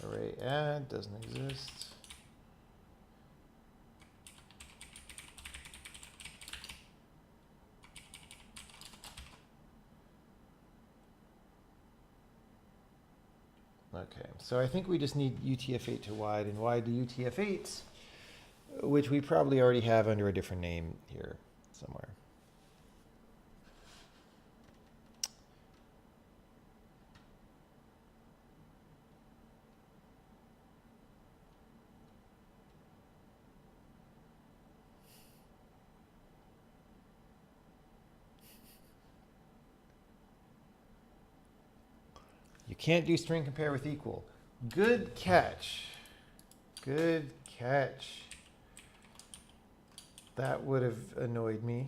Array add doesn't exist. Okay, so I think we just need UTF-8 to wide and wide to UTF-8s, which we probably already have under a different name here somewhere. You can't do string compare with equal. Good catch. Good catch. That would have annoyed me.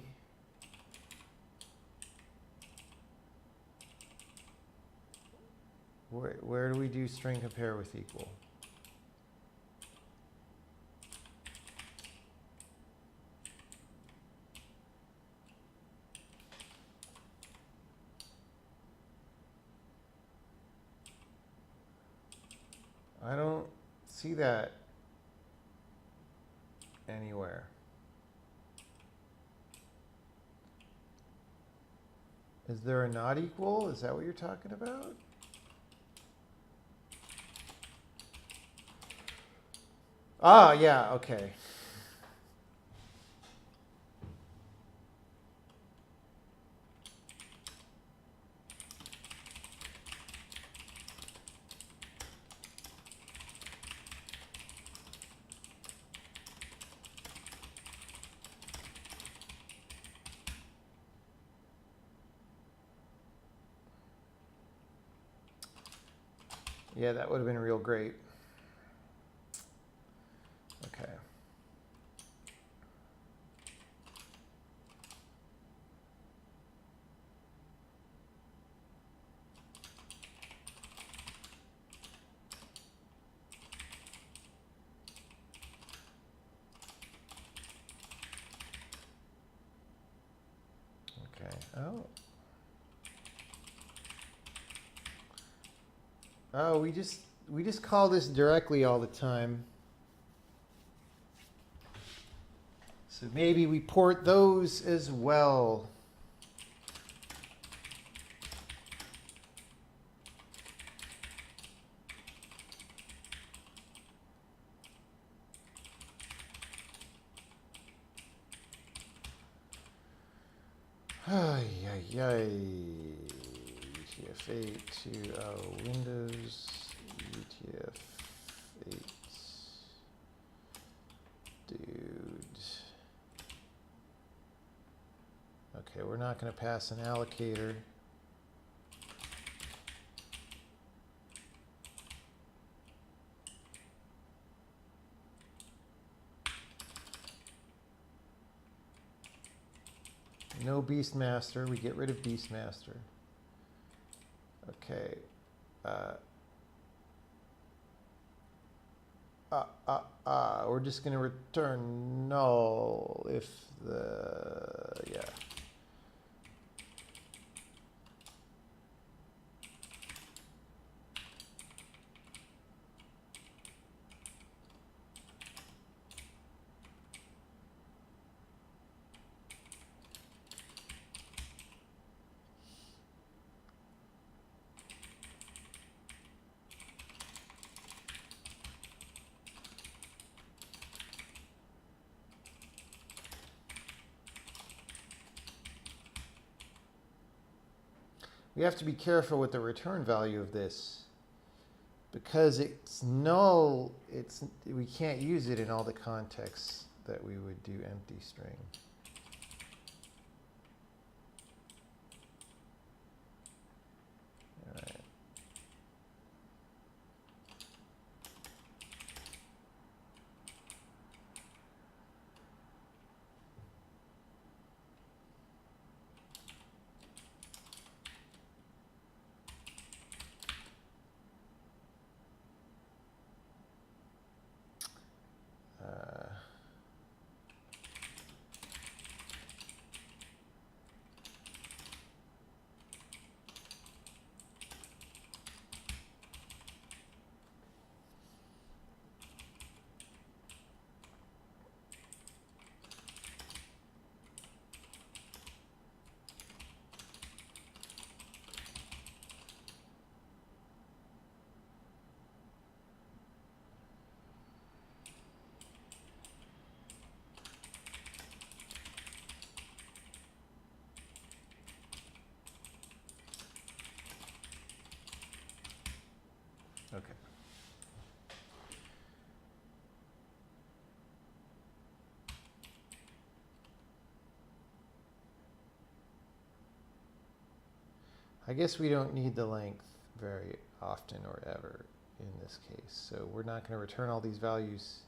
Where do we do string compare with equal? I don't see that anywhere. Is there a not equal? Is that what you're talking about? Ah, yeah, okay. Yeah, that would have been real great. Okay. Okay. Oh. Oh, we just call this directly all the time. So maybe we port those as well. Ay, ay, ay. UTF-8 to Windows, UTF-8. Dude. Okay, we're not going to pass an allocator. No Beastmaster. We get rid of Beastmaster. Okay. We're just going to return null if yeah. We have to be careful with the return value of this because it's null. We can't use it in all the contexts that we would do empty string. All right. Okay. I guess we don't need the length very often or ever in this case. So we're not going to return all these values.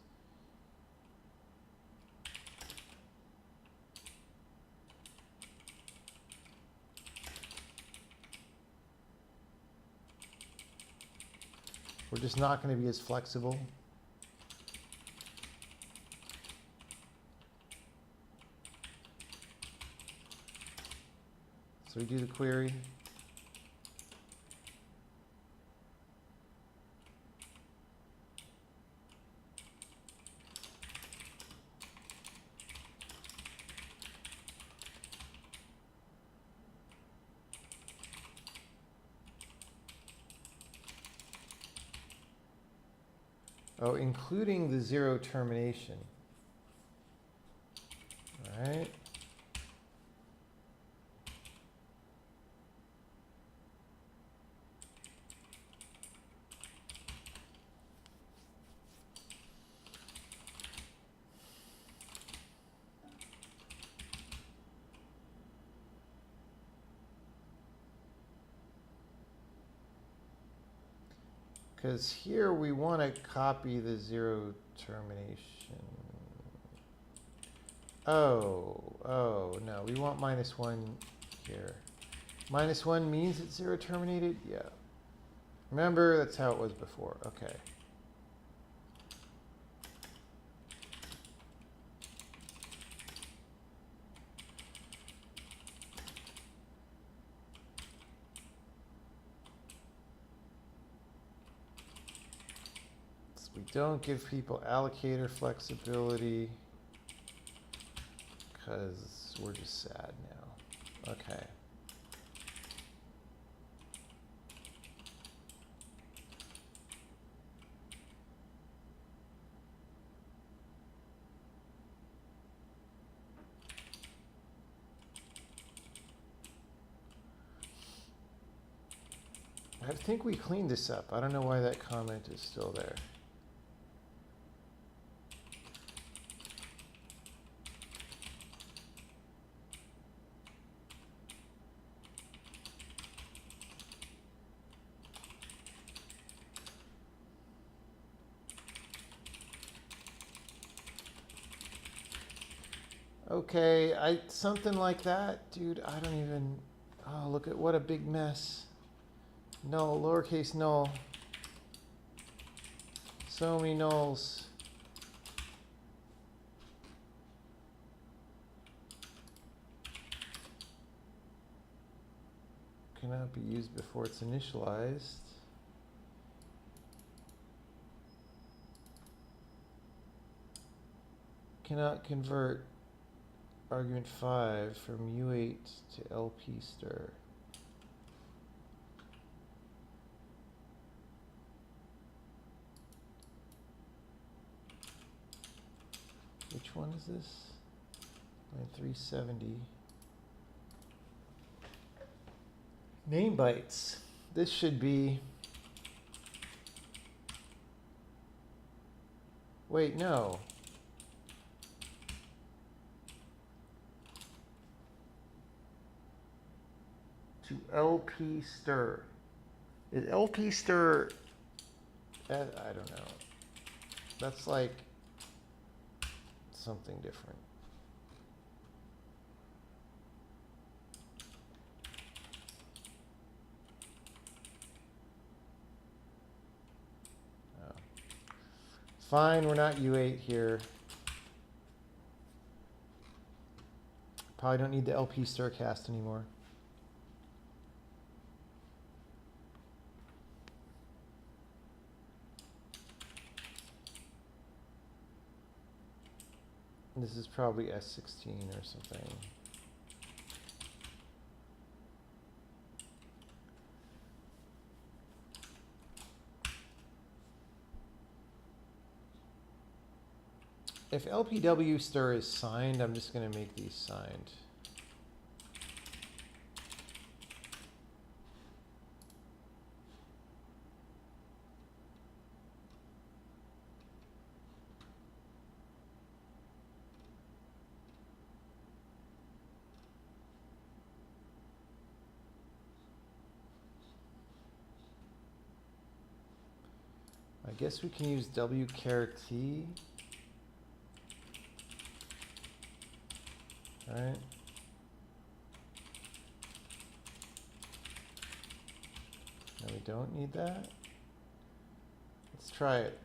We're just not going to be as flexible. So we do the query. Oh, including the zero termination. All right. Because here we want to copy the zero termination. Oh, no, we want -1 here. -1 means it's zero terminated? Yeah. Remember, that's how it was before. Okay. We don't give people allocator flexibility because we're just sad now. Okay. I think we cleaned this up. I don't know why that comment is still there. Okay, something like that, dude. I don't even. Oh, look at what a big mess. Null, lowercase null. So many nulls. Cannot be used before it's initialized. Cannot convert argument 5 from U8 to LP stir. Which one is this? Line 370. Name bytes. This should be. Wait, no. To LP stir. Is LP stir. I don't know. That's like something different. Oh. Fine, we're not U8 here. Probably don't need the LP stir cast anymore. This is probably S16 or something. If LPW stir is signed, I'm just going to make these signed. I guess we can use W-char-T. All right. No, we don't need that. Let's try it.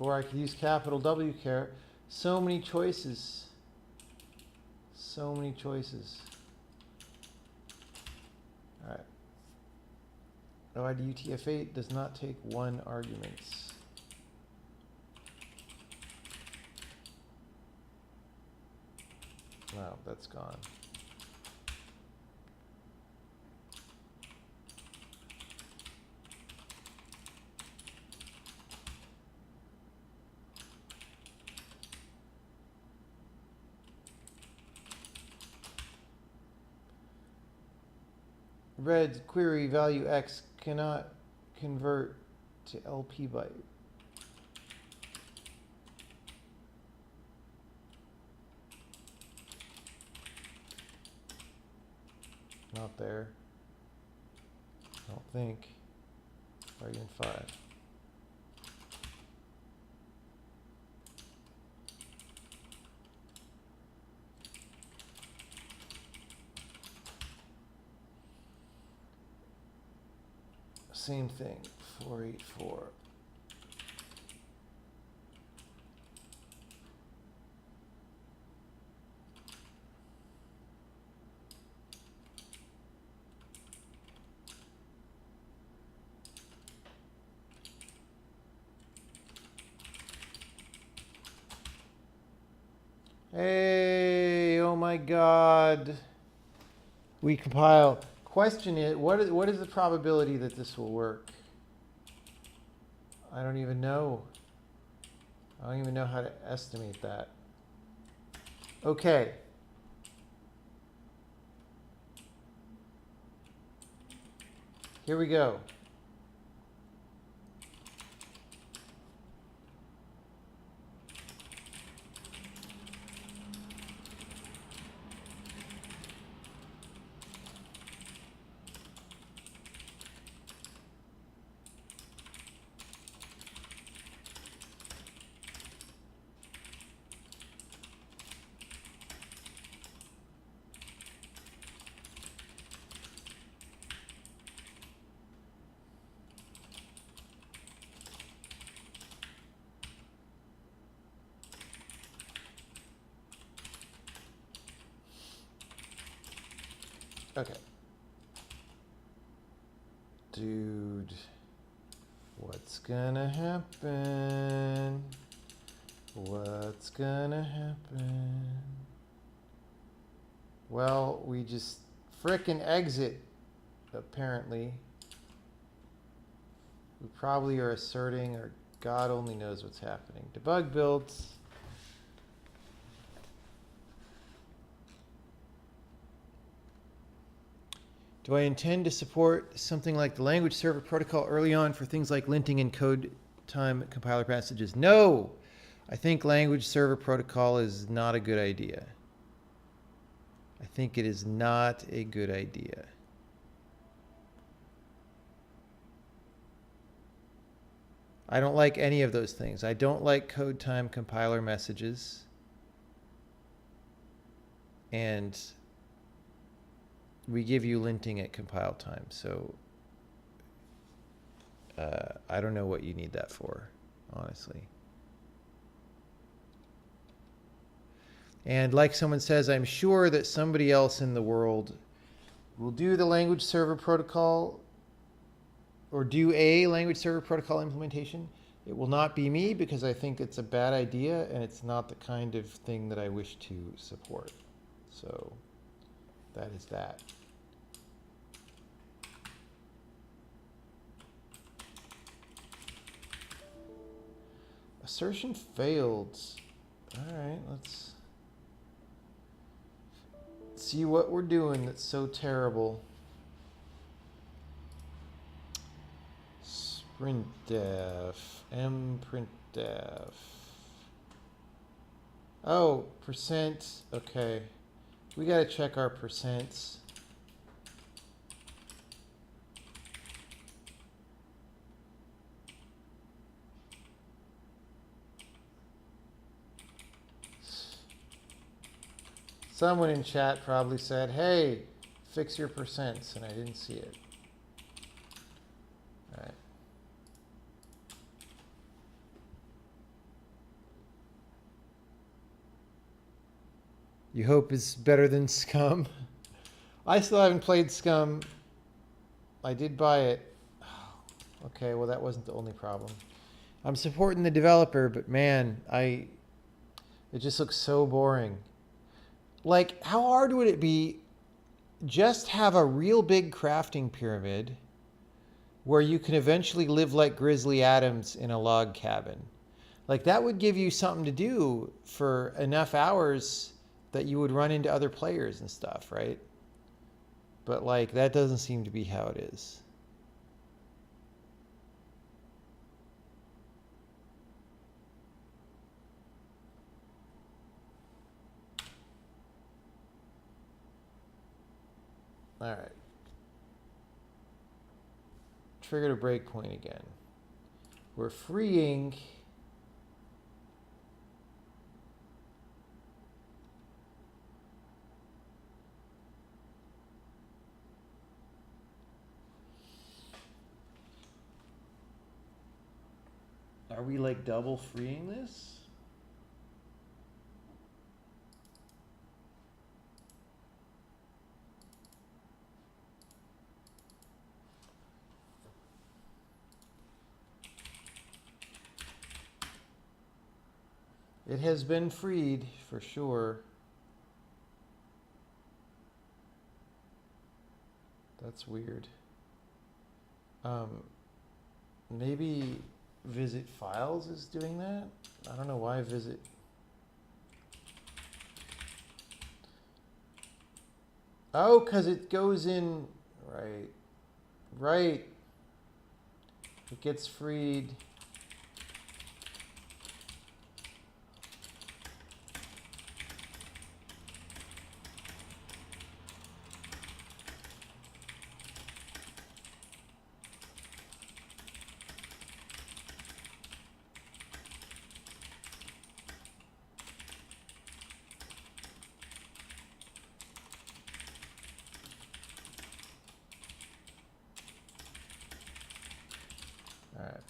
Or I could use capital W-char. So many choices. So many choices. All right. OID UTF-8 does not take 1 arguments. Wow, that's gone. Red query value X cannot convert to LP byte. Not there. I don't think. Argument 5. Same thing. 484. Hey, oh my God. We compile. Question it. What is the probability that this will work? I don't even know. I don't even know how to estimate that. Okay. Here we go. Okay. Dude, what's gonna happen? What's gonna happen? Well, we just frickin' exit, apparently. We probably are asserting, or God only knows what's happening. Debug builds. Do I intend to support something like the language server protocol early on for things like linting and code time compiler passages? No! I think language server protocol is not a good idea. I think it is not a good idea. I don't like any of those things. I don't like code time compiler messages. And we give you linting at compile time, so I don't know what you need that for, honestly. And like someone says, I'm sure that somebody else in the world will do the language server protocol or do a language server protocol implementation. It will not be me because I think it's a bad idea and it's not the kind of thing that I wish to support. So that is that. Assertion failed. All right, let's see what we're doing that's so terrible. Sprintdef, mprintdef. Oh, percent. Okay, we gotta check our percents. Someone in chat probably said, hey, fix your percents, and I didn't see it. All right. You hope it's better than Scum? I still haven't played Scum. I did buy it. Okay, well that wasn't the only problem. I'm supporting the developer, but man, it just looks so boring. Like, how hard would it be just have a real big crafting pyramid where you can eventually live like Grizzly Adams in a log cabin? Like, that would give you something to do for enough hours that you would run into other players and stuff, right? But like, that doesn't seem to be how it is. All right. Triggered a breakpoint again. We're freeing. Are we like double freeing this? It has been freed for sure. That's weird. Maybe visit files is doing that? I don't know why visit. Oh, because it goes in, right. Right. It gets freed. All right.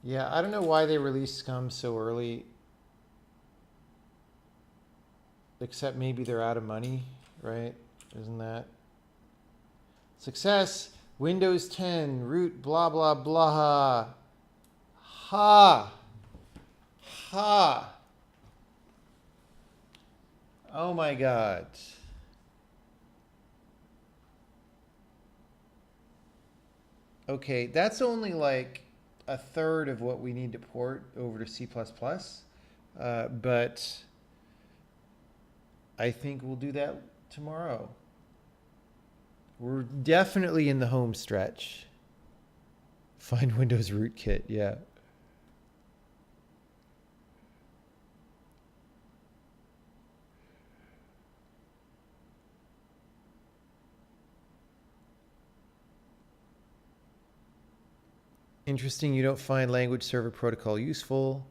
Yeah, I don't know why they released Scum so early. Except maybe they're out of money, right? Isn't that? Success, Windows 10, root, blah, blah, blah. Ha. Ha. Oh my God. Okay, that's only like a third of what we need to port over to C++. But I think we'll do that tomorrow. We're definitely in the home stretch. Find Windows rootkit, yeah. Interesting, you don't find language server protocol useful.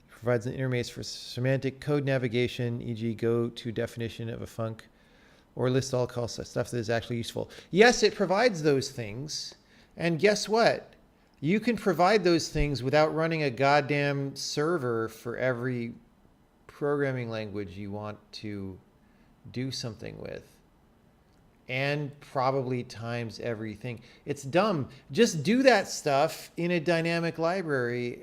It provides an interface for semantic code navigation, e.g. go to definition of a func, or list all calls, stuff that is actually useful. Yes, it provides those things. And guess what? You can provide those things without running a goddamn server for every programming language you want to do something with. And probably times everything. It's dumb. Just do that stuff in a dynamic library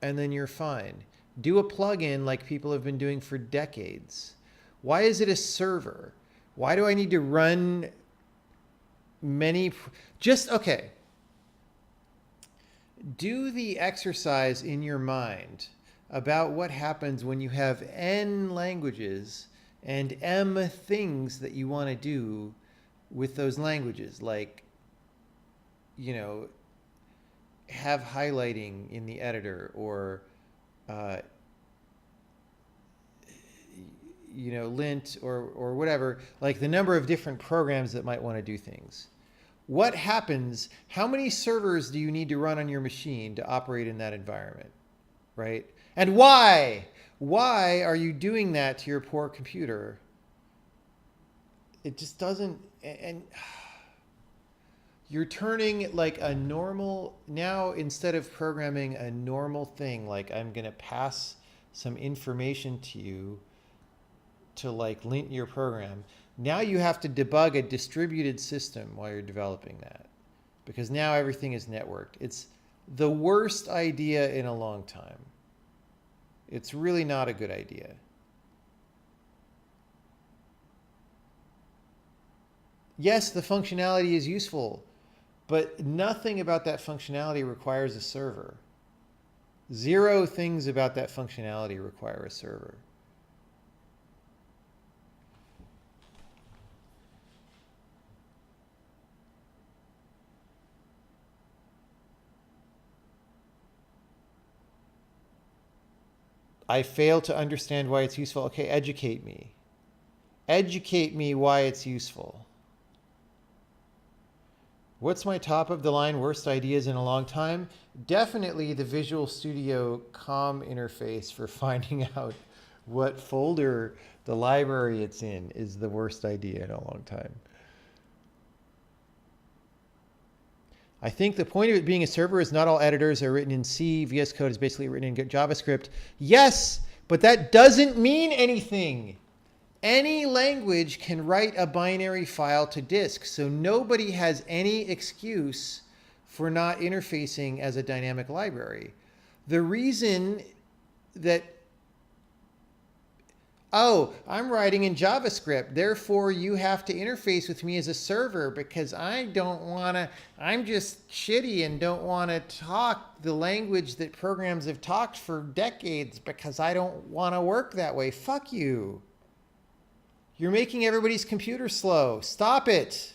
and then you're fine. Do a plugin like people have been doing for decades. Why is it a server? Why do I need to run many? Okay. Do the exercise in your mind about what happens when you have N languages and M things that you want to do with those languages, like, you know, have highlighting in the editor, or, you know, lint, or whatever, like the number of different programs that might want to do things. What happens? How many servers do you need to run on your machine to operate in that environment, right? And why? Why are you doing that to your poor computer? It just doesn't, and you're turning like a normal, now instead of programming a normal thing, like I'm going to pass some information to you to like lint your program, now you have to debug a distributed system while you're developing that, because now everything is networked. It's the worst idea in a long time. It's really not a good idea. Yes, the functionality is useful, but nothing about that functionality requires a server. Zero things about that functionality require a server. I fail to understand why it's useful. Okay, educate me. Educate me why it's useful. What's my top of the line worst ideas in a long time? Definitely the Visual Studio COM interface for finding out what folder the library it's in is the worst idea in a long time. I think the point of it being a server is not all editors are written in C. VS Code is basically written in JavaScript. Yes, but that doesn't mean anything. Any language can write a binary file to disk, so nobody has any excuse for not interfacing as a dynamic library. The reason that, oh, I'm writing in JavaScript, therefore you have to interface with me as a server because I don't want to, I'm just shitty and don't want to talk the language that programs have talked for decades because I don't want to work that way. Fuck you. You're making everybody's computer slow. Stop it,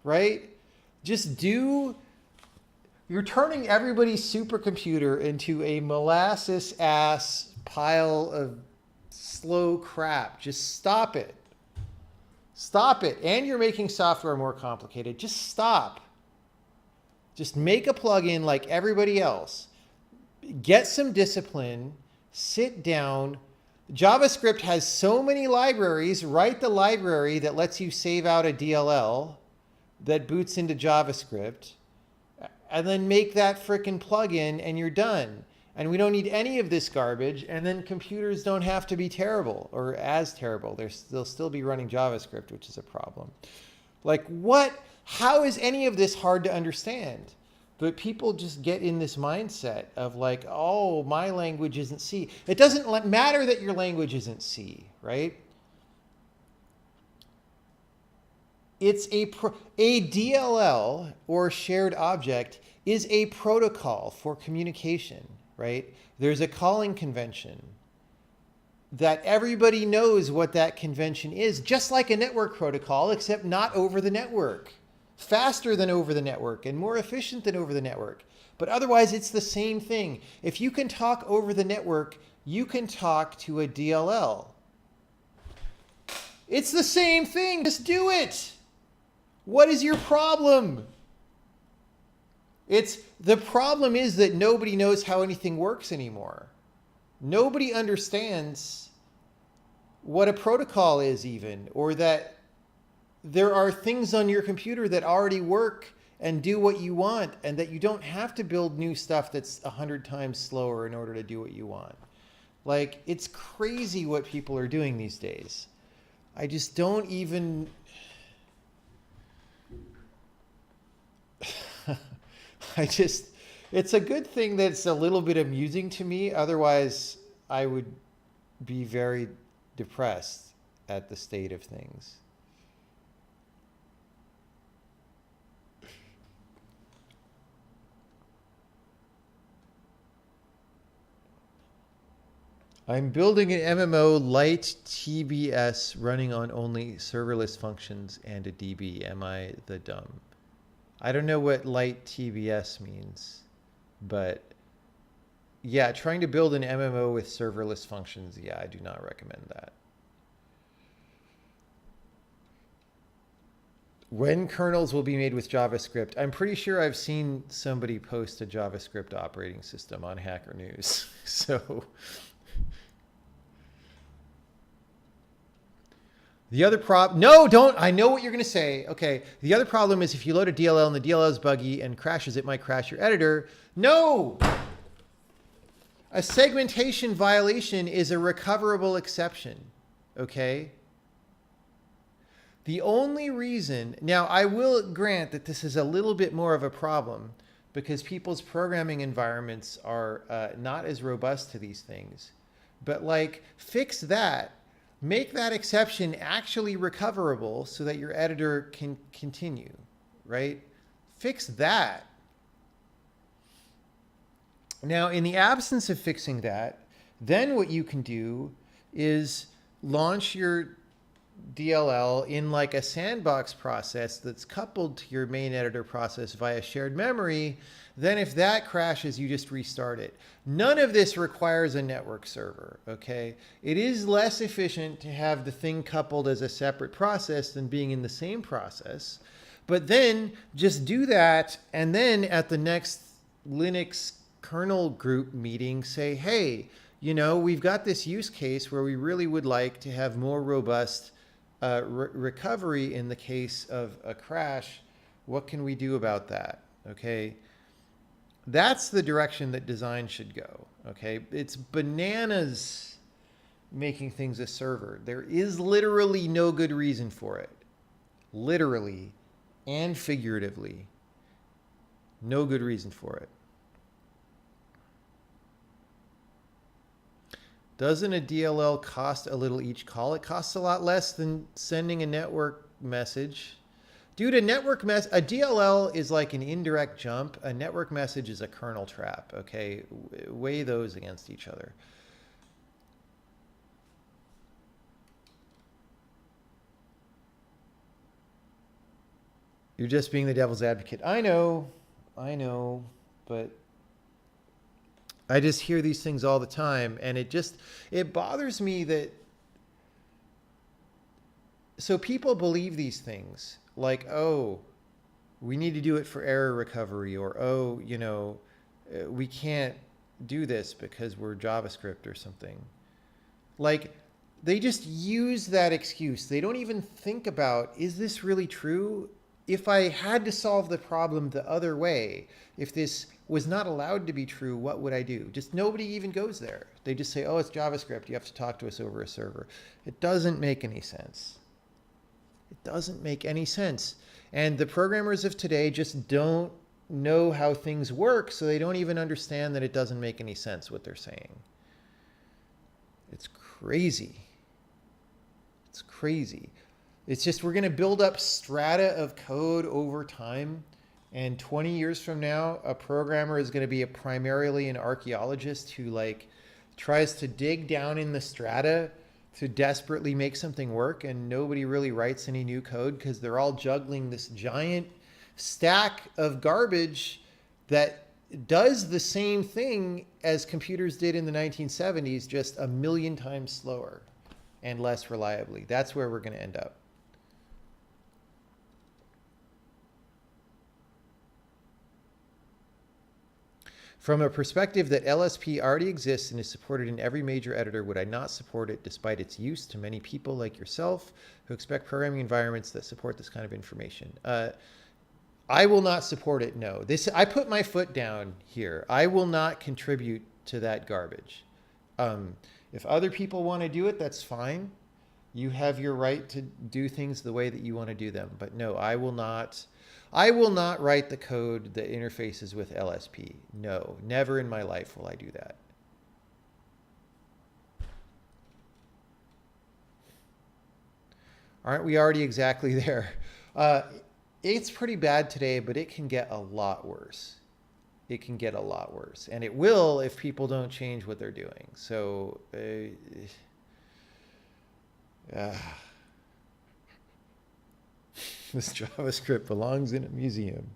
right? Just do, you're turning everybody's supercomputer into a molasses ass pile of slow crap. Just stop it. Stop it. And you're making software more complicated. Just stop. Just make a plugin like everybody else. Get some discipline. Sit down. JavaScript has so many libraries. Write the library that lets you save out a DLL that boots into JavaScript, and then make that frickin' plugin and you're done. And we don't need any of this garbage, and then computers don't have to be terrible or as terrible. They'll still be running JavaScript, which is a problem. Like what? How is any of this hard to understand? But people just get in this mindset of like, oh, my language isn't C. It doesn't matter that your language isn't C, right? It's a DLL, or shared object, is a protocol for communication, right? There's a calling convention that everybody knows what that convention is, just like a network protocol, except not over the network. Faster than over the network and more efficient than over the network. But otherwise, it's the same thing. If you can talk over the network, you can talk to a DLL. It's the same thing. Just do it. What is your problem? The problem is that nobody knows how anything works anymore. Nobody understands what a protocol is even, or that there are things on your computer that already work and do what you want, and that you don't have to build new stuff that's 100 times slower in order to do what you want. Like, it's crazy what people are doing these days. I just don't even... it's a good thing that it's a little bit amusing to me. Otherwise, I would be very depressed at the state of things. I'm building an MMO light TBS running on only serverless functions and a DB. Am I the dumb? I don't know what light TBS means, but yeah, trying to build an MMO with serverless functions, yeah, I do not recommend that. When kernels will be made with JavaScript? I'm pretty sure I've seen somebody post a JavaScript operating system on Hacker News. So the other problem, no, don't, I know what you're going to say. Okay, the other problem is if you load a DLL and the DLL is buggy and crashes, it might crash your editor. No! A segmentation violation is a recoverable exception, okay? The only reason, now I will grant that this is a little bit more of a problem because people's programming environments are not as robust to these things. But like, fix that. Make that exception actually recoverable so that your editor can continue, right? Fix that. Now, in the absence of fixing that, then what you can do is launch your DLL in like a sandbox process that's coupled to your main editor process via shared memory. Then if that crashes, you just restart it. None of this requires a network server, okay? It is less efficient to have the thing coupled as a separate process than being in the same process. But then just do that, and then at the next Linux kernel group meeting, say, hey, you know, we've got this use case where we really would like to have more robust recovery in the case of a crash. What can we do about that? Okay. That's the direction that design should go. Okay. It's bananas making things a server. There is literally no good reason for it. Literally and figuratively. No good reason for it. Doesn't a DLL cost a little each call? It costs a lot less than sending a network message. Dude, a DLL is like an indirect jump. A network message is a kernel trap, okay? Weigh those against each other. You're just being the devil's advocate. I know, but I just hear these things all the time, and it bothers me that, so people believe these things, like, oh, we need to do it for error recovery, or, oh, we can't do this because we're JavaScript or something. Like, they just use that excuse. They don't even think about, is this really true? If I had to solve the problem the other way, if this was not allowed to be true, what would I do? Just nobody even goes there. They just say, oh, it's JavaScript. You have to talk to us over a server. It doesn't make any sense. It doesn't make any sense. And the programmers of today just don't know how things work, so they don't even understand that it doesn't make any sense what they're saying. It's crazy. It's crazy. It's just, we're going to build up strata of code over time. And 20 years from now, a programmer is going to be primarily an archaeologist who tries to dig down in the strata to desperately make something work. And nobody really writes any new code because they're all juggling this giant stack of garbage that does the same thing as computers did in the 1970s, just a million times slower and less reliably. That's where we're going to end up. From a perspective that LSP already exists and is supported in every major editor, would I not support it despite its use to many people like yourself who expect programming environments that support this kind of information? I will not support it, no. I put my foot down here. I will not contribute to that garbage. If other people want to do it, that's fine. You have your right to do things the way that you want to do them. But no, I will not write the code that interfaces with LSP. No, never in my life will I do that. Aren't we already exactly there? It's pretty bad today, but it can get a lot worse. It can get a lot worse. And it will if people don't change what they're doing. So, this JavaScript belongs in a museum.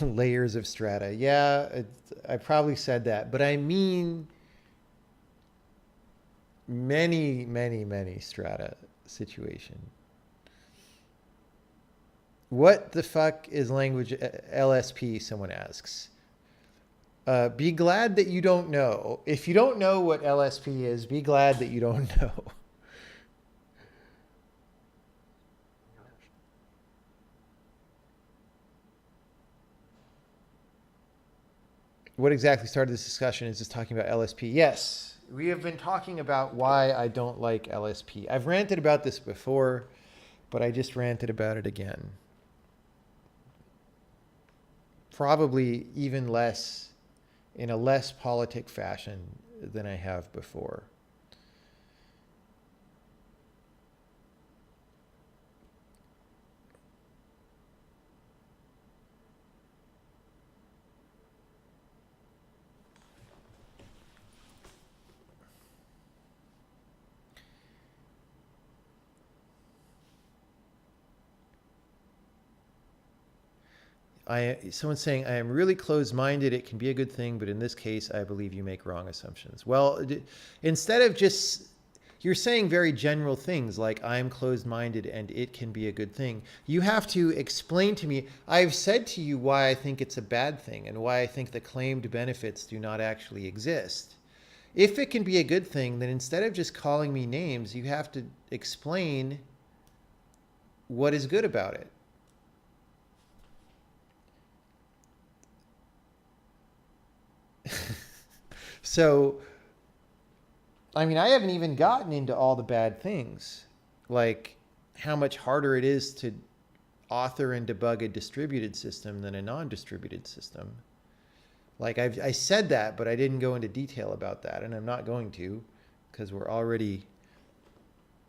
Layers of strata. Yeah, I probably said that, but I mean many, many, many strata situation. What the fuck is language LSP, someone asks. Be glad that you don't know. If you don't know what LSP is, be glad that you don't know. What exactly started this discussion is just talking about LSP. Yes, we have been talking about why I don't like LSP. I've ranted about this before, but I just ranted about it again. Probably even less, in a less politic fashion than I have before. Someone's saying, I am really closed-minded. It can be a good thing, but in this case, I believe you make wrong assumptions. Well, instead of just, you're saying very general things like I'm closed-minded and it can be a good thing. You have to explain to me, I've said to you why I think it's a bad thing and why I think the claimed benefits do not actually exist. If it can be a good thing, then instead of just calling me names, you have to explain what is good about it. So, I mean, I haven't even gotten into all the bad things, like how much harder it is to author and debug a distributed system than a non-distributed system. Like I said that, but I didn't go into detail about that, and I'm not going to, because we're already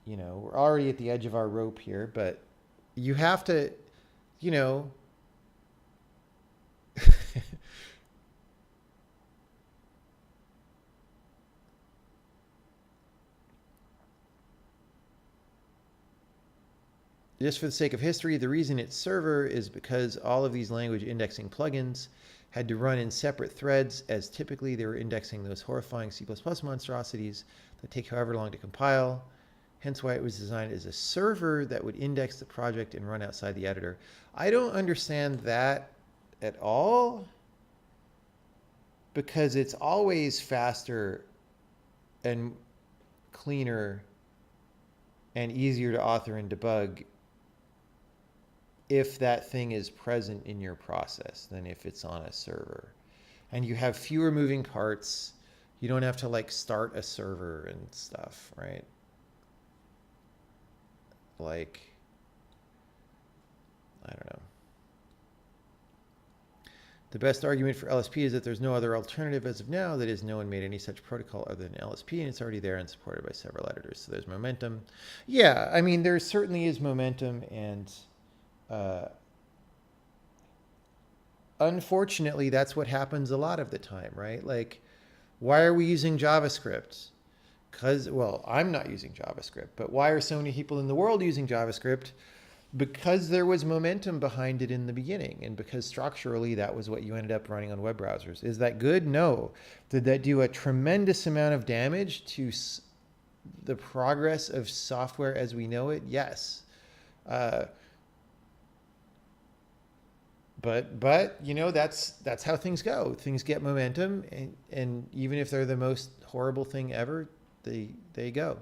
at the edge of our rope here. But you have to, you know, just for the sake of history, the reason it's server is because all of these language indexing plugins had to run in separate threads, as typically they were indexing those horrifying C++ monstrosities that take however long to compile. Hence why it was designed as a server that would index the project and run outside the editor. I don't understand that at all, because it's always faster and cleaner and easier to author and debug if that thing is present in your process than if it's on a server. And you have fewer moving parts. You don't have to like start a server and stuff, right? Like, I don't know. The best argument for LSP is that there's no other alternative as of now. That is, no one made any such protocol other than LSP, and it's already there and supported by several editors. So there's momentum. Yeah, I mean, there certainly is momentum, and unfortunately, that's what happens a lot of the time, right? Like, why are we using JavaScript? Because, well, I'm not using JavaScript, but why are so many people in the world using JavaScript? Because there was momentum behind it in the beginning, and because structurally that was what you ended up running on web browsers. Is that good? No. Did that do a tremendous amount of damage to the progress of software as we know it? Yes. But you know, that's how things go. Things get momentum, and even if they're the most horrible thing ever, they go.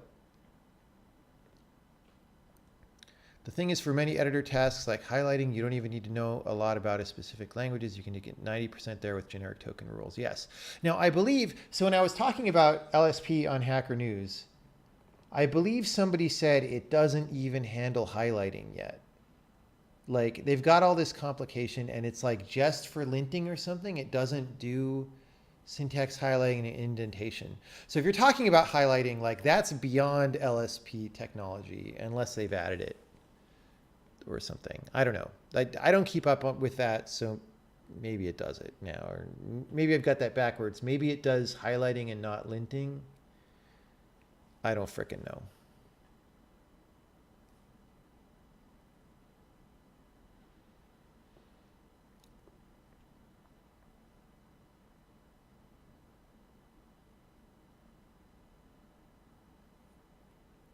The thing is, for many editor tasks like highlighting, you don't even need to know a lot about a specific languages. You can get 90% there with generic token rules. Yes. Now, I believe, so when I was talking about LSP on Hacker News, I believe somebody said it doesn't even handle highlighting yet. Like, they've got all this complication, and it's like just for linting or something, it doesn't do syntax highlighting and indentation. So if you're talking about highlighting, like, that's beyond LSP technology, unless they've added it or something. I don't know. I don't keep up with that, so maybe it does it now. Or maybe I've got that backwards. Maybe it does highlighting and not linting. I don't frickin' know.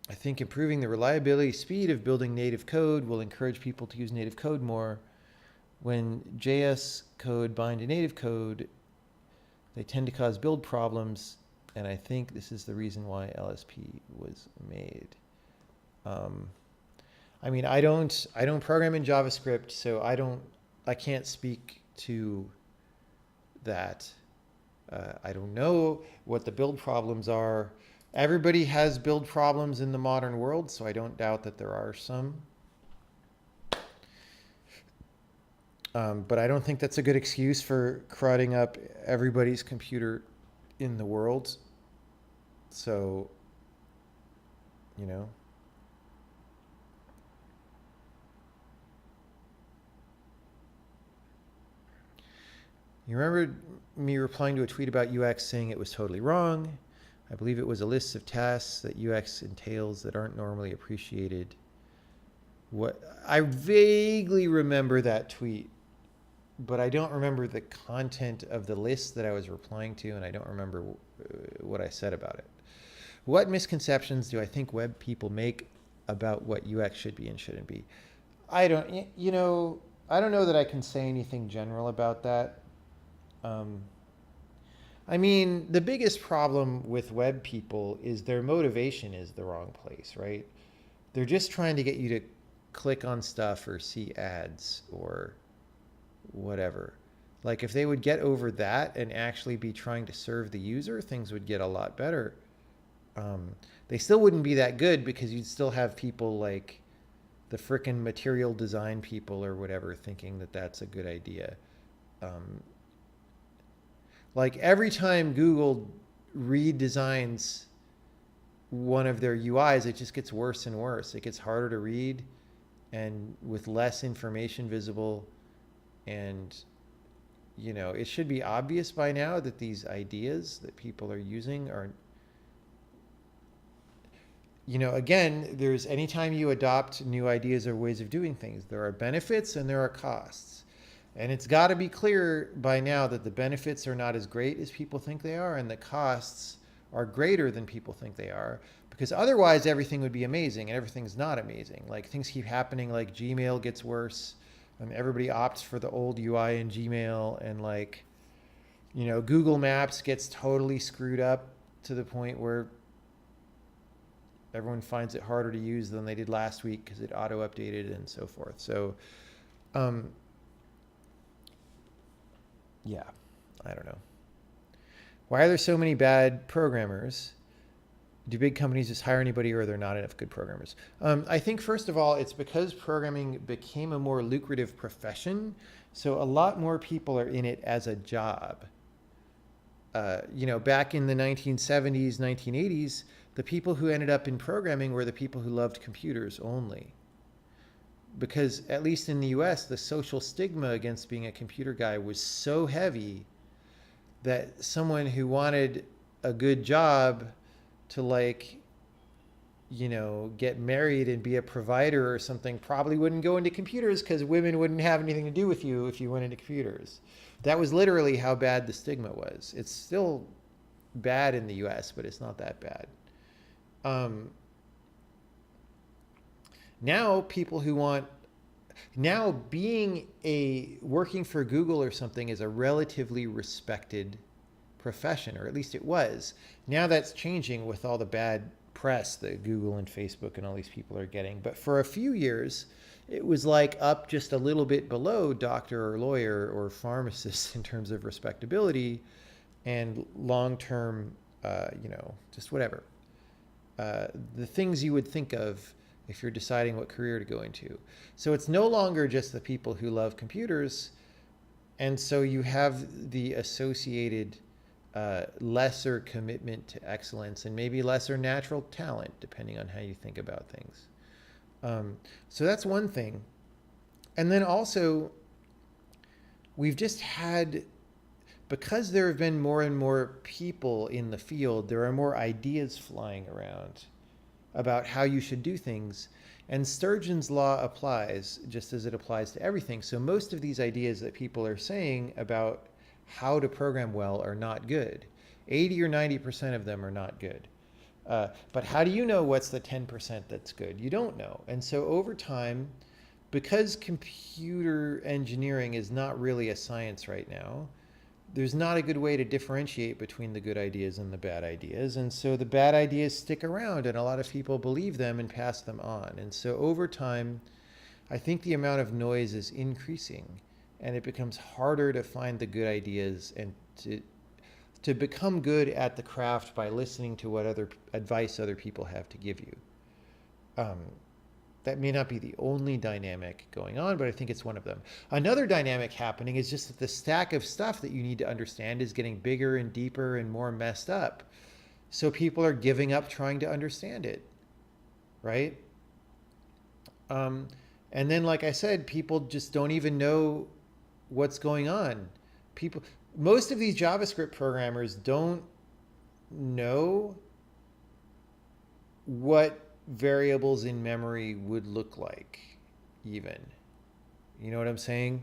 I think improving the reliability, speed of building native code will encourage people to use native code more. When JS code bind to native code, they tend to cause build problems, and I think this is the reason why LSP was made. I mean, I don't program in JavaScript, so I can't speak to that. I don't know what the build problems are. Everybody has build problems in the modern world, so I don't doubt that there are some. But I don't think that's a good excuse for crowding up everybody's computer in the world. So, you know. You remember me replying to a tweet about UX saying it was totally wrong? I believe it was a list of tasks that UX entails that aren't normally appreciated. I vaguely remember that tweet, but I don't remember the content of the list that I was replying to, and I don't remember what I said about it. What misconceptions do I think web people make about what UX should be and shouldn't be? I don't know that I can say anything general about that. I mean, the biggest problem with web people is their motivation is the wrong place, right? They're just trying to get you to click on stuff or see ads or whatever. Like if they would get over that and actually be trying to serve the user, things would get a lot better. They still wouldn't be that good because you'd still have people like the frickin' material design people or whatever thinking that that's a good idea. Like every time Google redesigns one of their UIs, it just gets worse and worse. It gets harder to read and with less information visible. And, you know, it should be obvious by now that these ideas that people are using are, you know, again, there's anytime you adopt new ideas or ways of doing things, there are benefits and there are costs. And it's got to be clear by now that the benefits are not as great as people think they are and the costs are greater than people think they are, because otherwise everything would be amazing and everything's not amazing. Like things keep happening, like Gmail gets worse and everybody opts for the old UI in Gmail, and like, you know, Google Maps gets totally screwed up to the point where everyone finds it harder to use than they did last week because it auto updated and so forth. So, yeah, I don't know. Why are there so many bad programmers? Do big companies just hire anybody, or are there not enough good programmers? I think, first of all, it's because programming became a more lucrative profession. So a lot more people are in it as a job. You know, back in the 1970s, 1980s, the people who ended up in programming were the people who loved computers only. Because at least in the US, the social stigma against being a computer guy was so heavy that someone who wanted a good job to, like, you know, get married and be a provider or something probably wouldn't go into computers because women wouldn't have anything to do with you if you went into computers. That was literally how bad the stigma was. It's still bad in the US, but it's not that bad. Now people who want, now working for Google or something is a relatively respected profession, or at least it was. Now that's changing with all the bad press that Google and Facebook and all these people are getting. But for a few years, it was like up just a little bit below doctor or lawyer or pharmacist in terms of respectability and long-term, you know, just whatever. The things you would think of if you're deciding what career to go into. So it's no longer just the people who love computers. And so you have the associated lesser commitment to excellence and maybe lesser natural talent, depending on how you think about things. So that's one thing. And then also, we've just had, because there have been more and more people in the field, there are more ideas flying around about how you should do things. And Sturgeon's law applies just as it applies to everything. So most of these ideas that people are saying about how to program well are not good. 80 or 90% of them are not good. But how do you know what's the 10% that's good? You don't know. And so over time, because computer engineering is not really a science right now, there's not a good way to differentiate between the good ideas and the bad ideas. And so the bad ideas stick around and a lot of people believe them and pass them on. And so over time, I think the amount of noise is increasing and it becomes harder to find the good ideas and to become good at the craft by listening to what other advice other people have to give you. That may not be the only dynamic going on, but I think it's one of them. Another dynamic happening is just that the stack of stuff that you need to understand is getting bigger and deeper and more messed up. So people are giving up trying to understand it, right? And then, like I said, people just don't even know what's going on. Most of these JavaScript programmers don't know what variables in memory would look like, even. You know what I'm saying?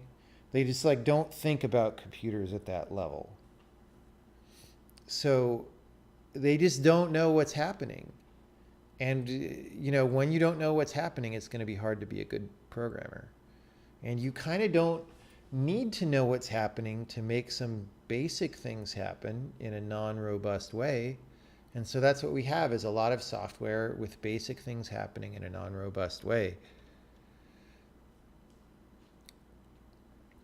They just like don't think about computers at that level. So they just don't know what's happening. And you know, when you don't know what's happening, it's going to be hard to be a good programmer. And you kind of don't need to know what's happening to make some basic things happen in a non-robust way. And so that's what we have, is a lot of software with basic things happening in a non-robust way.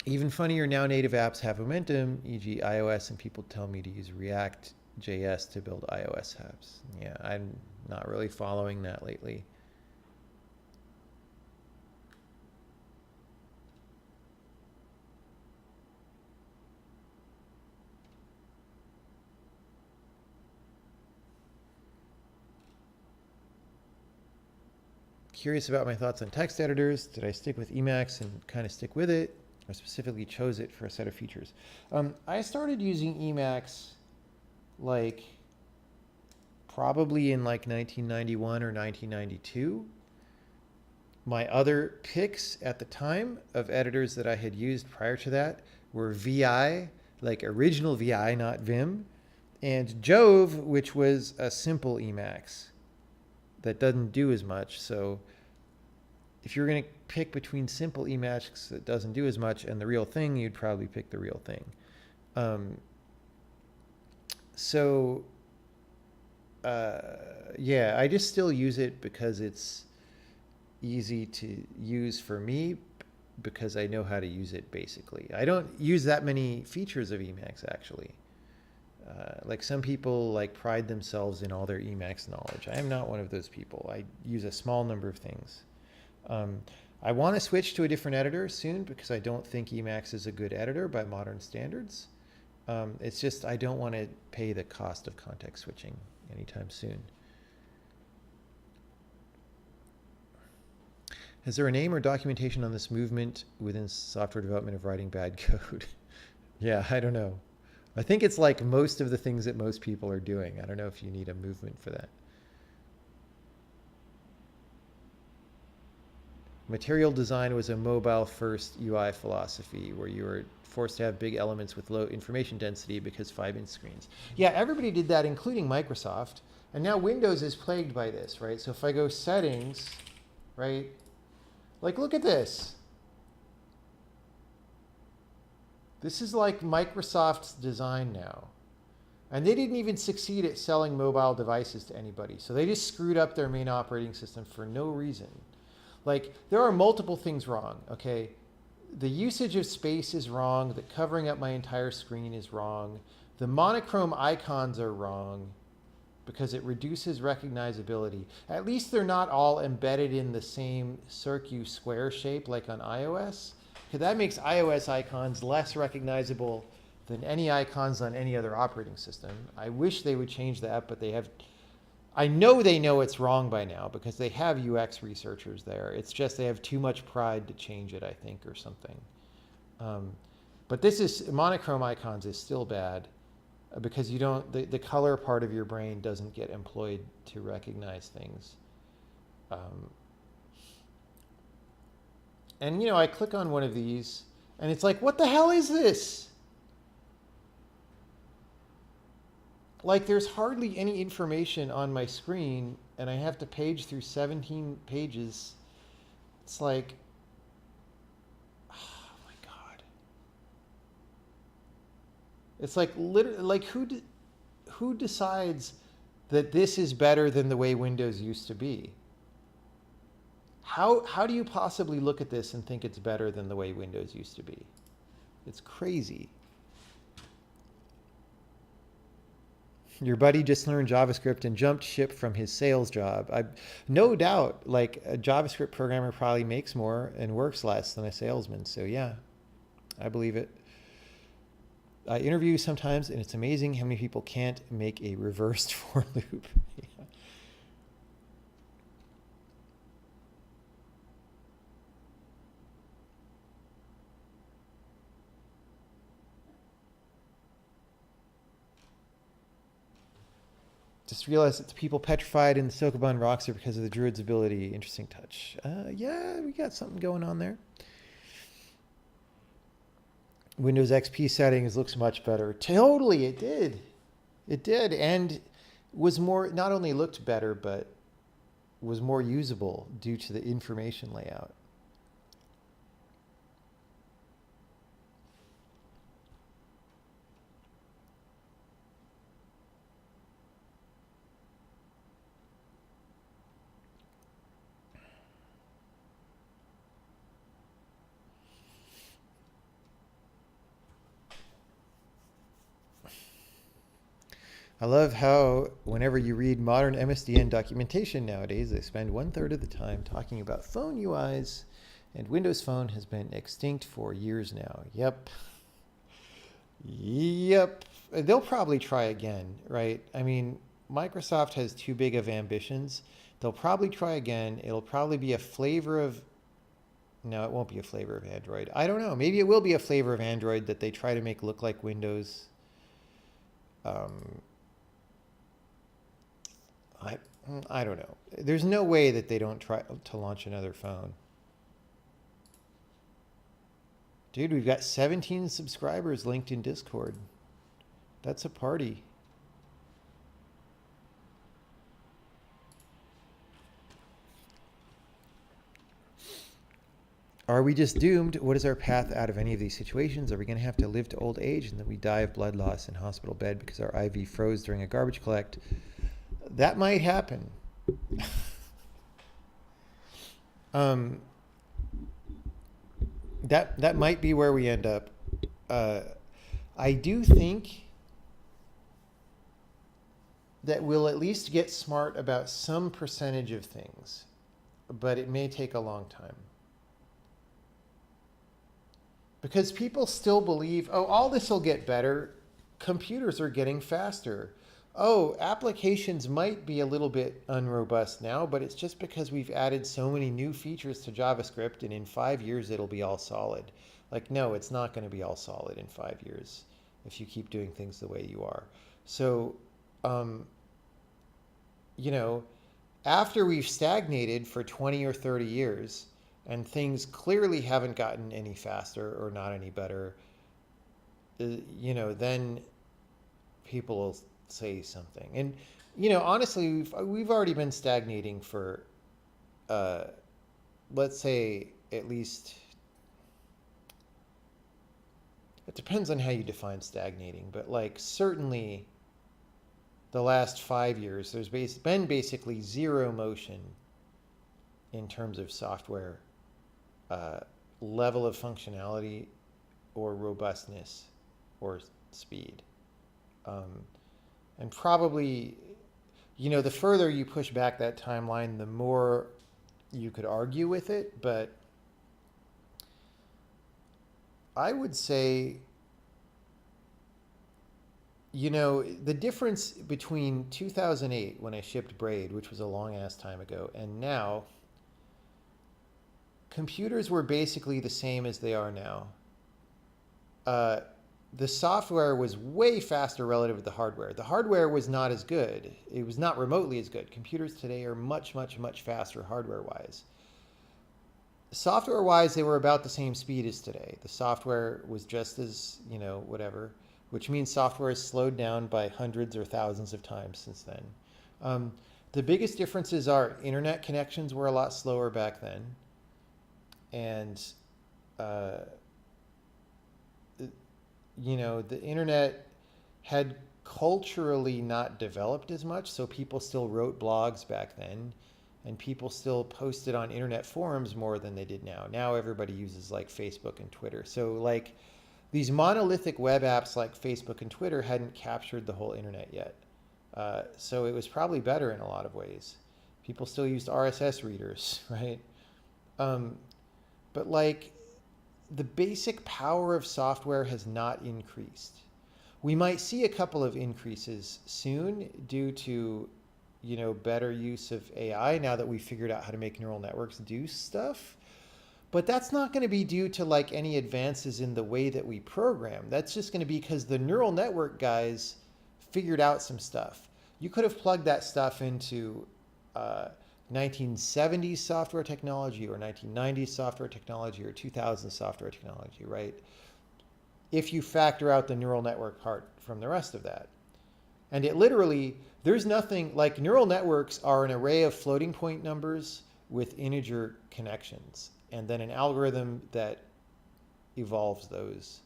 Even funnier, now native apps have momentum, e.g. iOS, and people tell me to use React JS to build iOS apps. Yeah, I'm not really following that lately. Curious about my thoughts on text editors. Did I stick with Emacs and kind of stick with it, or specifically chose it for a set of features? I started using Emacs like probably in like 1991 or 1992. My other picks at the time of editors that I had used prior to that were VI, like original VI, not Vim, and Jove, which was a simple Emacs that doesn't do as much. So if you're going to pick between simple Emacs that doesn't do as much and the real thing, you'd probably pick the real thing. Yeah, I just still use it because it's easy to use for me, because I know how to use it basically. I don't use that many features of Emacs actually. Like some people like pride themselves in all their Emacs knowledge. I am not one of those people. I use a small number of things. I want to switch to a different editor soon because I don't think Emacs is a good editor by modern standards. It's just I don't want to pay the cost of context switching anytime soon. Is there a name or documentation on this movement within software development of writing bad code? Yeah, I don't know. I think it's like most of the things that most people are doing. I don't know if you need a movement for that. Material design was a mobile-first UI philosophy where you were forced to have big elements with low information density because 5-inch screens. Yeah, everybody did that, including Microsoft. And now Windows is plagued by this, right? So if I go settings, right? Like, look at this. This is like Microsoft's design now. And they didn't even succeed at selling mobile devices to anybody. So they just screwed up their main operating system for no reason. Like, there are multiple things wrong, okay? The usage of space is wrong. The covering up my entire screen is wrong. The monochrome icons are wrong because it reduces recognizability. At least they're not all embedded in the same circular square shape like on iOS. Okay, that makes iOS icons less recognizable than any icons on any other operating system. I wish they would change that, but they have... I know they know it's wrong by now because they have UX researchers there. It's just they have too much pride to change it, I think, or something. But this is... monochrome icons is still bad because you don't... the color part of your brain doesn't get employed to recognize things. And, you know, I click on one of these, and it's like, what the hell is this? Like, there's hardly any information on my screen, and I have to page through 17 pages. It's like, oh my God. It's like, literally, like, who decides that this is better than the way Windows used to be? How do you possibly look at this and think it's better than the way Windows used to be? It's crazy. Your buddy just learned JavaScript and jumped ship from his sales job. No doubt, like a JavaScript programmer probably makes more and works less than a salesman. So yeah, I believe it. I interview sometimes, and it's amazing how many people can't make a reversed for loop. Yeah. Just realized that the people petrified in the Sokoban rocks are because of the druid's ability. Interesting touch. Yeah, we got something going on there. Windows XP settings looks much better. Totally, it did. It did, and was more, not only looked better, but was more usable due to the information layout. I love how whenever you read modern MSDN documentation nowadays, they spend 1/3 of the time talking about phone UIs, and Windows Phone has been extinct for years now. Yep. Yep. They'll probably try again, right? I mean, Microsoft has too big of ambitions. They'll probably try again. It'll probably be a flavor of... No, it won't be a flavor of Android. I don't know. Maybe it will be a flavor of Android that they try to make look like Windows. I don't know. There's no way that they don't try to launch another phone. Dude, we've got 17 subscribers linked in Discord. That's a party. Are we just doomed? What is our path out of any of these situations? Are we going to have to live to old age and then we die of blood loss in hospital bed because our IV froze during a garbage collect? That might happen. That might be where we end up. I do think that we'll at least get smart about some percentage of things, but it may take a long time. Because people still believe, oh, all this will get better. Computers are getting faster. Oh, applications might be a little bit unrobust now, but it's just because we've added so many new features to JavaScript, and in 5 years it'll be all solid. Like, no, it's not going to be all solid in 5 years if you keep doing things the way you are. So, you know, after we've stagnated for 20 or 30 years, and things clearly haven't gotten any faster or not any better, you know, then people will say something. And, you know, honestly, we've already been stagnating for, let's say, at least, it depends on how you define stagnating, but like certainly the last 5 years, there's been basically zero motion in terms of software level of functionality or robustness or speed. And probably, you know, the further you push back that timeline, the more you could argue with it. But I would say, you know, the difference between 2008, when I shipped Braid, which was a long ass time ago, and now, computers were basically the same as they are now. The software was way faster relative to the hardware. The hardware was not as good. It was not remotely as good. Computers today are much, much, much faster hardware-wise. Software-wise, they were about the same speed as today. The software was just as, you know, whatever, which means software has slowed down by hundreds or thousands of times since then. The biggest differences are internet connections were a lot slower back then. And, you know, the internet had culturally not developed as much, so people still wrote blogs back then, and people still posted on internet forums more than they did now. Now everybody uses like Facebook and Twitter. So like these monolithic web apps like Facebook and Twitter hadn't captured the whole internet yet. So it was probably better in a lot of ways. People still used RSS readers, right? But like the basic power of software has not increased. We might see a couple of increases soon due to, you know, better use of AI now that we've figured out how to make neural networks do stuff. But that's not going to be due to like any advances in the way that we program. That's just going to be because the neural network guys figured out some stuff. You could have plugged that stuff into 1970s software technology or 1990s software technology or 2000s software technology, right? If you factor out the neural network part from the rest of that. And it literally, there's nothing, like neural networks are an array of floating point numbers with integer connections, and then an algorithm that evolves those.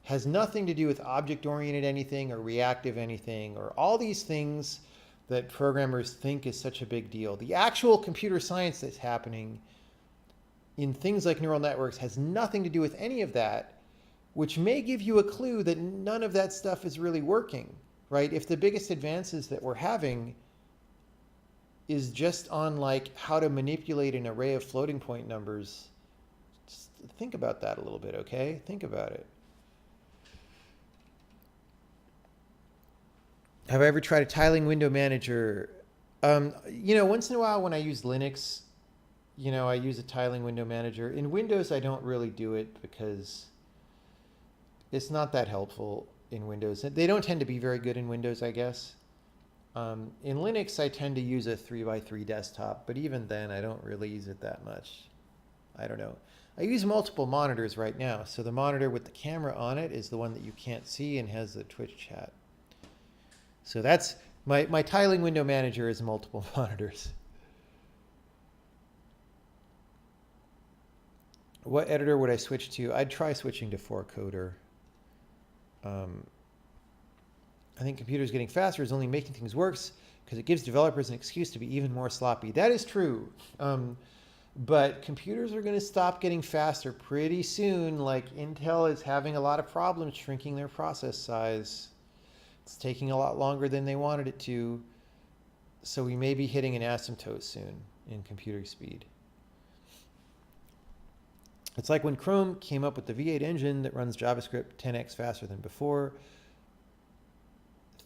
Has nothing to do with object-oriented anything or reactive anything or all these things that programmers think is such a big deal. The actual computer science that's happening in things like neural networks has nothing to do with any of that, which may give you a clue that none of that stuff is really working, right? If the biggest advances that we're having is just on like how to manipulate an array of floating point numbers, just think about that a little bit, okay? Think about it. Have I ever tried a tiling window manager? Once in a while when I use Linux, I use a tiling window manager. In Windows, I don't really do it because it's not that helpful in Windows. They don't tend to be very good in Windows, I guess. In Linux, I tend to use a 3x3 desktop, but even then, I don't really use it that much. I don't know. I use multiple monitors right now. So the monitor with the camera on it is the one that you can't see and has the Twitch chat. So that's my tiling window manager is multiple monitors. What editor would I switch to? I'd try switching to 4Coder. I think computers getting faster is only making things worse because it gives developers an excuse to be even more sloppy. That is true. But computers are going to stop getting faster pretty soon. Like Intel is having a lot of problems shrinking their process size. It's taking a lot longer than they wanted it to. So we may be hitting an asymptote soon in computer speed. It's like when Chrome came up with the V8 engine that runs JavaScript 10x faster than before.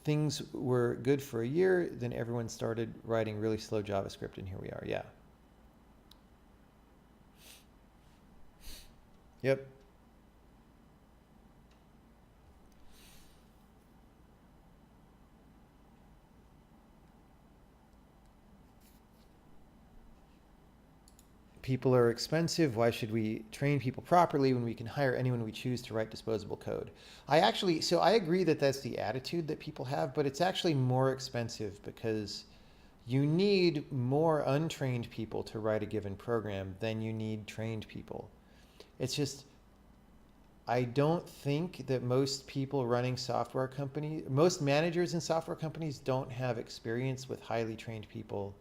Things were good for a year, then everyone started writing really slow JavaScript, and here we are. Yeah. Yep. People are expensive. Why should we train people properly when we can hire anyone we choose to write disposable code? I agree that that's the attitude that people have, but it's actually more expensive because you need more untrained people to write a given program than you need trained people. It's just, I don't think that most people running software companies, most managers in software companies don't have experience with highly trained people.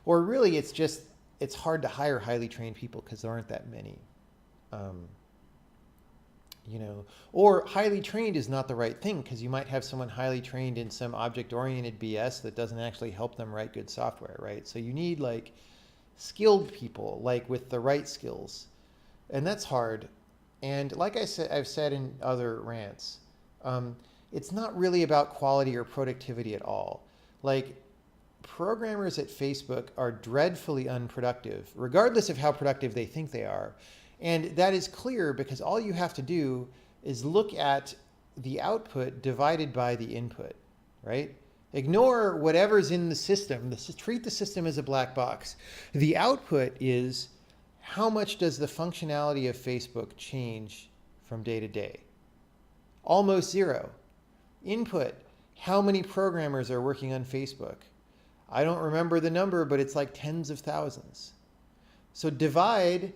Or really, it's hard to hire highly trained people because there aren't that many. Or highly trained is not the right thing because you might have someone highly trained in some object-oriented BS that doesn't actually help them write good software, right? So you need like skilled people, like with the right skills. And that's hard. And like I've said in other rants, it's not really about quality or productivity at all. Like, programmers at Facebook are dreadfully unproductive, regardless of how productive they think they are. And that is clear because all you have to do is look at the output divided by the input, right? Ignore whatever's in the system. Treat the system as a black box. The output is how much does the functionality of Facebook change from day to day? Almost zero. Input, how many programmers are working on Facebook? I don't remember the number, but it's like tens of thousands. So divide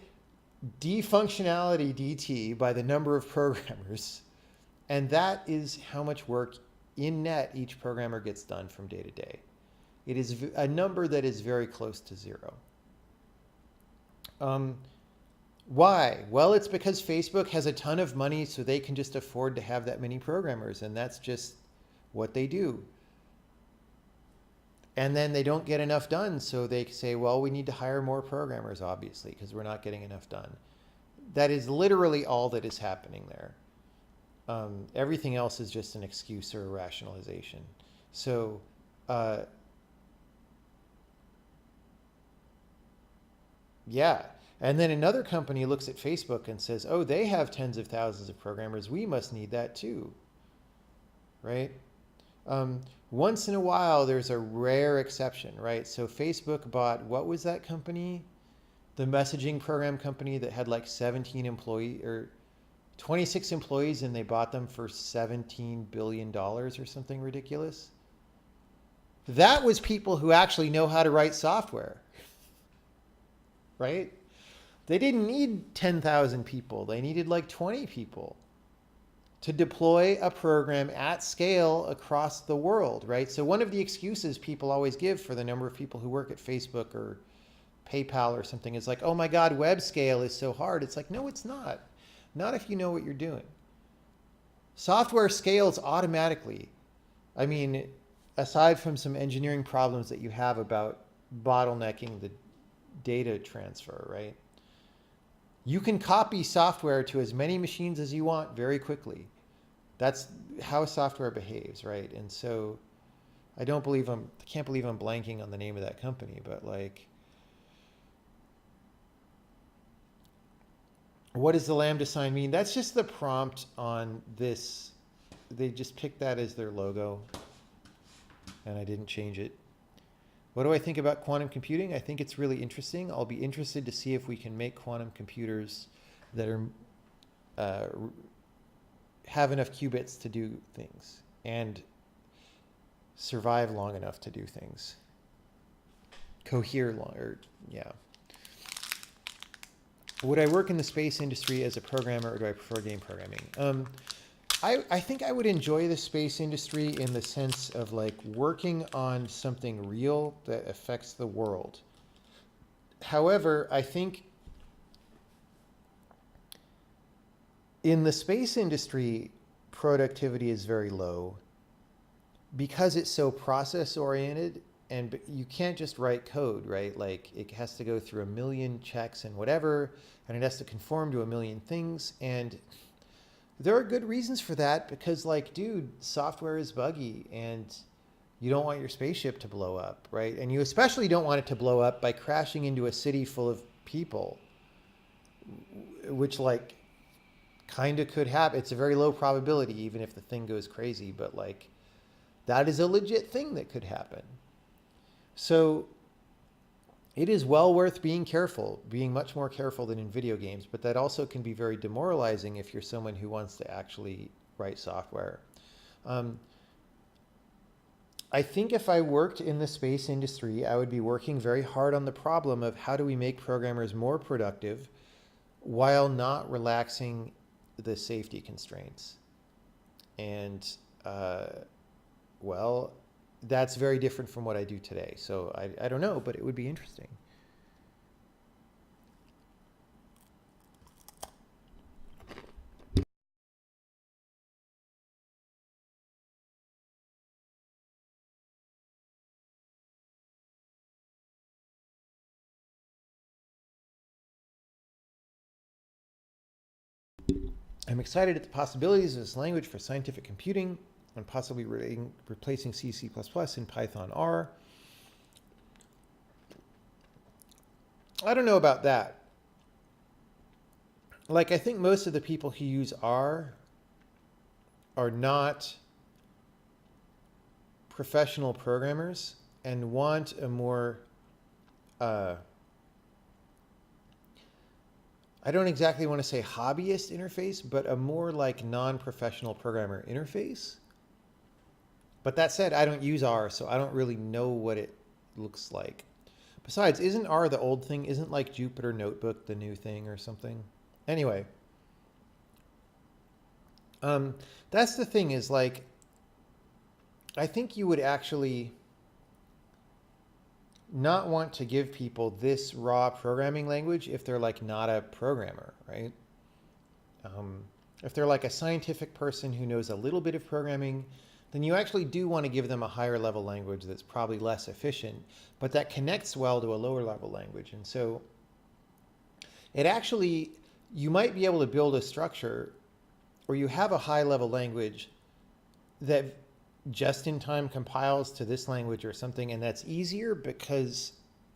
dfunctionality dt by the number of programmers, and that is how much work in net each programmer gets done from day to day. It is a number that is very close to zero. Why? Well, it's because Facebook has a ton of money, so they can just afford to have that many programmers, and that's just what they do. And then they don't get enough done, so they say, well, we need to hire more programmers, obviously, because we're not getting enough done. That is literally all that is happening there. Everything else is just an excuse or a rationalization. So, yeah. And then another company looks at Facebook and says, oh, they have tens of thousands of programmers. We must need that too, right? Once in a while, there's a rare exception, right? So Facebook bought, what was that company? The messaging program company that had like 17 employees or 26 employees, and they bought them for $17 billion or something ridiculous. That was people who actually know how to write software, right? They didn't need 10,000 people. They needed like 20 people to deploy a program at scale across the world, right? So one of the excuses people always give for the number of people who work at Facebook or PayPal or something is like, oh my God, web scale is so hard. It's like, no, it's not. Not if you know what you're doing. Software scales automatically. I mean, aside from some engineering problems that you have about bottlenecking the data transfer, right? You can copy software to as many machines as you want very quickly. That's how software behaves, right? And so I can't believe I'm blanking on the name of that company, but like, what does the Lambda sign mean? That's just the prompt on this. They just picked that as their logo, and I didn't change it. What do I think about quantum computing? I think it's really interesting. I'll be interested to see if we can make quantum computers that are have enough qubits to do things and survive long enough to do things. Cohere longer, yeah. Would I work in the space industry as a programmer, or do I prefer game programming? I think I would enjoy the space industry in the sense of like working on something real that affects the world. However, I think in the space industry, productivity is very low because it's so process oriented, and you can't just write code, right? Like it has to go through a million checks and whatever, and it has to conform to a million things. And there are good reasons for that because like, dude, software is buggy and you don't want your spaceship to blow up, right? And you especially don't want it to blow up by crashing into a city full of people, which like kind of could happen. It's a very low probability, even if the thing goes crazy, but like that is a legit thing that could happen. So it is well worth being careful, being much more careful than in video games, but that also can be very demoralizing if you're someone who wants to actually write software. I think if I worked in the space industry, I would be working very hard on the problem of how do we make programmers more productive while not relaxing the safety constraints. And, well, that's very different from what I do today. So I don't know, but it would be interesting. I'm excited at the possibilities of this language for scientific computing and possibly replacing C, C++ in Python R. I don't know about that. Like, I think most of the people who use R are not professional programmers and want a more, I don't exactly want to say hobbyist interface, but a more like non-professional programmer interface. But that said, I don't use R, so I don't really know what it looks like. Besides, isn't R the old thing? Isn't like Jupyter Notebook the new thing or something? Anyway, that's the thing is like, I think you would actually not want to give people this raw programming language if they're like not a programmer, right? If they're like a scientific person who knows a little bit of programming, then you actually do want to give them a higher level language that's probably less efficient, but that connects well to a lower level language. And so it actually, you might be able to build a structure where you have a high level language that just in time compiles to this language or something, and that's easier because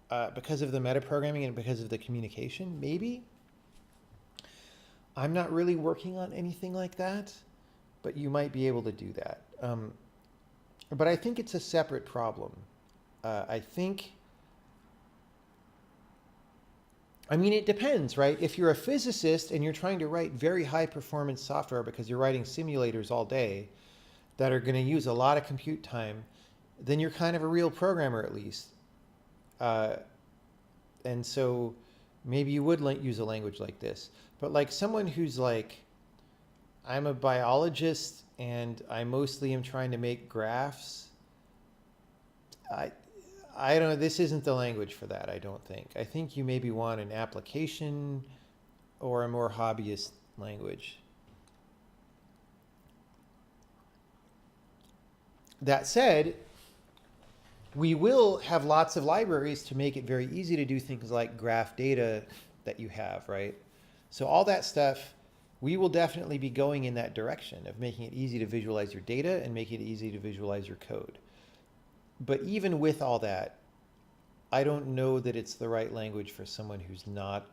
of the metaprogramming and because of the communication, maybe. I'm not really working on anything like that, but you might be able to do that. But I think it's a separate problem. I mean, it depends, right? If you're a physicist and you're trying to write very high performance software because you're writing simulators all day that are going to use a lot of compute time, then you're kind of a real programmer at least. And so maybe you would use a language like this. But like someone who's like, I'm a biologist and I mostly am trying to make graphs, I don't know, this isn't the language for that, I don't think. I think you maybe want an application or a more hobbyist language. That said, we will have lots of libraries to make it very easy to do things like graph data that you have, right? So all that stuff, we will definitely be going in that direction of making it easy to visualize your data and making it easy to visualize your code. But even with all that, I don't know that it's the right language for someone who's not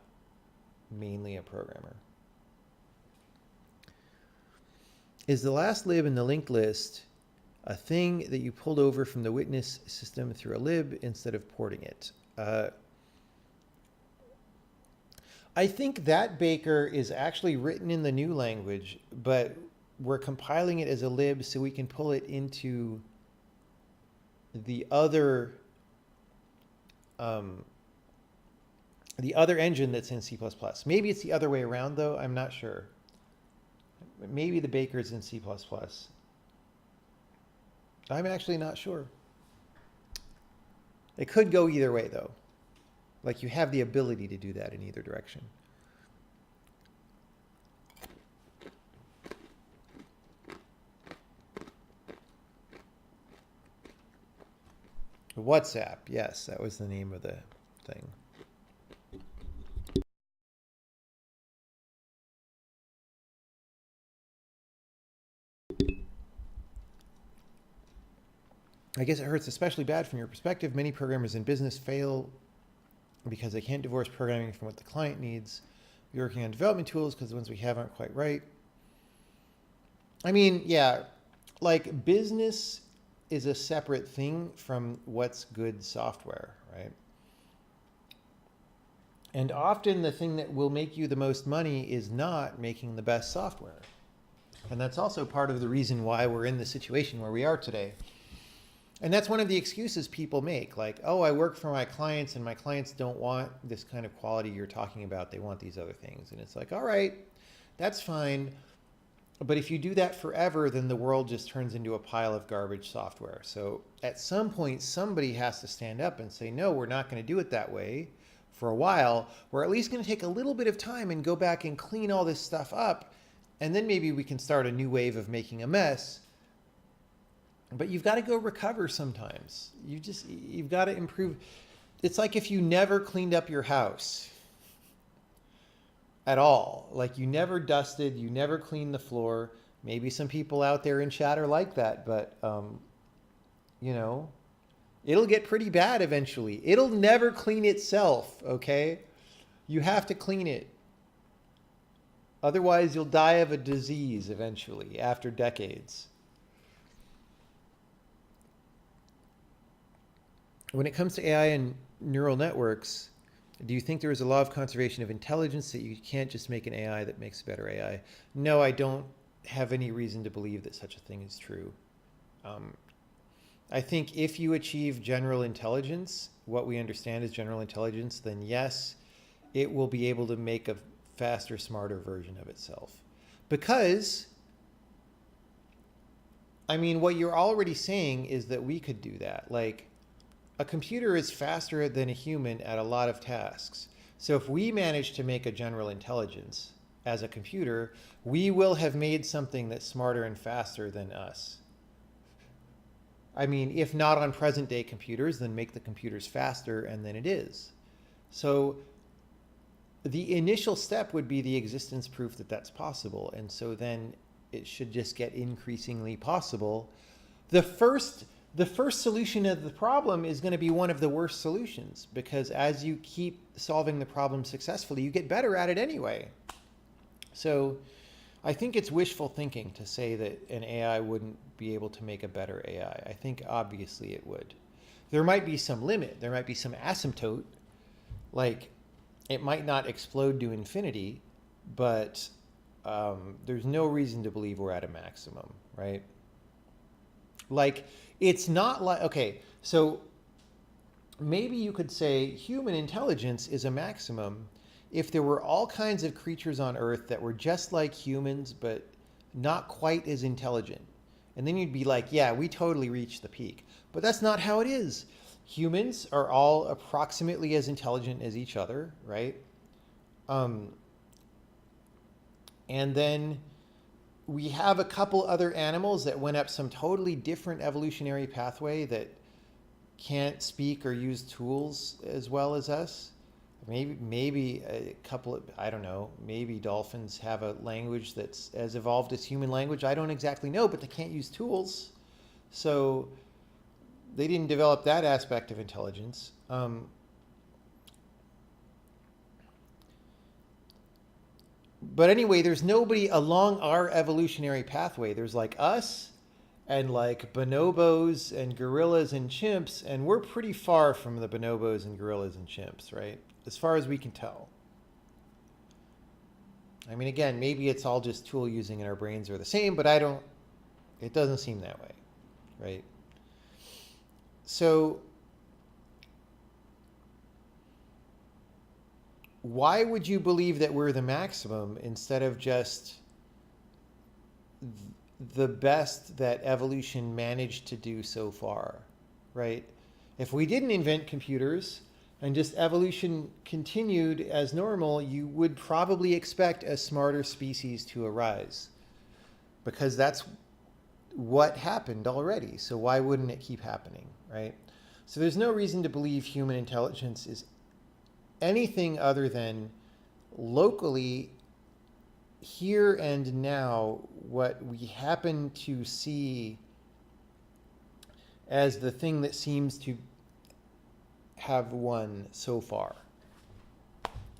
mainly a programmer. Is the last lib in the linked list a thing that you pulled over from the witness system through a lib instead of porting it? I think that Baker is actually written in the new language, but we're compiling it as a lib so we can pull it into the other engine that's in C++. Maybe it's the other way around though, I'm not sure. Maybe the Baker's in C++. I'm actually not sure. It could go either way though. Like you have the ability to do that in either direction. WhatsApp, yes, that was the name of the thing. I guess it hurts especially bad from your perspective. Many programmers in business fail because they can't divorce programming from what the client needs. We're working on development tools because the ones we have aren't quite right. I mean, yeah, like business is a separate thing from what's good software, right? And often the thing that will make you the most money is not making the best software. And that's also part of the reason why we're in the situation where we are today. And that's one of the excuses people make, like, oh, I work for my clients and my clients don't want this kind of quality you're talking about. They want these other things. And it's like, all right, that's fine. But if you do that forever, then the world just turns into a pile of garbage software. So at some point, somebody has to stand up and say, no, we're not going to do it that way for a while. We're at least going to take a little bit of time and go back and clean all this stuff up. And then maybe we can start a new wave of making a mess. But you've got to go recover sometimes. You've got to improve. It's like if you never cleaned up your house at all. Like you never dusted, you never cleaned the floor. Maybe some people out there in chat are like that, but you know, it'll get pretty bad eventually. It'll never clean itself, okay? You have to clean it. Otherwise, you'll die of a disease eventually after decades. When it comes to AI and neural networks, do you think there is a law of conservation of intelligence that you can't just make an AI that makes a better AI? No, I don't have any reason to believe that such a thing is true. I think if you achieve general intelligence, what we understand as general intelligence, then yes, it will be able to make a faster, smarter version of itself. Because, I mean, what you're already saying is that we could do that. Like, a computer is faster than a human at a lot of tasks. So if we manage to make a general intelligence as a computer, we will have made something that's smarter and faster than us. I mean, if not on present day computers, then make the computers faster and then it is. So the initial step would be the existence proof that that's possible. And so then it should just get increasingly possible. The first solution of the problem is going to be one of the worst solutions, because as you keep solving the problem successfully, you get better at it anyway. So I think it's wishful thinking to say that an AI wouldn't be able to make a better AI. I think obviously it would. There might be some limit. There might be some asymptote. Like it might not explode to infinity, but there's no reason to believe we're at a maximum, right? Like, it's not like, okay, so maybe you could say human intelligence is a maximum if there were all kinds of creatures on Earth that were just like humans, but not quite as intelligent. And then you'd be like, yeah, we totally reached the peak. But that's not how it is. Humans are all approximately as intelligent as each other, right? And then we have a couple other animals that went up some totally different evolutionary pathway that can't speak or use tools as well as us. Maybe a couple of, I don't know, maybe dolphins have a language that's as evolved as human language. I don't exactly know, but they can't use tools. So they didn't develop that aspect of intelligence. But anyway, there's nobody along our evolutionary pathway. There's like us and like bonobos and gorillas and chimps, and we're pretty far from the bonobos and gorillas and chimps, right? As far as we can tell. I mean, again, maybe it's all just tool using and our brains are the same, but it doesn't seem that way, right? So why would you believe that we're the maximum instead of just the best that evolution managed to do so far, right? If we didn't invent computers and just evolution continued as normal, you would probably expect a smarter species to arise because that's what happened already. So why wouldn't it keep happening, right? So there's no reason to believe human intelligence is anything other than locally here and now what we happen to see as the thing that seems to have won so far.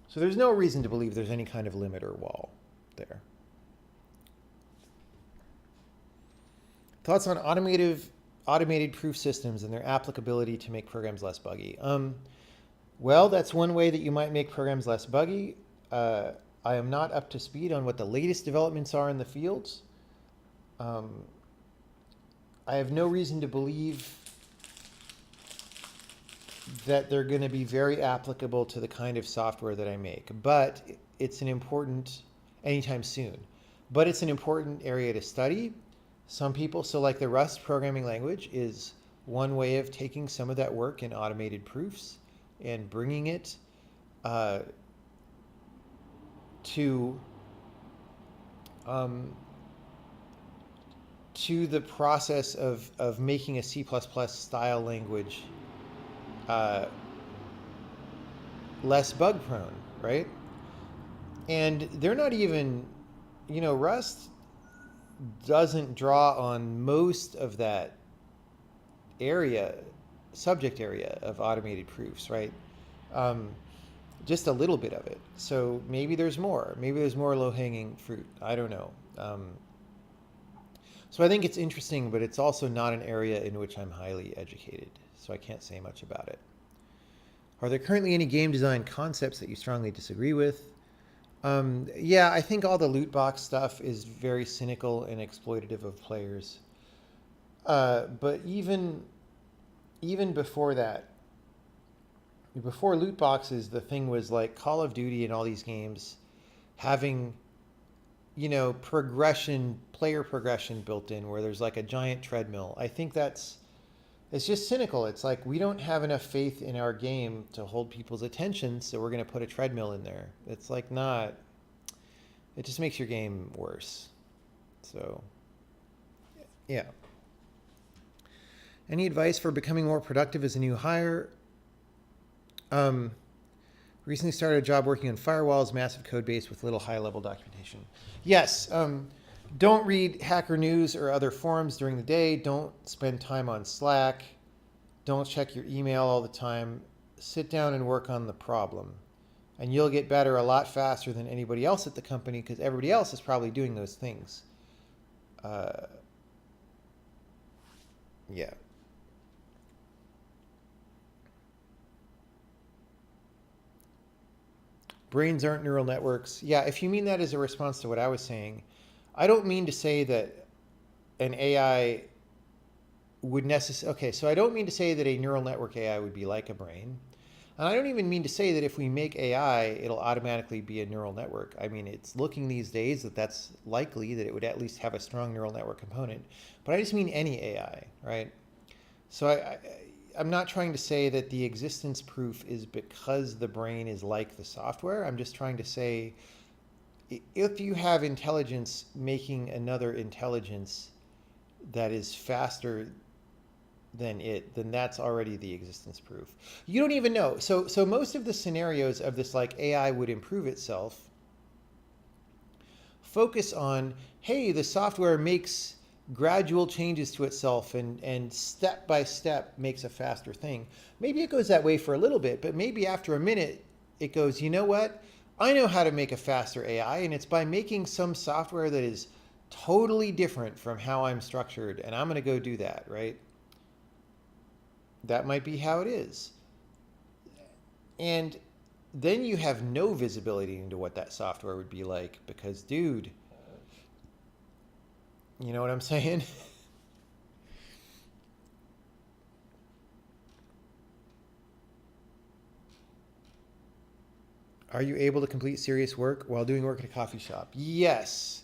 So there's no reason to believe there's any kind of limit or wall there. Thoughts on automated proof systems and their applicability to make programs less buggy? Well, that's one way that you might make programs less buggy. I am not up to speed on what the latest developments are in the fields. I have no reason to believe that they're going to be very applicable to the kind of software that I make, but it's an important, anytime soon, but it's an important area to study. Some people, so like the Rust programming language is one way of taking some of that work in automated proofs and bringing it to the process of making a C++ style language less bug prone, right? And they're not even, Rust doesn't draw on most of that subject area of automated proofs, right? Just a little bit of it. So maybe there's more. Maybe there's more low-hanging fruit. I don't know. So I think it's interesting, but it's also not an area in which I'm highly educated. So I can't say much about it. Are there currently any game design concepts that you strongly disagree with? Yeah, I think all the loot box stuff is very cynical and exploitative of players. But even before that, before loot boxes, the thing was like Call of Duty and all these games having, player progression built in where there's like a giant treadmill. I think it's just cynical. It's like we don't have enough faith in our game to hold people's attention, so we're going to put a treadmill in there. It's like it just makes your game worse. So, yeah. Any advice for becoming more productive as a new hire? Recently started a job working on firewalls, massive code base with little high-level documentation. Yes, don't read Hacker News or other forums during the day. Don't spend time on Slack. Don't check your email all the time. Sit down and work on the problem. And you'll get better a lot faster than anybody else at the company because everybody else is probably doing those things. Yeah. Brains aren't neural networks. Yeah, if you mean that as a response to what I was saying, I don't mean to say that an AI would necessarily... Okay, so I don't mean to say that a neural network AI would be like a brain. And I don't even mean to say that if we make AI, it'll automatically be a neural network. I mean, it's looking these days that that's likely, that it would at least have a strong neural network component. But I just mean any AI, right? So I'm not trying to say that the existence proof is because the brain is like the software. I'm just trying to say if you have intelligence making another intelligence that is faster than it, then that's already the existence proof. You don't even know. So most of the scenarios of this, like AI would improve itself, focus on, hey, the software makes gradual changes to itself and step by step makes a faster thing. Maybe it goes that way for a little bit, but maybe after a minute it goes, you know what? I know how to make a faster AI, and it's by making some software that is totally different from how I'm structured, and I'm going to go do that, right? That might be how it is. And then you have no visibility into what that software would be like because, dude, you know what I'm saying? Are you able to complete serious work while doing work at a coffee shop? Yes.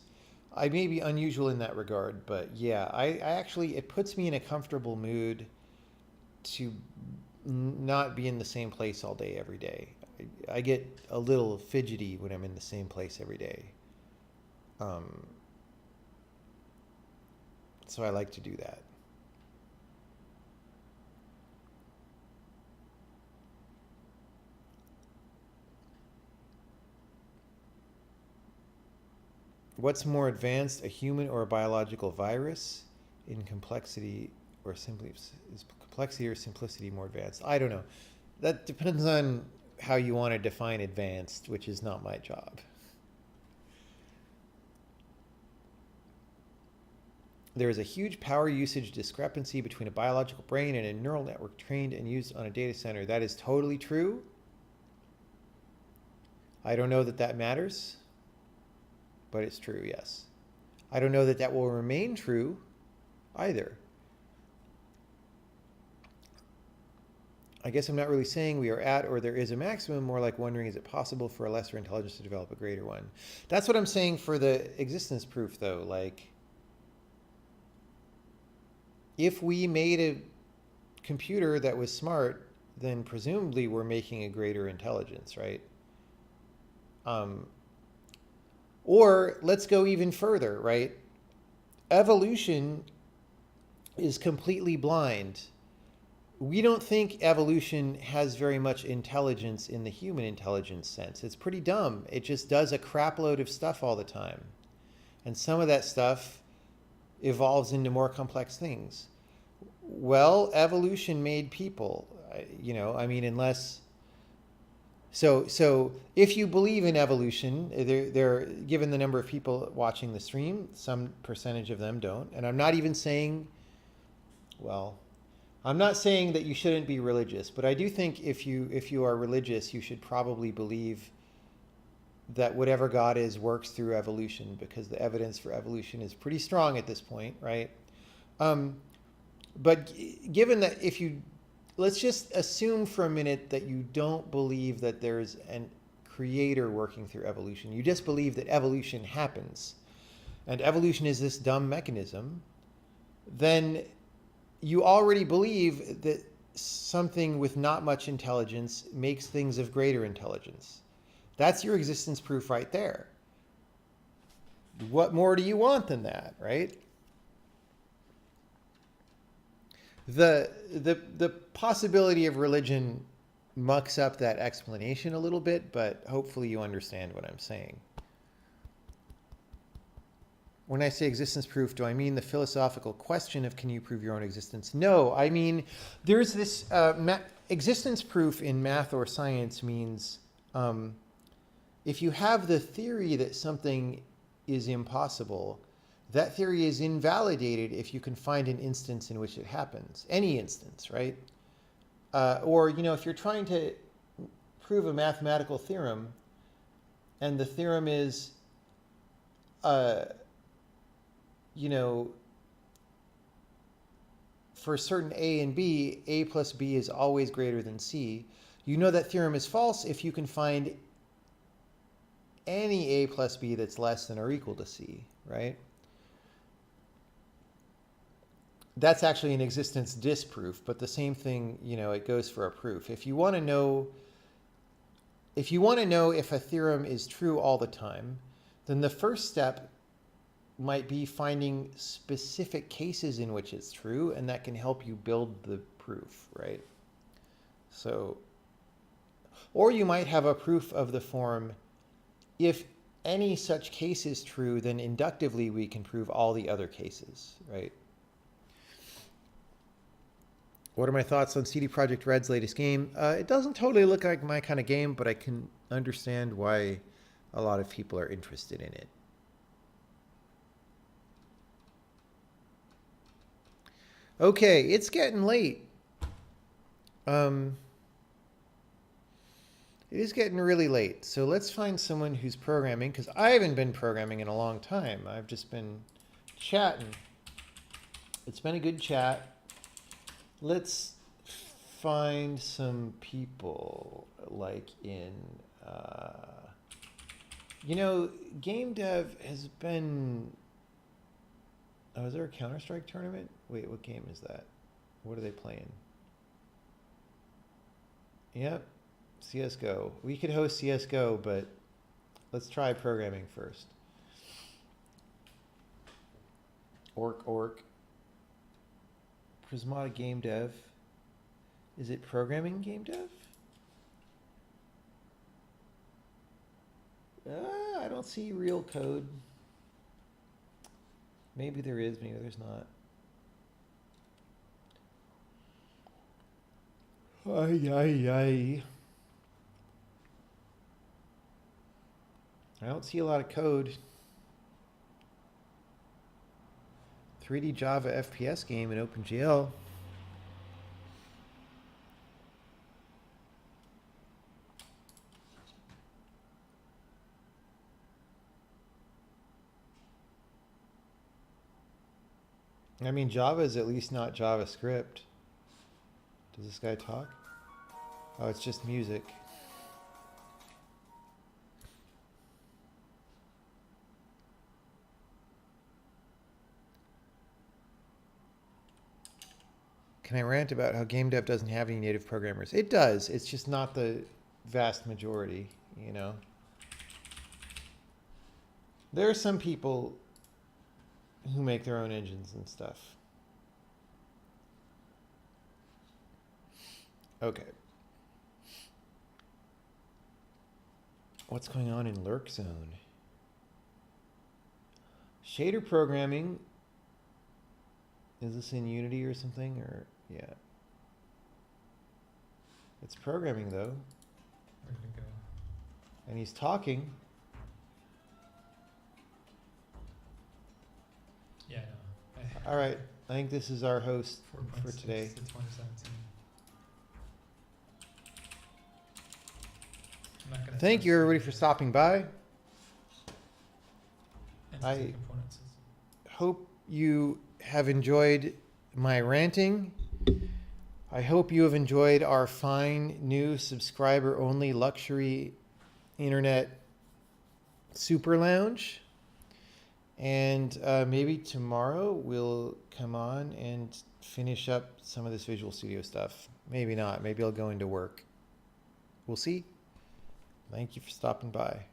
I may be unusual in that regard, but yeah, I actually, it puts me in a comfortable mood to not be in the same place all day, every day. I get a little fidgety when I'm in the same place every day. So I like to do that. What's more advanced, a human or a biological virus in complexity or simply is complexity or simplicity more advanced? I don't know. That depends on how you want to define advanced, which is not my job. There is a huge power usage discrepancy between a biological brain and a neural network trained and used on a data center. That is totally true. I don't know that that matters, but it's true, yes. I don't know that that will remain true either. I guess I'm not really saying we are at or there is a maximum, more like wondering, is it possible for a lesser intelligence to develop a greater one? That's what I'm saying for the existence proof, though. Like, if we made a computer that was smart, then presumably we're making a greater intelligence, right? Or let's go even further, right? Evolution is completely blind. We don't think evolution has very much intelligence in the human intelligence sense. It's pretty dumb. It just does a crap load of stuff all the time. And some of that stuff evolves into more complex things. Well, evolution made people, you know, I mean, unless... So if you believe in evolution, they're given the number of people watching the stream, some percentage of them don't. And I'm not even saying, well, I'm not saying that you shouldn't be religious, but I do think if you are religious, you should probably believe that whatever God is works through evolution, because the evidence for evolution is pretty strong at this point, right? But given that, let's just assume for a minute that you don't believe that there's a creator working through evolution. You just believe that evolution happens, and evolution is this dumb mechanism. Then you already believe that something with not much intelligence makes things of greater intelligence. That's your existence proof right there. What more do you want than that, right? The possibility of religion mucks up that explanation a little bit, but hopefully you understand what I'm saying. When I say existence proof, do I mean the philosophical question of can you prove your own existence? No, I mean there's this existence proof in math or science means if you have the theory that something is impossible, that theory is invalidated if you can find an instance in which it happens. Any instance, right? Or, you know, if you're trying to prove a mathematical theorem and the theorem is, you know, for certain A and B, A plus B is always greater than C. You know that theorem is false if you can find any A plus B that's less than or equal to C, right? That's actually an existence disproof, but the same thing, you know, it goes for a proof. If you want to know if a theorem is true all the time, then the first step might be finding specific cases in which it's true, and that can help you build the proof, right? So, or you might have a proof of the form, if any such case is true, then inductively we can prove all the other cases, right? What are my thoughts on CD Projekt Red's latest game? It doesn't totally look like my kind of game, but I can understand why a lot of people are interested in it. Okay, it's getting late. It is getting really late, so let's find someone who's programming, because I haven't been programming in a long time. I've just been chatting. It's been a good chat. Let's find some people like in, game dev has been, oh, is there a Counter-Strike tournament? Wait, what game is that? What are they playing? Yep, CSGO. We could host CSGO, but let's try programming first. Orc. Prismata game dev. Is it programming game dev? I don't see real code. Maybe there is, maybe there's not. I don't see a lot of code. 3D Java FPS game in OpenGL. I mean, Java is at least not JavaScript. Does this guy talk? Oh, it's just music. Can I rant about how game dev doesn't have any native programmers? It does. It's just not the vast majority, you know. There are some people who make their own engines and stuff. Okay. What's going on in Lurk Zone? Shader programming. Is this in Unity or something? Or yeah. It's programming though.
Where did it go?
And he's talking.
Yeah, no.
All right. I think this is our host
4.6
for today.
to 2017. I'm not gonna
Thank
test
you
the
everybody for stopping by.
entity components.
Hope you have enjoyed my ranting. I hope you have enjoyed our fine new subscriber only luxury internet super lounge. And maybe tomorrow we'll come on and finish up some of this Visual Studio stuff. Maybe not. Maybe I'll go into work. We'll see. Thank you for stopping by.